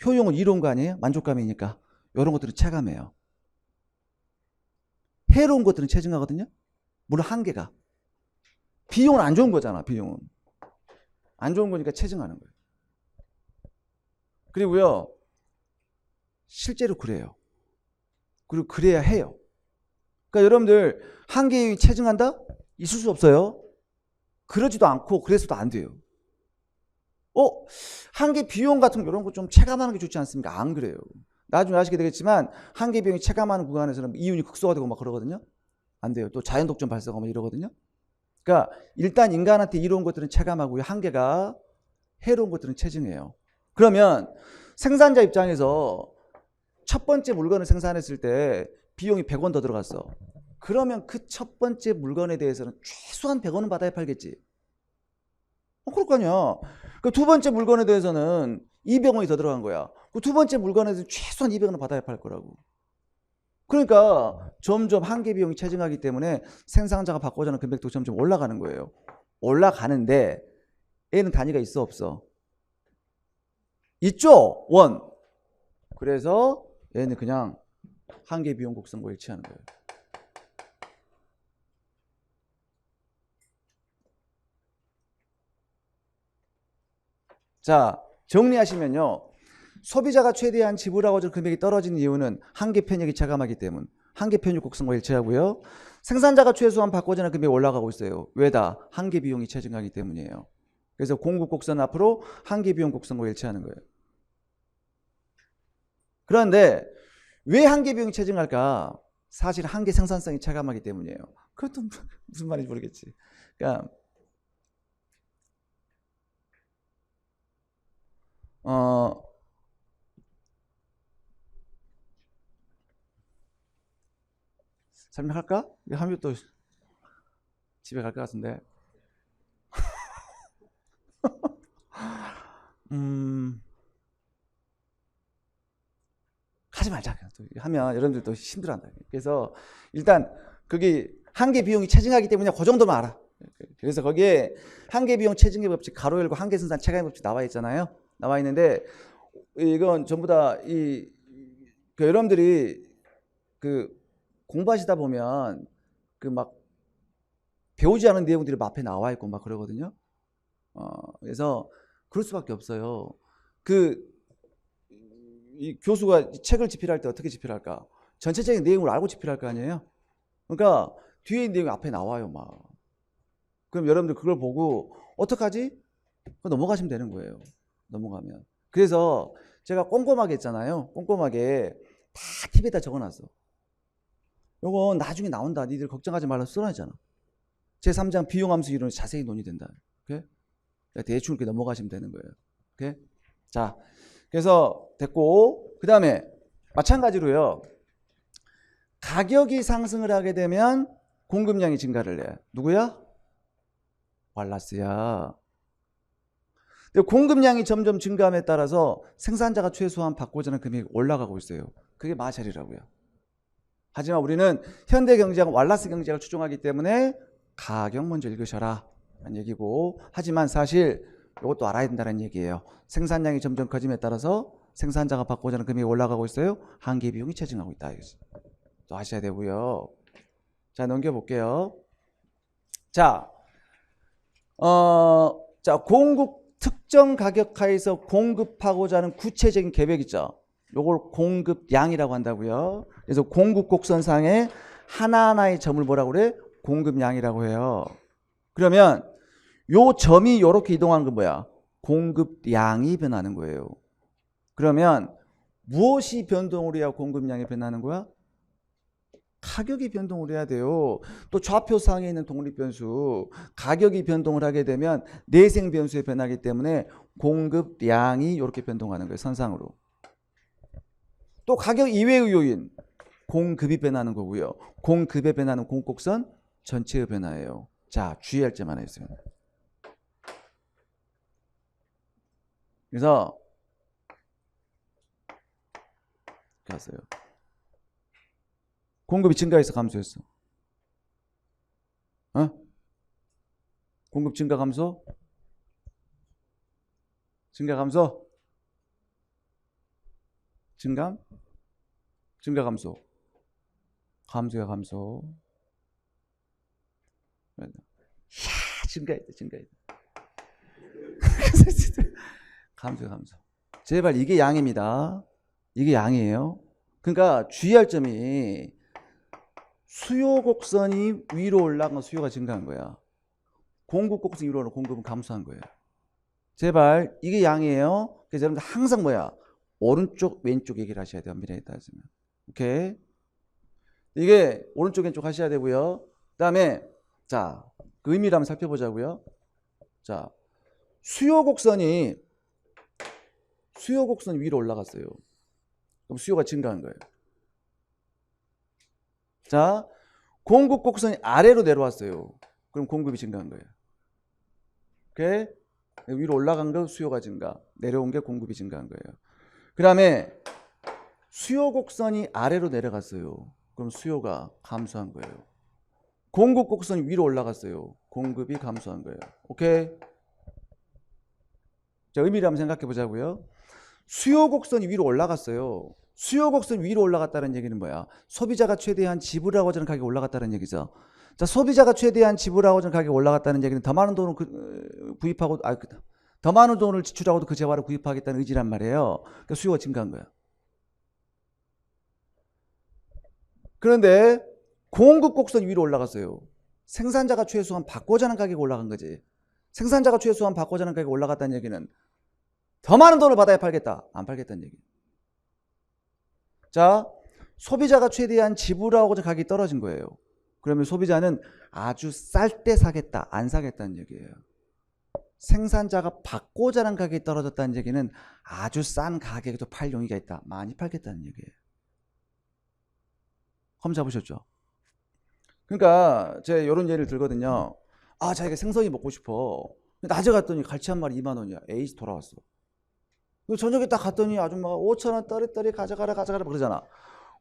효용은 이로운 거 아니에요? 만족감이니까. 이런 것들을 체감해요. 해로운 것들은 체증하거든요. 물론 한계가. 비용은 안 좋은 거잖아. 비용은 안 좋은 거니까 체증하는 거예요. 그리고요, 실제로 그래요. 그리고 그래야 해요. 그러니까 여러분들 한계 이용이 체증한다? 있을 수 없어요. 그러지도 않고 그래서도 안 돼요. 한계 비용 같은 이런 거 좀 체감하는 게 좋지 않습니까? 안 그래요. 나중에 아시게 되겠지만 한계 비용이 체감하는 구간에서는 이윤이 극소화되고 막 그러거든요. 안 돼요. 또 자연 독점 발생하고 이러거든요. 그러니까 일단 인간한테 이로운 것들은 체감하고요. 한계가 해로운 것들은 체증해요. 그러면 생산자 입장에서 첫 번째 물건을 생산했을 때 비용이 100원 더 들어갔어. 그러면 그 첫 번째 물건에 대해서는 최소한 100원은 받아야 팔겠지. 그럴 거 아니야. 그 두 번째 물건에 대해서는 200원이 더 들어간 거야. 그 두 번째 물건에 대해서 최소한 200원은 받아야 팔 거라고. 그러니까 점점 한계 비용이 체증하기 때문에 생산자가 바꿔주는 금액도 점점 올라가는 거예요. 올라가는데 얘는 단위가 있어 없어? 있죠. 원. 그래서 얘는 그냥 한계 비용 곡선과 일치하는 거예요. 자, 정리하시면요. 소비자가 최대한 지불하고자 하는 금액이 떨어지는 이유는 한계 편익이 체감하기 때문. 한계 편익 곡선과 일치하고요. 생산자가 최소한 바꿔야 하는 금액이 올라가고 있어요. 왜다? 한계 비용이 체증하기 때문이에요. 그래서 공급 곡선은 앞으로 한계 비용 곡선과 일치하는 거예요. 그런데 왜 한계 비용이 체증할까? 사실 한계 생산성이 체감하기 때문이에요. 그것도 무슨 말인지 모르겠지. 그러니까 설명할까? 이거 하면 또 집에 갈 것 같은데. 하지 말자. 또 하면 여러분들 또 힘들어한다. 그래서 일단 그게 한계 비용이 체증하기 때문에 그 정도만 알아. 그래서 거기에 한계 비용 체증의 법칙 가로 열고 한계 생산 체감의 법칙 나와 있잖아요. 나와 있는데 이건 전부 다 그 여러분들이 그 공부하시다 보면 그 막 배우지 않은 내용들이 막 앞에 나와 있고 막 그러거든요. 그래서 그럴 수밖에 없어요. 이 교수가 책을 집필할 때 어떻게 집필할까? 전체적인 내용을 알고 집필할 거 아니에요? 그러니까 뒤에 있는 내용이 앞에 나와요, 막. 그럼 여러분들 그걸 보고 어떡하지? 넘어가시면 되는 거예요. 넘어가면. 그래서 제가 꼼꼼하게 했잖아요. 꼼꼼하게 다 팁에다 적어놨어. 요건 나중에 나온다. 니들 걱정하지 말라 써놨잖아. 제3장 비용함수 이론이 자세히 논의된다. 오케이? 대충 이렇게 넘어가시면 되는 거예요. 오케이? 자, 그래서 됐고, 그 다음에 마찬가지로요. 가격이 상승을 하게 되면 공급량이 증가를 해. 누구야? 왈라스야. 공급량이 점점 증가함에 따라서 생산자가 최소한 받고자 하는 금액이 올라가고 있어요. 그게 마샬이라고요. 하지만 우리는 현대경제학, 왈라스 경제학을 추종하기 때문에 가격 먼저 읽으셔라 라는 얘기고, 하지만 사실 이것도 알아야 된다는 얘기예요. 생산량이 점점 커짐에 따라서 생산자가 받고자 하는 금액이 올라가고 있어요. 한계 비용이 체증하고 있다. 또 하셔야 되고요. 자, 넘겨볼게요. 자, 공급 특정 가격 하에서 공급하고자 하는 구체적인 계획 있죠. 요걸 공급량이라고 한다고요. 그래서 공급 곡선상에 하나하나의 점을 뭐라고 그래? 공급량이라고 해요. 그러면 요 점이 이렇게 이동하는 건 뭐야? 공급량이 변하는 거예요. 그러면 무엇이 변동을 해야 공급량이 변하는 거야? 가격이 변동을 해야 돼요. 또 좌표상에 있는 독립변수, 가격이 변동을 하게 되면 내생 변수에 변하기 때문에 공급량이 이렇게 변동하는 거예요. 선상으로. 또 가격 이외의 요인, 공급이 변하는 거고요. 공급에 변하는 공곡선 전체의 변화예요. 자, 주의할 점 하나 있어요. 그래서 갔어요. 공급이 증가해서 감소했어. 공급 증가 감소? 증가 감소? 증감? 증가 감소? 감소야 감소. 이야, 증가했다 증가했다. 감소야 감소. 제발 이게 양입니다. 이게 양이에요. 그러니까 주의할 점이 수요 곡선이 위로 올라간 수요가 증가한 거야. 공급 곡선이 위로 올라간 공급은 감소한 거예요. 제발 이게 양이에요. 그래서 여러분들 항상 뭐야? 오른쪽 왼쪽 얘기를 하셔야 돼요. 미래에 따지면. 오케이. 이게 오른쪽 왼쪽 하셔야 되고요. 그 다음에 자, 그 의미를 한번 살펴보자고요. 자, 수요 곡선이 위로 올라갔어요. 그럼 수요가 증가한 거예요. 자, 공급 곡선이 아래로 내려왔어요. 그럼 공급이 증가한 거예요. 오케이? 위로 올라간 거 수요가 증가, 내려온 게 공급이 증가한 거예요. 그 다음에 수요 곡선이 아래로 내려갔어요. 그럼 수요가 감소한 거예요. 공급 곡선이 위로 올라갔어요. 공급이 감소한 거예요. 오케이? 자, 의미를 한번 생각해 보자고요. 수요 곡선이 위로 올라갔어요. 수요 곡선이 위로 올라갔다는 얘기는 뭐야? 소비자가 최대한 지불하고자 하는 가격이 올라갔다는 얘기죠. 자, 소비자가 최대한 지불하고자 하는 가격이 올라갔다는 얘기는 더 많은 돈을 구입하고, 더 많은 돈을 지출하고도 그 재화를 구입하겠다는 의지란 말이에요. 그러니까 수요가 증가한 거야. 그런데 공급 곡선이 위로 올라갔어요. 생산자가 최소한 받고자 하는 가격이 올라간 거지. 생산자가 최소한 받고자 하는 가격이 올라갔다는 얘기는 더 많은 돈을 받아야 팔겠다. 안 팔겠다는 얘기. 자, 소비자가 최대한 지불하고자 가격이 떨어진 거예요. 그러면 소비자는 아주 쌀 때 사겠다. 안 사겠다는 얘기예요. 생산자가 받고자 하는 가격이 떨어졌다는 얘기는 아주 싼 가격에도 팔 용의가 있다. 많이 팔겠다는 얘기예요. 컴 잡으셨죠? 그러니까 제가 이런 예를 들거든요. 아, 자기가 생선이 먹고 싶어. 낮에 갔더니 갈치 한 마리 2만 원이야. 에이스 돌아왔어. 저녁에 딱 갔더니 아줌마가 5천 원 떨어뜨리 가져가라 그러잖아.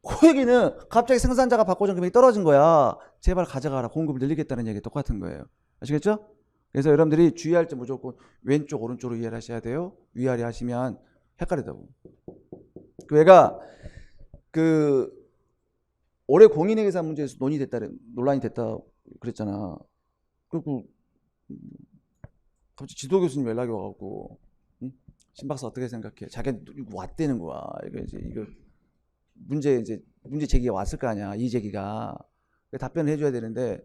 그 얘기는 갑자기 생산자가 받고자 하는 금액이 떨어진 거야. 제발 가져가라. 공급을 늘리겠다는 얘기 똑같은 거예요. 아시겠죠? 그래서 여러분들이 주의할 때 무조건 왼쪽 오른쪽으로 이해를 하셔야 돼요. 위아래 하시면 헷갈리다고. 그 애가 올해 공인회계사 문제에서 논란이 됐다 그랬잖아. 그리고 갑자기 지도 교수님 연락이 와갖고, 응? 신박사 어떻게 생각해? 자기가 왔다는 거야. 이거 문제 제기가 왔을 거 아니야. 이 제기가 답변을 해줘야 되는데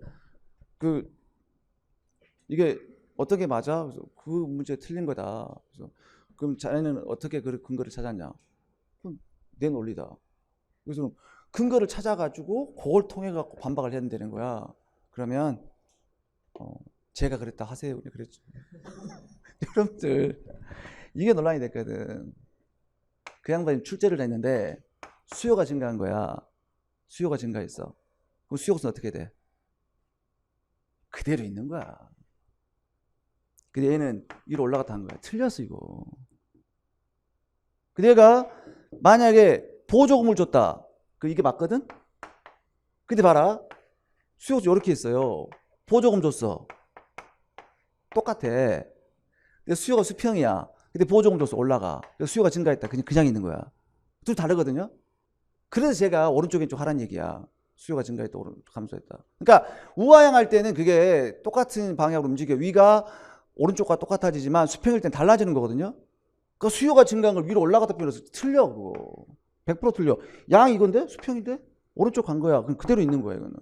이게 어떻게 맞아? 그래서 그 문제 틀린 거다. 그래서 그럼 자네는 어떻게 그 근거를 찾았냐? 그럼 내 논리다. 그래서 근거를 찾아가지고 그걸 통해 갖고 반박을 해야 되는 거야. 그러면 제가 그랬다 하세요. 그랬죠. 여러분들 이게 논란이 됐거든. 그 양반이 출제를 했는데 수요가 증가한 거야. 수요가 증가했어. 그럼 수요 곡선 어떻게 돼? 그대로 있는 거야. 근데 얘는 위로 올라갔다 한 거야. 틀렸어 이거. 근데 얘가 만약에 보조금을 줬다. 이게 맞거든? 근데 봐라. 수요 곡선 이렇게 있어요. 보조금 줬어. 똑같아. 근데 수요가 수평이야. 근데 보조금 줬어. 올라가. 수요가 증가했다. 그냥 있는 거야. 둘 다르거든요? 그래서 제가 오른쪽 왼쪽 하라는 얘기야. 수요가 증가했다. 감소했다. 그러니까 우하향할 때는 그게 똑같은 방향으로 움직여. 위가 오른쪽과 똑같아지지만 수평일 땐 달라지는 거거든요. 그 수요가 증가한 걸 위로 올라갔다 빼면서 틀려 그거. 100% 틀려. 양 이건데? 수평인데? 오른쪽 간 거야. 그럼 그대로 있는 거야 이거는.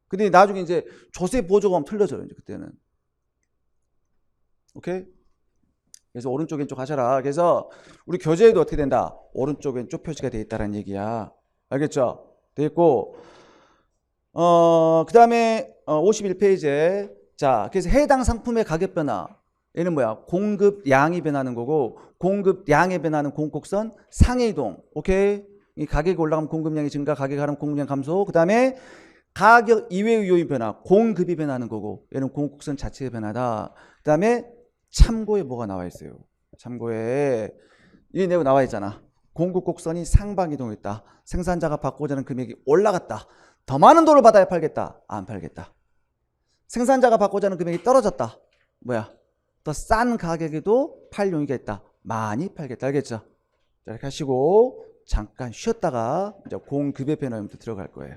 근데 나중에 이제 조세 보조금 하면 틀려져요. 이제 그때는. 오케이? 그래서 오른쪽 왼쪽 하셔라. 그래서 우리 교재에도 어떻게 된다? 오른쪽 왼쪽 표시가 되어 있다는 얘기야. 알겠죠? 되어 있고 그 다음에 51페이지에 자, 그래서 해당 상품의 가격 변화 얘는 뭐야? 공급량이 변하는 거고 공급량에 변하는 공곡선 상해 이동. 오케이? 이 가격이 올라가면 공급량이 증가, 가격이 하면 공급량 감소. 그 다음에 가격 이외의 요인 변화, 공급이 변하는 거고 얘는 공곡선 자체의 변화다. 그 다음에 참고에 뭐가 나와 있어요? 참고에 이 내용 나와 있잖아. 공급 곡선이 상방 이동했다. 생산자가 받고자 하는 금액이 올라갔다. 더 많은 돈을 받아야 팔겠다. 안 팔겠다. 생산자가 받고자 하는 금액이 떨어졌다. 뭐야? 더 싼 가격에도 팔 용의가 있다. 많이 팔겠다. 알겠죠? 자, 이렇게 하시고 잠깐 쉬었다가 이제 공급여 변화부터 들어갈 거예요.